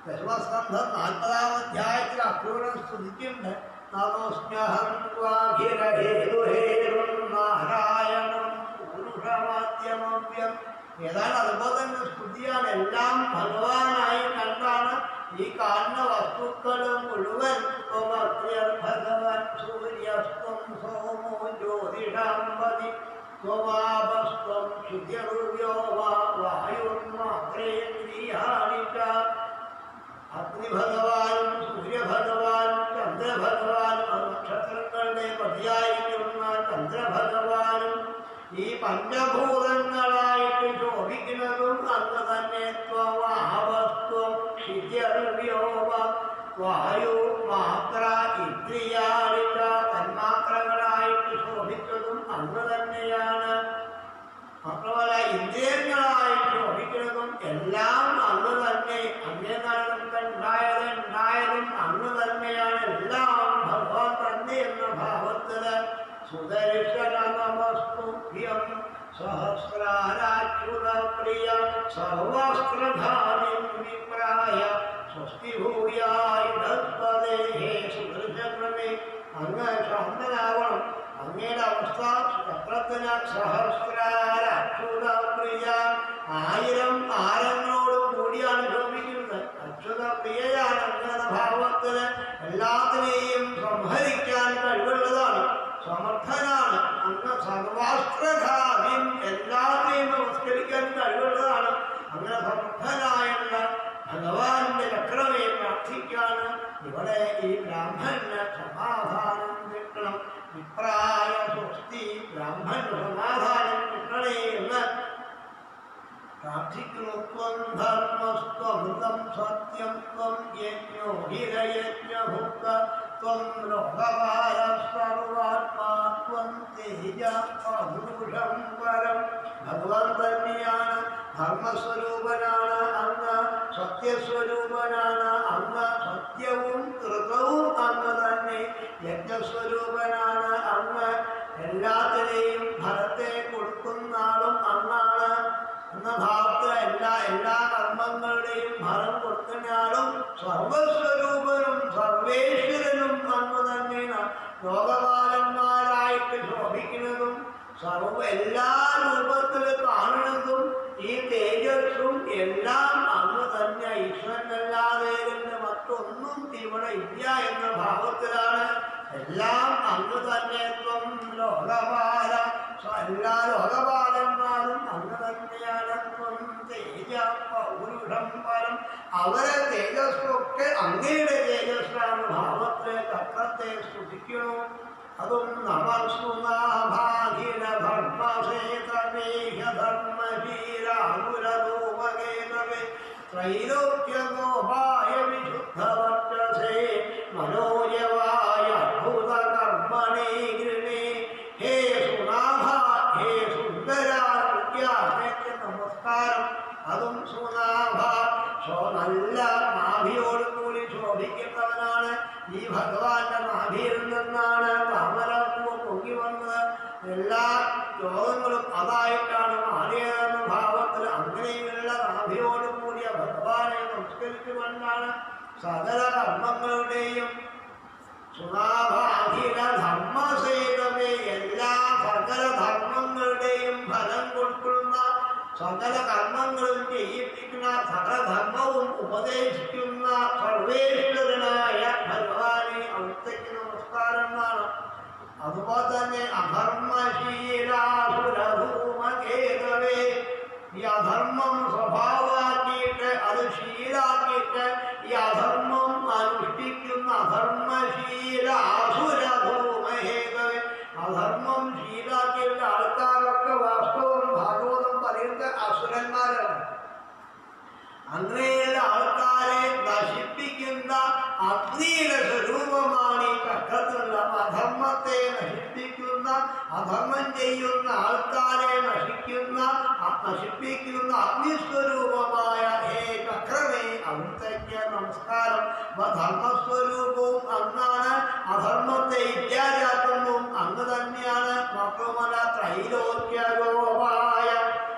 S2: ദശമസ്കന്ധം 40-ാം അധ്യായത്തിൽ അക്രൂരൻ സ്തുതിക്കുന്നുണ്ട്. നമോസ്മ്യഹം ത്വാഖിലഹേതുഹേതും നാരായണം പൗരുഷമാദ്യമവ്യം. ഏതാണ് അതുപോലെ തന്നെ സ്തുതിയാണ്. എല്ലാം ഭഗവാനായി കണ്ടാണ് ഈ കാണുന്ന വസ്തുക്കളും മുഴുവൻ. ഭഗവാൻ സൂര്യസ്ത്വം സോമോ ജ്യോതിഷാമ്പതി ത്വമാപസ്ത്വം ശുദ്ധ്യവ്യോമാ വായുർമാത്രേന്ദ്രിയാണി ച. അഗ്നിഭഗവാനും സൂര്യഭഗവാനും ചന്ദ്രഭഗവാനും നക്ഷത്രങ്ങളുടെ പതിയായിരിക്കുന്ന ചന്ദ്രഭഗവാനും ഈ പഞ്ചഭൂതങ്ങളായിട്ട് ശോഭിക്കുന്നതും അന്ന് തന്നെ ത്വമാപസ്ത്വം ശുദ്ധ്യവ്യോമ വായു മാത്ര ഇന്ദ്രിയാണി ച. തന്മാത്രകളായിട്ട് ശോഭിച്ചതും അന്ന് തന്നെയാണ്. മാത്രമല്ല ഇന്ദ്രിയങ്ങളായിട്ട് ശോഭിക്കുന്നതും എല്ലാം അന്ന് തന്നെ. അങ്ങനെയാണ് നമുക്ക് ഉണ്ടായതും അന്ന് തന്നെയാണ്. എല്ലാം ഭഗവാൻ തന്നെ എന്ന ഭാവത്തില് സുദർശന നമസ്തുഭ്യം സഹസ്രാരാച്യുതപ്രിയ സർവസ്ത്രധാരിം വിപ്രായ സ്വസ്തി ഭൂയായുധസ്പദേ. ഹേ സുദർശനമേ, അങ്ങ് ശാന്തനാവണം. അങ്ങയുടെ അവസ്ഥ ചക്രത്തിന് സഹസ്രാരക്ഷുതപ്രിയ, 1000 ആരങ്ങളോട് കൂടിയാണ് ശോഭിക്കുന്നത്. അക്ഷുതപ്രിയയാണ് അങ്ങനെ ഭാവത്തിന്. എല്ലാത്തിനെയും സംഹരിക്കാൻ കഴിവുള്ളതാണ്, സമർത്ഥനാണ്. അങ്ങ് സർവാസ്ത്രധാരിം, എല്ലാത്തിനെയും നമസ്കരിക്കാൻ കഴിവുള്ളതാണ്. അങ്ങനെ സമർത്ഥനായുള്ള ഭഗവാന്റെ ചക്രമേ പ്രാർത്ഥിക്കാണ്. ഇവിടെ ഈ ബ്രാഹ്മണന് സമാധാനം കിട്ടണം. വിപ്രായ സ്വസ്തി, ബ്രാഹ്മണന് സമാധാനം കിട്ടണേ എന്ന് പ്രാർത്ഥിക്കുന്നു. ത്വം ധർമ്മസ്ത്വമൃതം സത്യം ത്വം യജ്ഞോ ഹിരയജ്ഞഭുക്ത ത്വം ലോകപാല സർവാത്മാ ത്വം തേജ പൗരുഷം പരം. ഭഗവാൻ തന്നെയാണ്, ധർമ്മസ്വരൂപനാണ് അങ്ങ്, സത്യസ്വരൂപനാണ് അങ്ങ്. സത്യവും ധൃതവും അങ്ങ് തന്നെ. യജ്ഞസ്വരൂപനാണ് അങ്ങ്. എല്ലാത്തിനെയും ഫലത്തെ കൊടുക്കുന്ന ആളും അങ്ങാണ് എന്ന ഭാവത്തിൽ എല്ലാ കർമ്മങ്ങളുടെയും ഫലം കൊടുക്കുന്നയാളും സർവസ്വരൂപനും സർവേശ്വരനും അങ്ങ് തന്നെയാണ്. ലോകപാലന്മാരായിട്ട് ശോഭിക്കുന്നതും എല്ലാ രൂപത്തിൽ കാണുന്നതും ഈ തേജസ്സും എല്ലാം അങ്ങ് തന്നെ. ഈശ്വരനല്ലാതെ മറ്റൊന്നും ഇവിടെ ഇല്ല എന്ന ഭാവത്തിലാണ്. എല്ലാം അങ്ങ് തന്നെ. ത്വം ലോകപാല, എല്ലാ ലോകപാലന്മാരും അങ്ങ് തന്നെയാണ്. ത്വം തേജ പൗരുഷം പരം, അവരെ തേജസ്സൊക്കെ അങ്ങയുടെ തേജസ്സാണ് ഭാവത്തെ ചക്രത്തെ സ്തുതിക്കണു. അതും നമസ്തുനാഭാഖില ധർമ്മസേതമേഹ ധർമ്മശീലാകുലധൂമകേതവേ ത്രൈലോക്യഗോപായ വിശുദ്ധവർച്ചസേ മനോജവായ അദ്ഭുത കർമ്മണേ ഗൃണേ. ഹേ സുനാഭ, ഹേ സുന്ദര വിദ്യാർത്ഥിക്ക് നമസ്കാരം. അതും സുനാഭ, നല്ല നാഭിയോടുകൂടി ശോഭിക്കുന്നവനാണ്. ഈ ഭഗവാന്റെ നാഭിയിൽ നിന്നാണ് താമരപ്പൂവ് പൊങ്ങി വന്നത്. എല്ലാ രോഗങ്ങളും അതായിട്ടാണ് മാറിയതെന്ന ഭാവത്തിൽ അങ്ങനെയുള്ള നാഭിയോടുകൂടിയ ഭഗവാനെ നമസ്കരിച്ചുകൊണ്ടാണ് സകല കർമ്മങ്ങളുടെയും സുനാഭാഖില ധർമ്മസേതമേ, എല്ലാ സകല ധർമ്മങ്ങളുടെയും ഫലം കൊടുക്കുന്ന, സകല കർമ്മങ്ങളും ചെയ്യിപ്പിക്കുന്ന, സകല ധർമ്മവും ഉപദേശിക്കുന്ന സർവേശ്വരനായ ഭഗവാനെ അവിടുത്തേക്ക് നമസ്കാരമാണ്. അതുപോലെ തന്നെ അധർമ്മശീലാസുരധൂമകേതവേ, ഈ അധർമ്മം സ്വഭാവമാക്കിയിട്ട് അത് ശീലാക്കിയിട്ട് ഈ അധർമ്മം അനുഷ്ഠിക്കുന്ന അധർമ്മശീലാസുരധൂമഹേതവേ, അധർമ്മം ശീലാക്കിയിട്ട് ആൾക്കാരൊക്കെ വാസ്തവം ഭാഗവതം പറയുന്നത് അസുരന്മാരാണ്. അങ്ങനെയുള്ള ആൾക്കാരെ നശിപ്പിക്കുന്ന അഗ്നിയുടെ സ്വരൂപമാണ് ഈ ചക്രത്തിലുള്ള. അധർമ്മത്തെ നശിപ്പിക്കുന്ന, അധർമ്മം ചെയ്യുന്ന ആൾക്കാരെ നശിപ്പിക്കുന്ന അഗ്നിസ്വരൂപമായ ഹേ ചക്രമേ അവിടുത്തേക്ക് നമസ്കാരം. ധർമ്മസ്വരൂപവും അങ്ങാണ്, അധർമ്മത്തെ ഇല്ലാതാക്കുന്നതും അങ്ങ് തന്നെയാണ്. മാത്രമല്ല ത്രൈലോക്യഗോപായ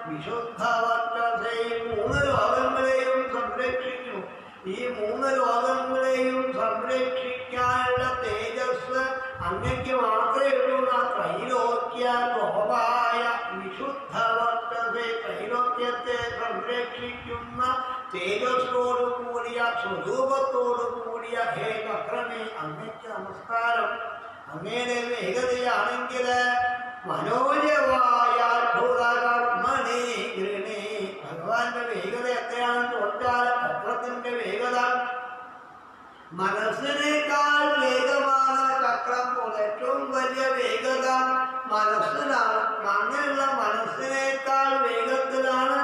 S2: വിശുദ്ധവർച്ചസേ, 3 ലോകങ്ങളെയും സംരക്ഷിക്കുന്നു. ഈ 3 ലോകങ്ങളെയും സംരക്ഷിക്കാനുള്ള തേജസ് അങ്ങയ്ക്ക് മാത്രമേ ഉള്ളൂ. ത്രൈലോക്യ ഗോപായ വിശുദ്ധ ശോഭിക്കുന്ന തേജസ്സോടു കൂടിയ സ്വരൂപത്തോടു കൂടിയ ഹേ ചക്രമേ അങ്ങയ്ക്ക് നമസ്കാരം. അങ്ങയുടെ വേഗതയാണെങ്കിൽ മനോജവായ അത്ഭുത കർമ്മണി ഗൃണേ. ഭഗവാന്റെ വേഗത എത്രയാണെന്ന് ചോദിച്ചാൽ ചക്രത്തിന്റെ വേഗത മനസ്സിനേക്കാൾ വേഗമാണ്. ചക്രം പോലെ ഏറ്റവും വലിയ വേഗത മനസ്സിനാണ്. അങ്ങനെയുള്ള മനസ്സിനേക്കാൾ വേഗത്തിലാണ്,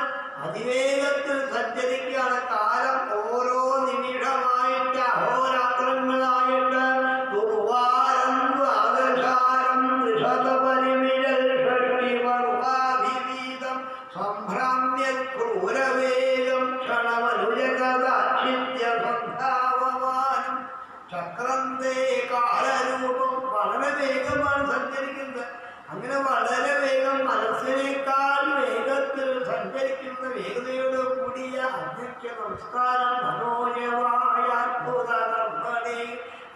S2: അതിവേഗത്തിൽ സഞ്ചരിക്കുകയാണ്. കാലം ഓരോ നിമിഷമായിട്ട് അഹോരാത്രങ്ങളായിട്ട് ദുർവാരം ദ്വാദശാരം ത്രിശതപരിമിഴൽ ഷഷ്ടിവർവാഭിവീതം സംഭ്രാമ്യ ക്രൂരവേഗം ക്ഷണമനുജഗദാക്ഷിത്യ സന്ധാവമാനം. ചക്രന്റെ കാലരൂപം വളരെ വേഗമാണ് സഞ്ചരിക്കുന്നത്. അങ്ങനെ വളരെ വേഗം മനസ്സിനേക്കാൾ വേഗത്തിൽ സഞ്ചരിക്കുന്ന വേഗതയോട് കൂടിയ അങ്ങയ്ക്ക് നമസ്കാരം. മനോജവായ അത്ഭുത കർമ്മണി.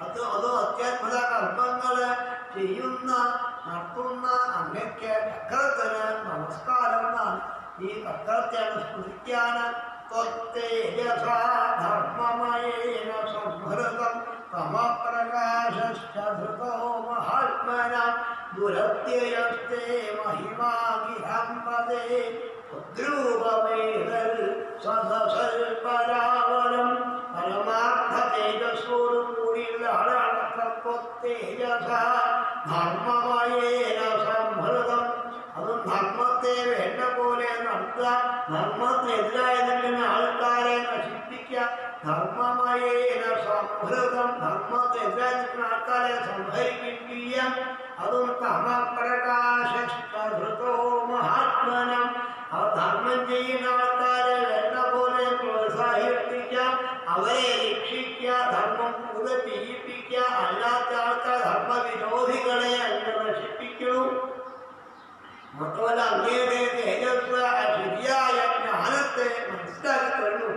S2: അതോ അത്യാത്ഭുത കർമ്മങ്ങൾ ചെയ്യുന്ന നടത്തുന്ന അങ്ങയ്ക്ക് ചക്രത്തിന് നമസ്കാരം എന്നാണ്. ഈ ചക്രത്തെ സ്മൃതിക്കാൻ ധർമ്മമയേന സംഹൃതം തമപ്രകാശോ മഹാത്മന ദുരത്യയസ്തേ മഹിമാഗിരംപദേ ഉദ്രൂപമേതൽ സദസൽപരാവരം. പരമാർത്ഥ തേജസ്സോടു കൂടിയുള്ള ആളാണ്. തേജസ ധർമ്മമയേന സംഹൃതം. അതും ധർമ്മത്തെ വേണ്ട പോലെ നടത്തുക. ധർമ്മത്തിനെതിരായതിന് ആൾക്കാരെ നശിപ്പിക്കുക. ധർമ്മമയേന സംഹൃതം. ധർമ്മത്തിനെതിരായി നിൽക്കുന്ന ആൾക്കാരെ സംഹരിപ്പിക്കുക. അതും തമപ്രകാശോ മഹാത്മനം. അവർ ധർമ്മം ചെയ്യുന്ന ആൾക്കാരെ വേണ്ട പോലെ പ്രോത്സാഹിപ്പിക്കുക, അവരെ രക്ഷിക്കുക, ധർമ്മം കൂടുതൽ ചെയ്യിപ്പിക്കുക. അല്ലാത്ത ആൾക്കാർ ധർമ്മവിരോധികളെ അങ്ങ് നശിപ്പിക്കുന്നു. മാത്രമല്ല അങ്ങയുടെ തേജസ് ശരിയായ ജ്ഞാനത്തെ മനസ്സിലാക്കി കഴിഞ്ഞു.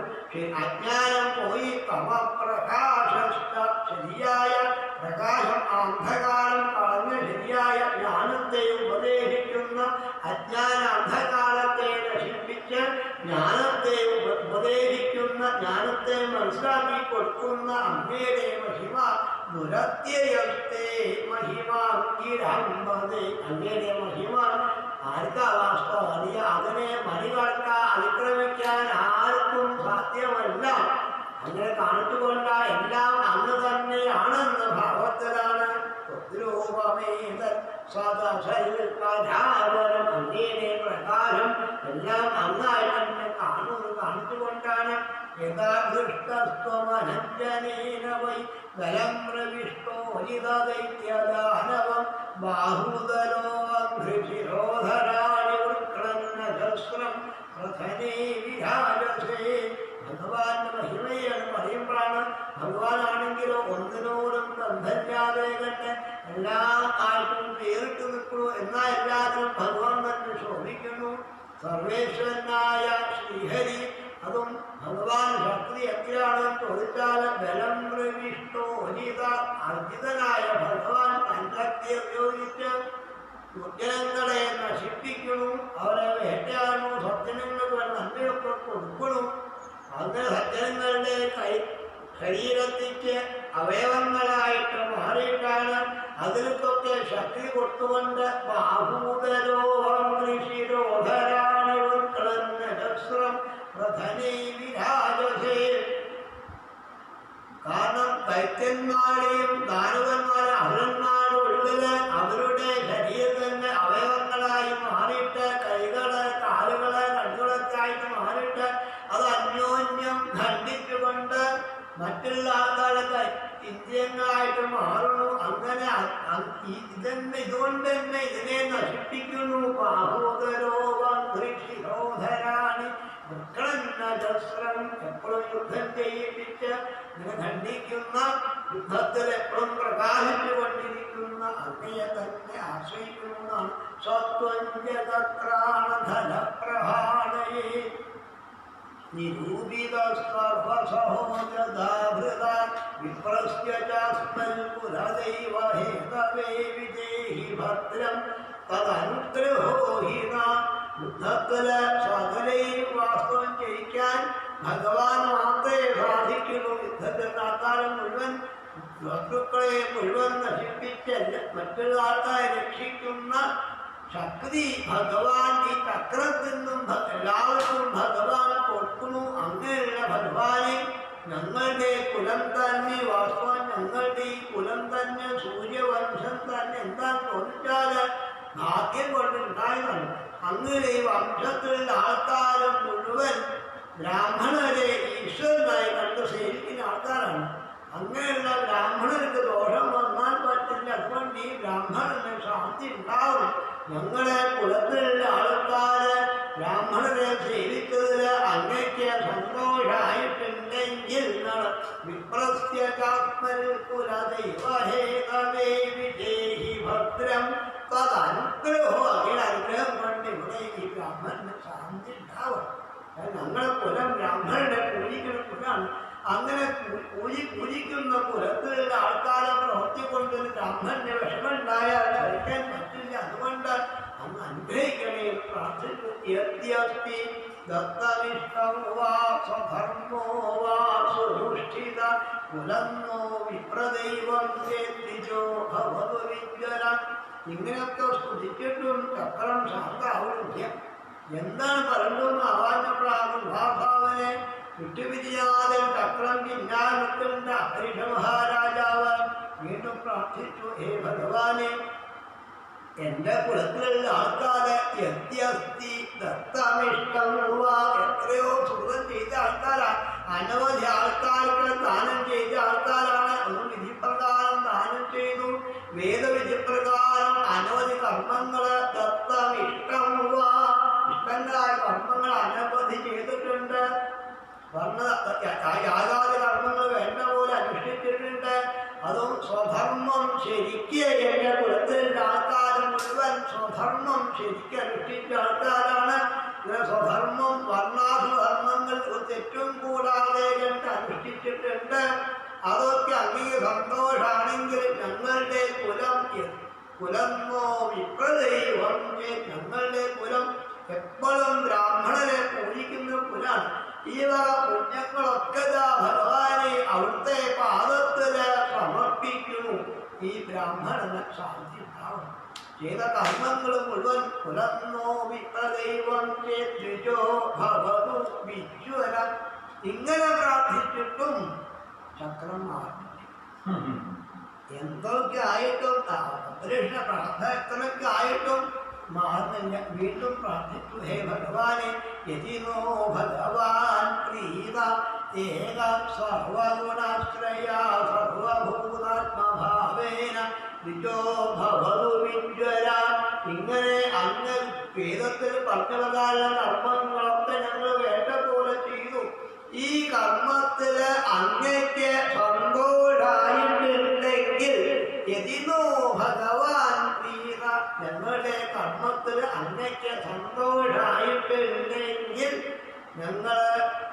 S2: അജ്ഞാനം പോയി തമപ്രകാശ ശരിയായ പ്രകാശം അന്ധകാരം കളഞ്ഞ് ശരിയായ ജ്ഞാനത്തെ ഉപദേശിക്കുന്ന, അജ്ഞാന അന്ധകാരത്തെ നശിപ്പിച്ച് ജ്ഞാനത്തെ ഉപദേശിക്കുന്ന, ജ്ഞാനത്തെ മനസ്സിലാക്കി കൊടുക്കുന്ന അങ്ങയുടെ മഹിമ ദുരത്യയസ്തേ മഹിമാങ്കിരമ്പതേ. അങ്ങയുടെ മഹിമ ആർക്കാ വാസ്തവം അറിയാം. അതിനെ മറികടക്കാൻ അതിക്രമിക്കാൻ ആർക്കും സാധ്യമല്ല. അങ്ങനെ കാണിച്ചുകൊണ്ട എല്ലാം അന്ന് തന്നെയാണെന്ന ഭാവത്തിലാണ്. സദസൽപരാവരം. അങ്ങയുടെ പ്രകാരം എല്ലാം നന്നായി തന്നെ കാണിച്ചുകൊണ്ടാണ്. യഥാദൃഷ്ടസ്വമനഞ്ജനേന വൈ ബലം പ്രവിഷ്ടോ ഹിതദൈത്യദാനവം ബാഹുദരോധരാണി വൃക്രന്നജസ്രം പ്രഥനേ വിരാജസേ. ഭഗവാന്റെ മഹിമയാണ് പറയുമ്പോഴാണ്. ഭഗവാനാണെങ്കിലോ ഒന്നിനോടും ബന്ധമില്ലാതെ കണ്ട് എല്ലാ ആൾക്കും പേരിട്ട് നിൽക്കുന്നു. എന്നാൽ എല്ലാത്തിനും ഭഗവാൻ തന്നെ ശോഭിക്കുന്നു. സർവേശ്വരനായ ശ്രീഹരി. അതും ഭഗവാൻ ശക്തി എത്രയാണെന്ന് ചോദിച്ചാൽ ബലം പ്രവിഷ്ടോ ഹിത. അർജിതനായ ഭഗവാൻ തൻശക്തി ഉപയോഗിച്ച് ദുർജനങ്ങളെ നശിപ്പിക്കുന്നു, അവരെ വേട്ടയാടുന്നു, സജ്ജനങ്ങൾക്ക് നന്മയൊക്കെ കൊടുക്കുന്നു. അങ്ങനെ സജ്ജനങ്ങളുടെ ശരീരത്തിക്ക് അവയവങ്ങളായിട്ട് മാറിയിട്ടാണ് അതിനൊക്കെ ശക്തി കൊടുത്തുകൊണ്ട് ബാഹൂദരോഹം ഋഷിരോധരാണി വൃക്രന്നജസ്രം പ്രഥനേ വിരാജസേ. കാരണം ദൈത്യന്മാരെയും ദാനവന്മാരെയും അസുരന്മാരുടെ ഉള്ളില് അവരുടെ ശരീരത്തിന്റെ അവയവങ്ങളായി മാറിയിട്ട് കൈകള് കാലുകള് കണ്ണുകളൊക്കെ ആയിട്ട് മാറിയിട്ട് അത് അന്യോന്യം ഖണ്ഡിച്ചുകൊണ്ട് മറ്റുള്ള ആൾക്കാരൊക്കെ ഇന്ദ്രിയങ്ങളായിട്ട് മാറുന്നു. അങ്ങനെ ഇതുകൊണ്ട് തന്നെ ഇതിനെ നശിപ്പിക്കുന്നു. ബാഹുദരോധരാണി വൃക്രന്നജസ്രം. എപ്പോഴും യുദ്ധം ചെയ്യിപ്പിച്ച് ഇതിനെ ഖണ്ഡിക്കുന്ന, യുദ്ധത്തിൽ എപ്പോഴും പ്രകാശിച്ചുകൊണ്ടിരിക്കുന്ന അങ്ങയെ തന്നെ ആശ്രയിക്കുന്നതാണ്. സ്വത്വഞ്ജതത്രാണധനപ്രഹാണയേ നിരൂപിത സർവസഹോദൃതാഭൃത വിപ്രസ്യ ചാസ്മൽകുലദൈവ ഹേതവേ വിദേഹി ഭദ്രം തദനുഗ്രഹോ ഹിന. യുദ്ധത്തില് സകലയും വാസ്തവം ജയിക്കാൻ ശത്രുക്കളെ മുഴുവൻ നശിപ്പിച്ച് മറ്റുള്ള ആൾക്കാരെ രക്ഷിക്കുന്ന ശക്തി ഭഗവാൻ ഈ ചക്രത്തിൽ നിന്നും എല്ലാവർക്കും ഭഗവാൻ കൊടുക്കുന്നു. അങ്ങനെയുള്ള ഭഗവാനെ ഞങ്ങളുടെ കുലം തന്നെ വാസ്തവം ഞങ്ങളുടെ ഈ കുലം തന്നെ സൂര്യവംശം തന്നെ എന്താന്ന് ചോദിച്ചാൽ ഭാഗ്യം കൊണ്ടുണ്ടായതാണ്. അങ്ങനെ ഈ വംശത്തിലുള്ള ആൾക്കാരും മുഴുവൻ ബ്രാഹ്മണരെ ഈശ്വരനായി കണ്ട് സേവിക്കുന്ന ആൾക്കാരാണ്. അങ്ങനെയുള്ള ബ്രാഹ്മണർക്ക് ദോഷം വന്നാൽ പറ്റില്ല. അതുകൊണ്ട് ഈ ബ്രാഹ്മണന് ശാന്തി ഉണ്ടാവും. ഞങ്ങളെ കുലത്തിലുള്ള ആൾക്കാര് ബ്രാഹ്മണരെ സേവിച്ചതിൽ അങ്ങേക്ക് സന്തോഷമായിട്ടുണ്ടെങ്കിൽ ഭദ്രം തദനുഗ്രഹോ അങ്ങയുടെ അനുഗ്രഹം കൊണ്ട് ഇവിടെ ഈ ബ്രാഹ്മണന് ശാന്തി ഉണ്ടാവും. ഞങ്ങളെ കുലം ബ്രാഹ്മണരുടെ പൂജിക്കുന്ന കുലാണ്. അങ്ങനെ പൂജിക്കുന്ന കുലത്തിലുള്ള ആൾക്കാരെ പ്രവർത്തിക്കൊണ്ട് ബ്രാഹ്മണന്റെ വിഷമുണ്ടായാൽ കഴിക്കാൻ പറ്റില്ല. അതുകൊണ്ട് അങ്ങ് അനുഗ്രഹിക്കണേ പ്രാർത്ഥിച്ചു. യദ്യസ്തി ദത്തനിഷ്ഠം വാ സ്വധർമ്മോ വാ സുനുഷ്ഠിത കുലന്നോ വിപ്രദൈവം ചേത്തിജോ ഭവതു വിജ്വരം. ഇങ്ങനെയൊക്കെ സ്തുതിച്ചിട്ടും ചക്രം ശാന്താവില്ല. എന്താണ് പറയുന്നത് ആവാഞ്ഞപ്പോഴാകും മഹാഭാവനെ വിട്ടുപിരിയാതെ ചക്രം പിന്നാൽ നിൽക്കുന്ന ഹരിഷ മഹാരാജാവ് വീണ്ടും പ്രാർത്ഥിച്ചു. ഹേ ഭഗവാനെ, എന്റെ കുലത്തിലുള്ള ആൾക്കാരെ യദ്യസ്തി ദത്തമിഷ്ടം എത്രയോ സുഖം ചെയ്ത ആൾക്കാരാ. അനവധി ആൾക്കാർക്ക് ദാനം ചെയ്ത ആൾക്കാരാണ്. ഒന്ന് വിധിപ്രകാരം ദാനം ചെയ്തു. വേദവിധിപ്രകാരം അനവധി കർമ്മങ്ങള് ദത്തമിഷ്ടം ഇഷ്ടങ്ങളായ കർമ്മങ്ങൾ അനവധി ചെയ്തിട്ടുണ്ട്. യാഗാദി കർമ്മങ്ങൾ വേണ്ട പോലെ അനുഷ്ഠിച്ചിട്ടുണ്ട്. അതും സ്വധർമ്മം ശരിക്ക് എന്റെ കുലത്തിലുള്ള ആൾക്കാരും മുഴുവൻ സ്വധർമ്മം ശരിക്കും അനുഷ്ഠിച്ച ആൾക്കാരാണ്. സ്വധർമ്മം വർണ്ണാധർമ്മങ്ങൾ തെറ്റും കൂടാതെ കണ്ട് അനുഷ്ഠിച്ചിട്ടുണ്ട്. അതൊക്കെ അങ്ങേ സന്തോഷാണെങ്കിൽ ഞങ്ങളുടെ കുലമോ വിപ്രദൈവം ഞങ്ങളുടെ കുലം എപ്പോഴും ബ്രാഹ്മണരെ പൂജിക്കുന്ന കുലാണ്. ഈ വക പുണ്യങ്ങളൊക്കെ ഭഗവാനെ അവിടുത്തെ പാദത്തില് സമർപ്പിക്കുന്നു. ഈ ബ്രാഹ്മണന് ശാന്തി ഉണ്ടാവും. ചെയ്ത കർമ്മങ്ങൾ മുഴുവൻ കുലന്നോ വിപ്രദൈവം ചേദ്വിജോ ഭവതു വിജ്വരം. ഇങ്ങനെ പ്രാർത്ഥിച്ചിട്ടും ചക്രം മാറില്ല. എന്തൊക്കെ ആയിട്ടും അപരിഷ്ണ പ്രാർത്ഥന എത്രയൊക്കെ ആയിട്ടും മാറുന്നില്ല. വീണ്ടും പ്രാർത്ഥിച്ചു. ഹേ ഭഗവാനെ, യതിനോ ഭഗവാൻ പ്രീത ഏക സർവഗുണാശ്രയ സർവഭൂതാത്മഭാവേന വിജോ ഭവതു വിജ്വര. ഇങ്ങനെ അങ്ങ് വേദത്തിൽ പറഞ്ഞതായ കർമ്മങ്ങളൊക്കെ ഞങ്ങൾ വേണ്ട പോലെ ചെയ്തു. ഈ കർമ്മത്തില് അങ്ങയ്ക്ക് സന്തോഷായിട്ടുണ്ടെങ്കിൽ യതിനോ ഭഗവാൻ പ്രീത ഞങ്ങളുടെ കർമ്മത്തിൽ അങ്ങയ്ക്ക് സന്തോഷായിട്ടുണ്ടെങ്കിൽ ഞങ്ങൾ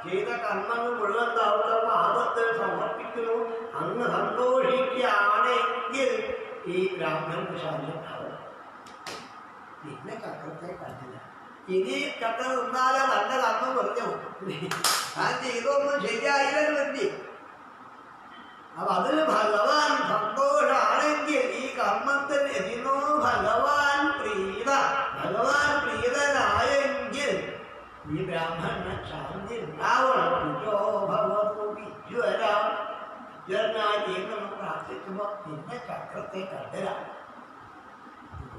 S2: ചെയ്ത കർമ്മങ്ങൾ മുഴുവൻ അവിടുത്തെ പാദത്തിൽ സമർപ്പിക്കുന്നു. അങ്ങ് സന്തോഷിക്കുകയാണെങ്കിൽ ഈ ബ്രാഹ്മണന് ശാന്തിണ്ടാവും. പിന്നെ ചക്രത്തെ കണ്ടില്ല. ഇനി ചക്രം നിന്നാലെ നല്ല കർമ്മം പറഞ്ഞു ഞാൻ ചെയ്തൊന്നും ശരിയായില്ലെന്ന് പറ്റി. അപ്പൊ അതിന് ഭഗവാൻ സന്തോഷാണെങ്കിൽ ഈ കർമ്മത്തിൽ എതിനോ ഭഗവാൻ പ്രീതനായെങ്കിൽ ഈ ബ്രാഹ്മണന് ശാന്തി ഉണ്ടാവണം. വിജ്വരനായി പ്രാർത്ഥിക്കുമ്പോ പിന്നെ ചക്രത്തെ കണ്ടില്ല.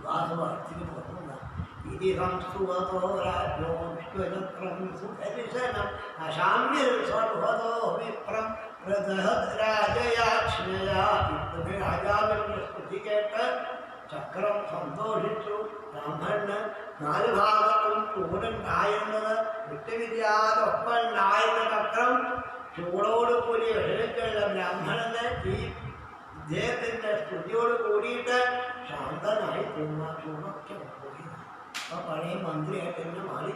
S2: വാസവാർത്തിന് പോകുന്ന ഇതി സംസ്കൃതോ രാജ്യോ വിശ്വചക്രം സുദർശനം അശാമ്യൽ സർവതോ വിപ്രം രാജാവിന്റെ സ്തുതി കേട്ട് ചക്രം സന്തോഷിച്ചു. ബ്രാഹ്മണന് 4 ഭാഗത്തും ചൂടുണ്ടായിരുന്നത് വിട്ടുവിരിയാതെ ഒപ്പമുണ്ടായിരുന്ന ചക്രം ചൂടോടുകൂടി വിഷമിച്ചുള്ള ബ്രാഹ്മണന് ഈ ഇദ്ദേഹത്തിന്റെ സ്തുതിയോട് കൂടിയിട്ട് ശാന്തനായി തോന്നുന്ന ചൂടൊക്കെ പോയി. അപ്പൊ പഴയ മന്ത്രിയായിട്ട് തന്നെ മാറി.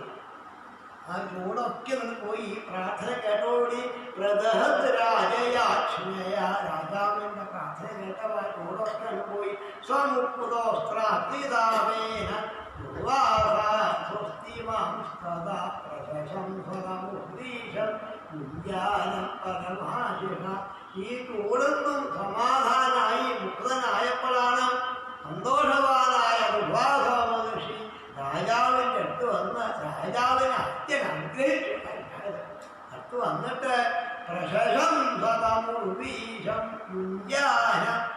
S2: ആ ചൂടൊക്കെ നിന്ന് പോയി. ഈ പ്രാർത്ഥന കേട്ടോടുകൂടി രാജയാക്ഷ്മയ രാജാവിന്റെ പ്രാർത്ഥന കേട്ട ചൂടൊക്കെ പോയി. സ്വമുക്തോസ്ത്രാവേന ഈ ചൂടൊന്നും സമാധാനായി മുക്തനായപ്പോഴാണ് സന്തോഷവാനായ ദുർവാസ മഹർഷി രാജാവിൻ്റെ അടുത്ത് വന്ന് രാജാവിനെ അത്യൻ അനുഗ്രഹിച്ചിട്ടുണ്ടായത്. അടുത്ത് വന്നിട്ട്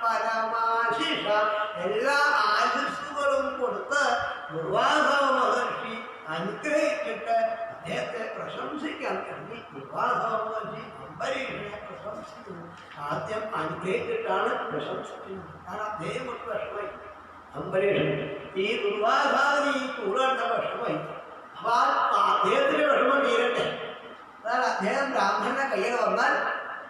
S2: പരമാശിഷ എല്ലാ ആശിസ്സുകളും കൊടുത്ത് ദുർവാസ മഹർഷി അനുഗ്രഹിച്ചിട്ട് അദ്ദേഹത്തെ പ്രശംസിക്കാൻ തുടങ്ങി. ദുർവാസ മഹർഷി അംബരീഷനെ പ്രശംസിക്കുന്നു. ആദ്യം അനുഗ്രഹിച്ചിട്ടാണ് പ്രശംസിക്കുന്നത്. കാരണം അദ്ദേഹം ഒരു വിഷമായി അംബരീഷൻ ഈ ദുർവാസാവിന് ഈ കൂടേണ്ട വിഷമായി. അപ്പൊ അദ്ദേഹത്തിന്റെ വിഷമം തീരട്ടെ. അതാണ് അദ്ദേഹം ബ്രാഹ്മണന്റെ കയ്യിൽ വന്നാൽ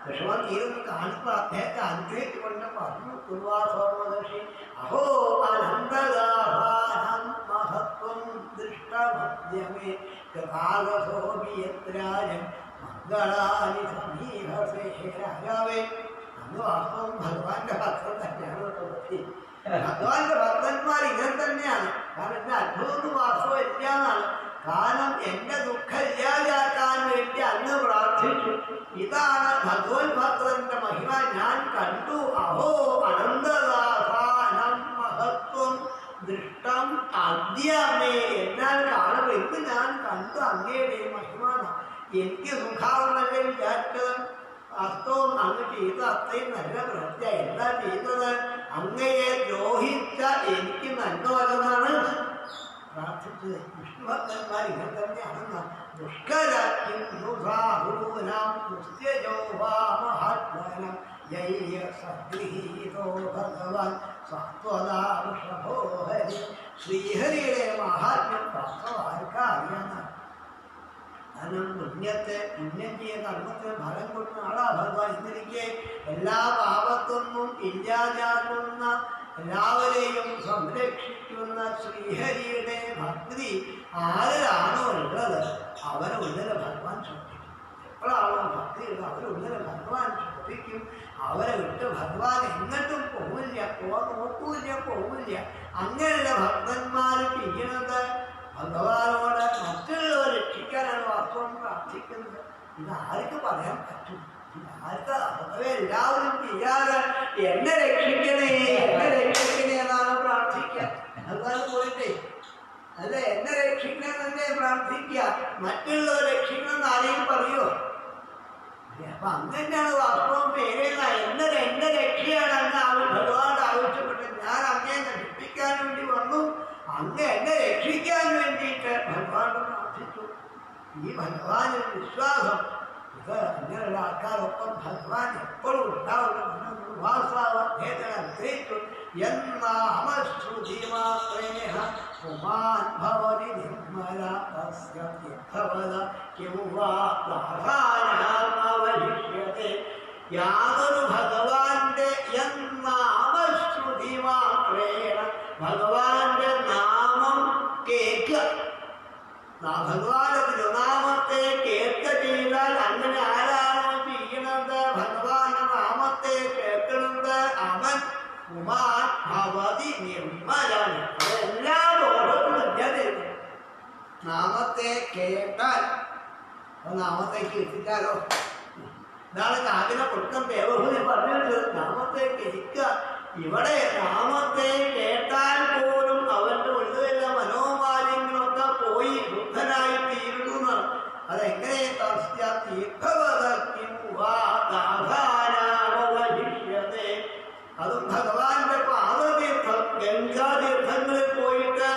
S2: വിഷമം തീരുന്ന് കാണിപ്പോൾ അദ്ദേഹത്തെ അനുഗ്രഹിച്ചുകൊണ്ട് പറഞ്ഞു ദുർവാസ മഹർഷി, അഹോ അനന്തദാഹാനം മഹത്വം ദൃഷ്ടമദ്യമേ ഗതാഗതോപിയത്രായം മംഗളാനി സമീഹസേ. രാജാവേ, അന്ന് വാസ്തവം ഭഗവാന്റെ ഭക്തൻ തന്നെയാണ്. ഭഗവാന്റെ ഭക്തന്മാർ ഇങ്ങനെ തന്നെയാണ്. കാരണം എന്റെ അത്ഭുതമൊന്നും വാസ്തവം ഇല്ല എന്നാണ്. കാരണം എന്റെ ദുഃഖം ഇല്ലാതാക്കാൻ വേണ്ടി അന്ന് പ്രാർത്ഥിച്ചു. ഇതാണ് ഭഗവത് ഭക്തന്റെ മഹിമ ഞാൻ കണ്ടു. അഹോ അനന്തദാസാനം മഹത്വം ദൃഷ്ടം അദ്യമേ. എന്നാൽ കാണുമ്പോൾ ഇന്ന് ഞാൻ കണ്ടു അങ്ങയുടെ മഹിമ. എനിക്ക് സുഖാവണല്ലേ വിചാരിച്ചത്. വാസ്തവം അങ്ങ് ചെയ്ത അത്രയും നല്ല പ്രവൃത്തിയ. എന്താ ചെയ്തത്? അങ്ങയെ ദ്രോഹിച്ച എനിക്ക് നന്മ വരുന്നതാണ് പ്രാർത്ഥിച്ചത്. വിഷ്ണുഭക്തന്മാർ ഇങ്ങനെ തന്നെയാണെന്ന്. ദുഷ്കരൂനാം മഹാത്മാനം ജയ സഗൃഹീതോ ഭഗവാൻ സത്വദാ വൃഷഭോഹരി. ശ്രീഹരിയുടെ മഹാത്മ്യം വാസ്തവം ആർക്കാ അറിയാമെന്നാണ്. കാരണം പുണ്യം ചെയ്ത കർമ്മത്തിന് ഫലം കൊടുക്കുന്ന ആളാ ഭഗവാൻ. ഇന്നിരിക്കെ എല്ലാ പാപത്തൊന്നും ഇല്ലാതാക്കുന്ന എല്ലാവരെയും സംരക്ഷിക്കുന്ന ശ്രീഹരിയുടെ ഭക്തി ആരാണോ ഉള്ളത് അവരെ ഉള്ളിലെ ഭഗവാൻ ശ്രദ്ധിക്കും. എപ്പോഴാണോ ഭക്തിയുള്ളത് അവരെ ഉള്ളിലെ ഭഗവാൻ ശ്രദ്ധിക്കും. അവരെ വിട്ട് ഭഗവാൻ എങ്ങോട്ടും പോവില്ല, നോക്കൂല്ല, പോവില്ല. അങ്ങനെയുള്ള ഭക്തന്മാർ ചെയ്യുന്നത് ഭഗവാനോട് മറ്റുള്ളവരെ രക്ഷിക്കാനാണ് വാസ്തവം പ്രാർത്ഥിക്കുന്നത്. ഇത് ആർക്ക് പറയാൻ പറ്റും? ആർക്ക് അതൊക്കെ എല്ലാവരും ചെയ്യാതെ എന്നെ രക്ഷിക്കണേ, എന്നെ രക്ഷിക്കണേ എന്നാണ് പ്രാർത്ഥിക്കുക. അതാണ് പോയിട്ടേ അല്ല, എന്നെ രക്ഷിക്കണം തന്നെ പ്രാർത്ഥിക്കുക. മറ്റുള്ളവർ രക്ഷിക്കണം എന്ന് ആരെയും പറയുമോ? അപ്പൊ അങ്ങനെയാണ് വാസ്തവം പേരുന്ന എന്റെ രക്ഷയാണ് അങ്ങ് ഭഗവാൻ ആവശ്യപ്പെട്ടത്. ഞാൻ അങ്ങേ നശിപ്പിക്കാൻ വേണ്ടി വന്നു, അങ്ങ് എന്നെ രക്ഷിക്കാൻ വേണ്ടിയിട്ട് ഭഗവാൻ പ്രാർത്ഥിച്ചു. ഈ ഭഗവാന് വിശ്വാസം ഇത് അങ്ങനെയുള്ള ആൾക്കാരൊപ്പം ഭഗവാൻ എപ്പോഴും ഉണ്ടാവുന്നു. അനുഗ്രഹിച്ചു. എന്നാമശ്രുതിമാത്രേണ പുമാൻ ഭവതി നിർമ്മല തസ്യ തീർത്ഥവദ കിം വാ ദാസാനാമവശിഷ്യതേ. യാതൊരു ഭഗവാന്റെ എന്നാമശ്രുതിമാത്രേണ ഭഗവാന്റെ നാമം കേൾക്കുക. ഭഗവാന്റെ തിരുനാമത്തെ കേൾക്ക ചെയ്താൽ അങ്ങനെ ആരാണോ ചെയ്യണത് ഭഗവാന്റെ നാമത്തെ കേൾക്കുന്നത് അവൻ കുമാർ ഭവതി നിർമ്മലാണ്. അതെല്ലാ ദോഷവും ഇല്ലാതിരുന്നു. നാമത്തെ കേട്ടാൽ നാമത്തേക്ക് എത്തിച്ചാലോ. ഇതാണ് കാകിന പൊട്ടം ദേവഭൂമി പറഞ്ഞത്. നാമത്തെ കേൾക്കുക. ഇവിടെ നാമത്തെ കേട്ടാൽ പോലും അവന്റെ ഉള്ളിലുള്ള മനോമാലിന്യങ്ങളൊക്കെ പോയി ശുദ്ധനായി തീരുന്നു. അതെങ്ങനെ? തസ്യ തീർത്ഥവദക്കിം വാ ദാസാനാമവശിഷ്യതേ. അതും ഭഗവാന്റെ പാദതീർത്ഥം ഗംഗാതീർത്ഥങ്ങളിൽ പോയിട്ട്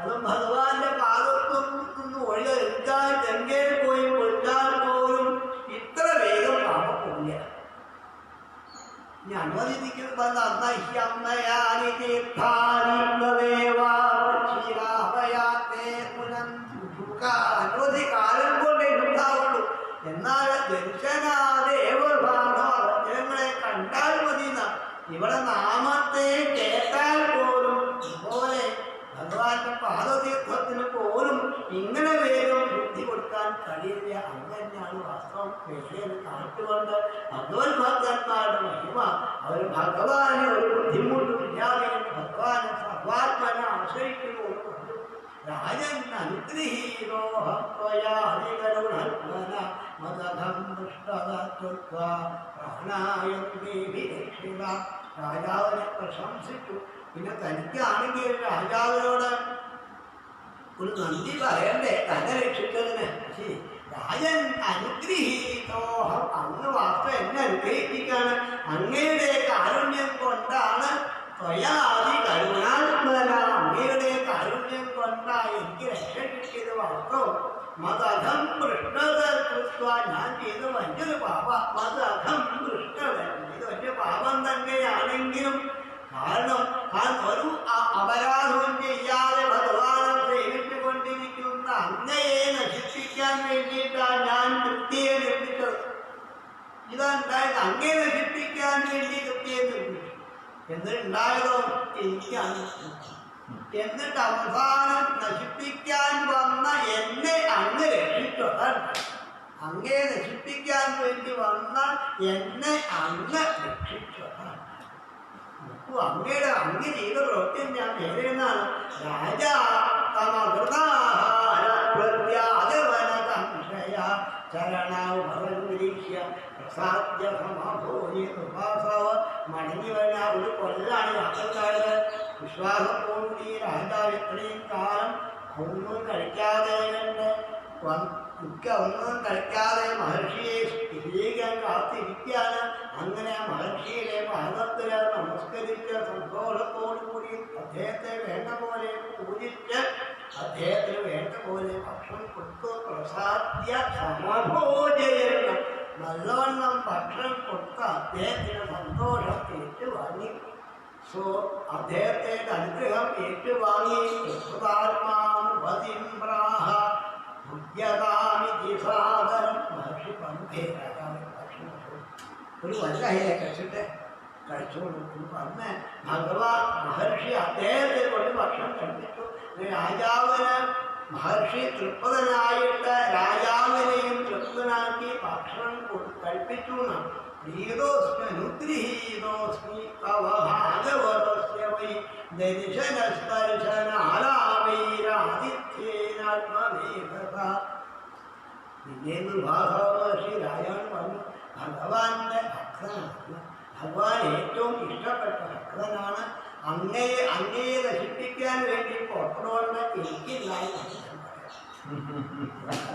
S2: അതും ഭഗവാന്റെ പാദത്വം ഒഴികെ ഗംഗയിൽ പോയി കുളിച്ചാൽ പോലും ഇത്ര വേഗം പാപം പോവില്ല. ഇനി അനുവദിക്കുന്നത് അന്നഹ്യമ്മയാനി അനുവധി കാലം കൊണ്ടേ ഉണ്ടാവുള്ളൂ. എന്നാൽ ദർശനാദേവങ്ങളെ കണ്ടാൽ മതി. ഇവിടെ നാമത്തെ കേട്ടാൽ പോലും ഇതുപോലെ ഭഗവാന്റെ പാദതീർത്ഥത്തിന് പോലും ഇങ്ങനെ വേഗം ബുദ്ധി കൊടുക്കാൻ കഴിയില്ല. അങ്ങനെയാണ് വാസ്തവം. പേര് കാട്ടുകൊണ്ട് ഭഗവത് ഭക്തന്മാരുടെ മഹിമ അവർ ഭഗവാനെ ഒരു ബുദ്ധിമുട്ടില്ലാതെ ഭഗവാനെ സർവാത്മന ആശ്രയിക്കുന്നു. രാജൻ അനുഗ്രഹീതോഹത്വയാ മദഹം ദൃഷ്ടതത്വ പ്രാണായന്തിരക്ഷിത. രാജാവിനെ പ്രശംസിച്ചു. പിന്നെ തനിക്കാണെങ്കിൽ രാജാവിനോട് ഒരു നന്ദി പറയണ്ടേ തന്നെ രക്ഷിച്ചതിന്. രാജൻ അനുഗ്രഹീതോഹം, അങ്ങ് വാസ്തു എന്നെ അനുഗ്രഹിപ്പിക്കാണ്. അങ്ങയുടെ കാരുണ്യം കൊണ്ടാണ് ത്വയാദി കരുണാത്മന, അങ്ങയുടെ കാരുണ്യം കൊണ്ടാണ് എനിക്ക് രക്ഷ കിട്ടിയത് വാസ്തു. മതം പൃഷ്ഠതൃത്വ, ഞാൻ ചെയ്ത് വലിയൊരു പാപ. മതം പൃഷ്ഠത, ഇത് വലിയ പാപം തന്നെയാണെങ്കിലും കാരണം ഒരു അപരാധവും ചെയ്യാതെ ഭഗവാനെ സേവിച്ചുകൊണ്ടിരിക്കുന്ന അങ്ങയെ നശിപ്പിക്കാൻ വേണ്ടിയിട്ടാണ് ഞാൻ കൃത്യയെ നിർമ്മിച്ചത്. ഇതുണ്ടായത് അങ്ങയെ നശിപ്പിക്കാൻ വേണ്ടി കൃത്യയെ നിർമ്മിച്ചു. എന്നിട്ടുണ്ടായതോ എനിക്കാണ്. എന്നിട്ട് അവസാനം നശിപ്പിക്കാൻ വന്ന എന്നെ അങ്ങ് രക്ഷിച്ചു. അങ്ങയെ നശിപ്പിക്കാൻ വേണ്ടി വന്ന എന്നെ അങ്ങ് രക്ഷിച്ചു. അങ്ങയുടെ അങ്ങ് ചെയ്ത പ്രവൃത്തി ഞാൻ വേറെ എന്നാണ്. രാജാ തമകൃതാഹാര പ്രത്യാഗവന സംശയ ചരണാഭവനിരീക്ഷ്യ പ്രസാദ്യ സമഭോജി ഉപാസവ. മടങ്ങി വരുന്ന ഒരു കൊല്ലാണ് യാത്രക്കാരത്. വിശ്വാസത്തോടുകൂടി രാജാവ് ഇത്രയും കാലം ഒന്നും കഴിക്കാതെ ഒന്നും കഴിക്കാതെ മഹർഷിയെ സ്ഥിരീകരിക്കാൻ കാത്തിരിക്കുകയാണ്. അങ്ങനെ മഹർഷിയിലെ പാദത്തിൽ നമസ്കരിച്ച് സന്തോഷത്തോടുകൂടി അദ്ദേഹത്തെ വേണ്ട പോലെ പൂജിച്ച് അദ്ദേഹത്തിന് വേണ്ട പോലെ ഭക്ഷണം കൊടുത്തു. പ്രസാദ്യ സമഭോജയെന്ന് നല്ലവണ്ണം ഭക്ഷണം കൊടുത്ത് അദ്ദേഹത്തിന് സന്തോഷം ഏറ്റുവാങ്ങി. അദ്ദേഹത്തെ അനുഗ്രഹം ഏറ്റുവാങ്ങി. മഹർഷി പണ്ടേ രാജാവിന് ഭക്ഷണം ഒരു വല്ലഹയെ കഴിച്ചിട്ട് കഴിച്ചോളൂ പറഞ്ഞ് ഭഗവാൻ മഹർഷി അദ്ദേഹത്തെ കൊണ്ട് ഭക്ഷണം കഴിപ്പിച്ചു. രാജാവിന് മഹർഷി തൃപ്തനായിട്ട് രാജാവിനെയും തൃപ്തനാക്കി ഭക്ഷണം കഴിപ്പിച്ചു എന്നാണ്. പ്രീതോസ്മനുഗ്രഹീതോസ്മി തവ ഭാഗവതസ്യ വൈ ദർശനസ്പർശനാലാവൈരാദിത്യേനാത്മവേദത. പിന്നേന്ന് മഹർഷി രാജാവ് പറഞ്ഞു, ഭഗവാന്റെ ഭക്തനാണ്. ഭഗവാൻ ഏറ്റവും ഇഷ്ടപ്പെട്ട ഭക്തനാണ്. അങ്ങയെ നശിപ്പിക്കാൻ വേണ്ടി പുറപ്പെടുകൊണ്ട് എനിക്കില്ലായി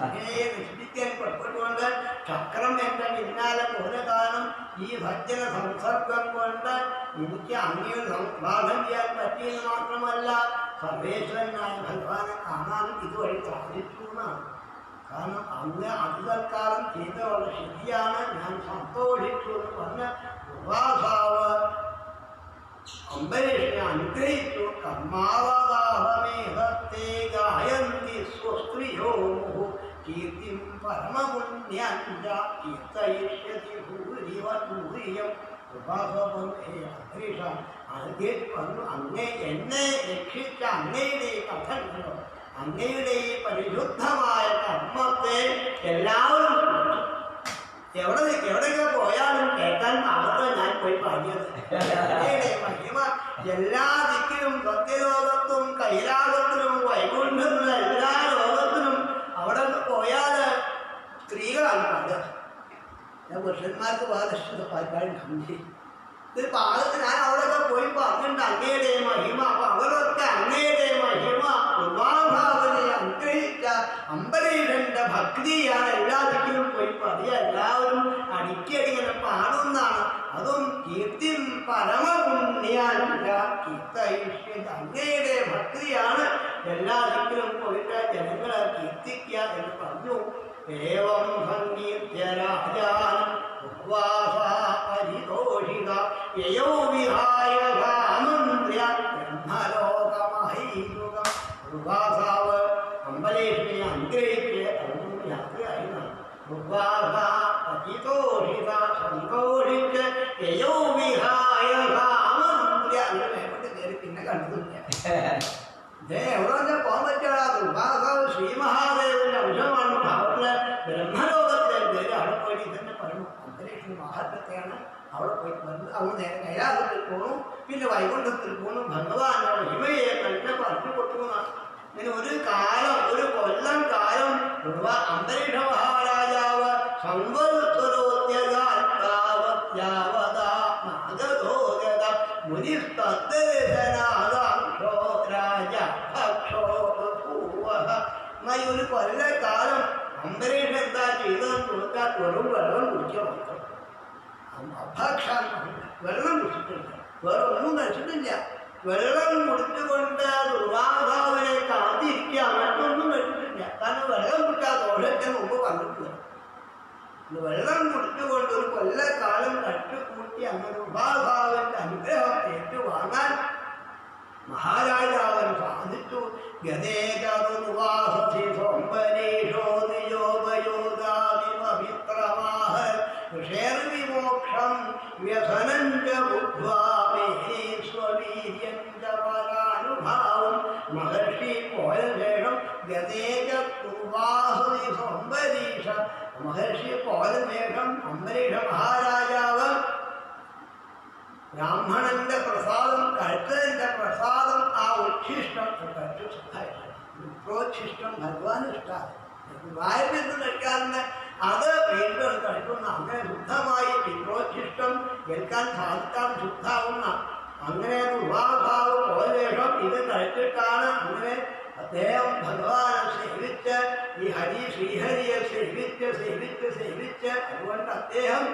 S2: അങ്ങയെ നശിപ്പിക്കാൻ പുറപ്പെട്ടുകൊണ്ട് ചക്രം എന്റെ പിന്നാലെ പോലെ കാരണം ഈ ഭജന സംസർഗം കൊണ്ട് എനിക്ക് അങ്ങയെ സംവാദം ചെയ്യാൻ പറ്റിയെന്ന് മാത്രമല്ല സർവേശ്വരനായ ഭഗവാനെ കാണാനും ഇതുവഴി സാധിച്ചു എന്നാണ്. കാരണം അങ്ങ് അതിതൽക്കാലം ചെയ്തവരുടെ ശരിയാണ്, ഞാൻ സന്തോഷിച്ചു എന്ന് പറഞ്ഞ് ഉപാസാവ് അംബരീഷിനെ അനുഗ്രഹിച്ചു. കർമാവതാഹമേവത്തെ ഗായന്തി സ്വസ്ത്രിയോ കീർത്തിം പരമപുണ്യാഞ്ച കീർത്തയിഷ്യതി ഭൂരിയം. അംബരീഷ പറഞ്ഞു, അങ്ങേ എന്നെ രക്ഷിച്ച അങ്ങയുടെ കഥകളോ അങ്ങയുടെ ഈ പരിശുദ്ധമായ കർമ്മത്തെ എല്ലാവരും എവിടെയൊക്കെ പോയാലും കേൾക്കാൻ മാത്രം ഞാൻ പോയി പാടിയത്. മഹിമ എല്ലാ ദിക്കിലും സത്യലോകത്തും കൈലാസത്തിലും വൈകുണ്ഠത്തിലും എല്ലാ ലോകത്തിനും അവിടെ പോയാൽ സ്ത്രീകളാണ് പാടുക. ഞാൻ പുരുഷന്മാർക്ക് പാദശ്വത പാൽക്കാരൻ കമ്പി ഇത് പാദത്ത് ഞാൻ അവിടെയൊക്കെ പോയി പറഞ്ഞിട്ടുണ്ട് അങ്ങയുടെ മഹിമ. അപ്പൊ അവരൊക്കെ അങ്ങയുടെ മഹിമ ഉപാഭാവനെ അനുഗ്രഹിച്ച അംബരീഷന്റെ ഭക്തിയാണ് എല്ലാ ദിക്കിലും പോയി പറയുക. എല്ലാവരും അടിക്കടിങ്ങനെ പാടുന്നതാണ്. അതും കീർത്തിം പരമപുണ്യാഞ്ച കീർത്തയിഷ്യത്. അങ്ങയുടെ ഭക്തിയാണ് എല്ലാ ദിക്കിലും പോയിട്ട് ജനങ്ങളെ കീർത്തിക്കുക എന്ന് പറഞ്ഞു. ഏവം സങ്കീർത്തിയ രാജാനം പരിതോഷിത യയോ വിഹായ സാമന്ത്ര്യ ബ്രഹ്മലോകമഹൈതുകം. ഉപാസാവ് അംബരീഷിനെ അനുഗ്രഹിച്ച് അതൊന്നും യാത്രയായിരുന്നു. പരിതോഷിത സന്തോഷിച്ച് യയോ വിഹായ സാമന്ത്ര്യ മേലോട്ട് കയറി പിന്നെ കണ്ടില്ല. എവിടെ പോകാൻ പറ്റാതെ ഉപാസാവ് ശ്രീമഹാദേവന്റെ അംശമാണ്. ഭാവത്തില് ബ്രഹ്മലോകത്തിലെ പേര് അവിടെ പോയിട്ട് ഇതന്നെ പറഞ്ഞു. അന്തരീക്ഷ മഹാത്മത്തെയാണ് അവിടെ പോയി വന്ന് അവിടെ നേരെ കൈലാസത്തിൽ പോകണം, പിന്നെ വൈകുണ്ഠത്തിൽ പോകണം. ഭഗവാന്റെ മഹിമയെ തന്നെ പറഞ്ഞു കൊടുക്കുന്നതാണ്. ഇങ്ങനെ ഒരു കൊല്ലം കാലം അന്തരീക്ഷ മഹാരാജാവ് സംവത്സരോദ്യകാത്താവത്യാവതാ നാഗതോഗത മുനിസ്തദ്ദർശനാകാംക്ഷോ രാജഭക്ഷോ ബഭൂവഃ. എന്നാൽ ഒരു കൊല്ലക്കാലം അംബരീഷൻ എന്താ ചെയ്തതെന്ന് ചോദിച്ചാൽ വെറും വെള്ളം കുടിക്കുക മാത്രം. അഭക്ഷാൻ വെള്ളം കുടിച്ചിട്ടില്ല, വേറെ ഒന്നും കഴിച്ചിട്ടില്ല. വെള്ളം കുടിച്ചുകൊണ്ട് ദുർവാഭാവനെ കാത്തിരിക്കുക, മറ്റൊന്നും കഴിച്ചിട്ടില്ല. കാരണം വെള്ളം കുടിച്ചാൽ ദോഷത്തിന് മുമ്പ് വന്നിട്ടില്ല. വെള്ളം കുടിച്ചുകൊണ്ട് ഒരു കൊല്ലക്കാലം കഴിച്ചുകൂട്ടി അങ്ങനെ ദുർവാഭാവന്റെ അനുഗ്രഹം ഏറ്റുവാങ്ങാൻ മഹാരാജാവൻ സാധിച്ചു. ഗതേജറുവാസി സോംബരീഷോ നിയോപയോഗാദിപവിത്രമാഹ ഋഷേർവിമോക്ഷം വ്യസനം ച ബുദ്ധ്വാ മേഹേ സ്വവീര്യം ച പരാനുഭാവം. മഹർഷി പോയ ശേഷം ഗതേജറുവാസി സോംബരീഷ മഹർഷി പോയ ശേഷം അംബരീഷ മഹാരാജാവ് ബ്രാഹ്മണന്റെ പ്രസാദം കഴിച്ചതിന്റെ പ്രസാദം ആ ഉച്ഛിഷ്ടം കഴിച്ചു സുഖമായിട്ടുണ്ട്. വിപ്രോച്ഛിഷ്ടം ഭഗവാന് ഇഷ്ടമാണ്. വായ്പെന്ന് കഴിക്കാറുണ്ട്, അത് വീണ്ടും കഴിക്കുന്ന അങ്ങനെ ശുദ്ധമായി വിപ്രോച്ഛിഷ്ടം കേൾക്കാൻ സാധിക്കാൻ ശുദ്ധാവുന്ന അങ്ങനെ ദുർവാഭാവം പോയ ശേഷം ഇത് കഴിച്ചിട്ടാണ് അങ്ങനെ അദ്ദേഹം ഭഗവാനെ സേവിച്ച് ഈ ശ്രീഹരിയെ സേവിച്ച് അതുകൊണ്ട് അദ്ദേഹം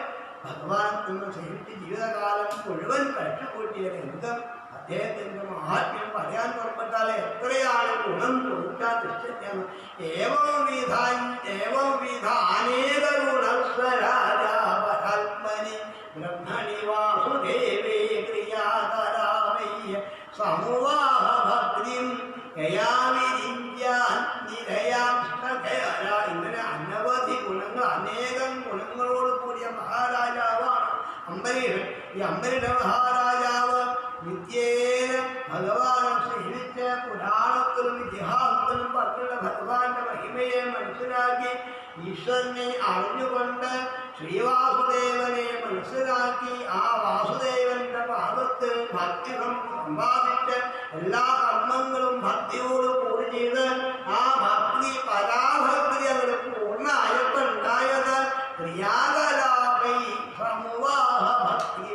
S2: ഭഗവാൻ നിന്ന് സേവിച്ച് ജീവിതകാലം മുഴുവൻ കഴിച്ചുകൂട്ടിയ രംഗം അദ്ദേഹത്തിൻ്റെ മഹാത്മ്യം പറയാൻ പുറപ്പെട്ടാൽ എത്രയാണ് ഗുണം ചോദിക്കാൻ നിശ്ചയിക്കാണ്. ഏവം വിധ അനേക ഗുണസ്വരാജാത്മനി ബ്രഹ്മണി വാസുദേവേ പ്രിയാതരാമയ്യ സമൂവാഹ ഭക്തിം ഇങ്ങനെ അനവധി ഗുണങ്ങൾ അനേകം ഗുണങ്ങളോട് കൂടിയ മഹാരാജാവാണ് അംബരീഷൻ. ഈ അംബരീഷ മഹാരാജാവ് വിദ്യേന ഭഗവാനെ സേവിച്ച് പുരാണത്തിലും ഇതിഹാസത്തിലും പറഞ്ഞുള്ള ഭഗവാന്റെ മഹിമയെ മനസ്സിലാക്കി ഈശ്വരനെ അറിഞ്ഞുകൊണ്ട് ശ്രീവാസുദേവനെ മനസ്സിലാക്കി ആ വാസുദേവന്റെ പാദത്തിൽ ഭക്തി സമ്പാദിച്ച് എല്ലാ കർമ്മങ്ങളും ഭക്തിയോട് കൂടി ചെയ്ത് ആ ഭക്തി പരാഭക്തി അവിടെ പൂർണ്ണമായിട്ടുണ്ടായത് ക്രിയാകലാപൈ സമൂവാഹ ഭക്തി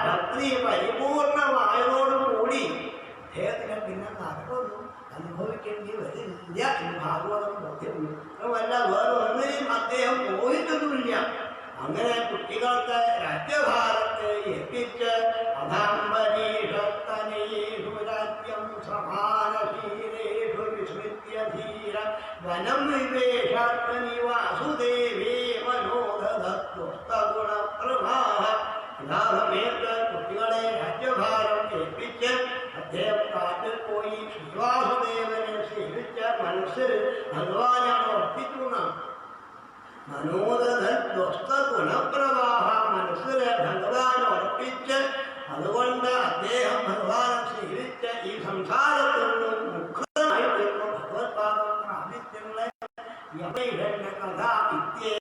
S2: ഭക്തി പരിപൂർണമായതോടുകൂടി അദ്ദേഹത്തിന് പിന്നെ നരകമൊന്നും അനുഭവിക്കേണ്ടി വരില്ല എന്ന് ഭാഗവതം ബോധ്യമുള്ളൂ. അതുമല്ല വേറെ ഒന്നിനും അദ്ദേഹം പോയിട്ടൊന്നുമില്ല. അങ്ങനെ കുട്ടികൾക്ക് രാജ്യഭാരത്തെ എത്തിച്ച് അധാംബരീഷത്തനേഷു രാജ്യം സമാനശീലേഷു വിസ്മൃത്യ ധീര വനം വിവേഷാത്മനി വാസുദേവേ മനോദുസ്തഗുണപ്രഭാവ. ഇതാ സമയത്ത് കുട്ടികളെ രാജ്യഭാരം ഏൽപ്പിച്ച് അദ്ദേഹം കാട്ടിൽ പോയി ശ്രീവാസുദേവനെ സേവിച്ച് മനസ്സിൽ ഭഗവാനാണ് അർപ്പിക്കുന്നതാണ്. മനോദുസ്തഗുണപ്രവാഹ മനസ്സിൽ ഭഗവാൻ അർപ്പിച്ച് അതുകൊണ്ട് അദ്ദേഹം ഭഗവാനെ സേവിച്ച് ഈ സംസാരത്തിൽ നിന്നും മുക്തമായി ഭഗവത്പാദം പ്രാപിച്ചുള്ള കഥ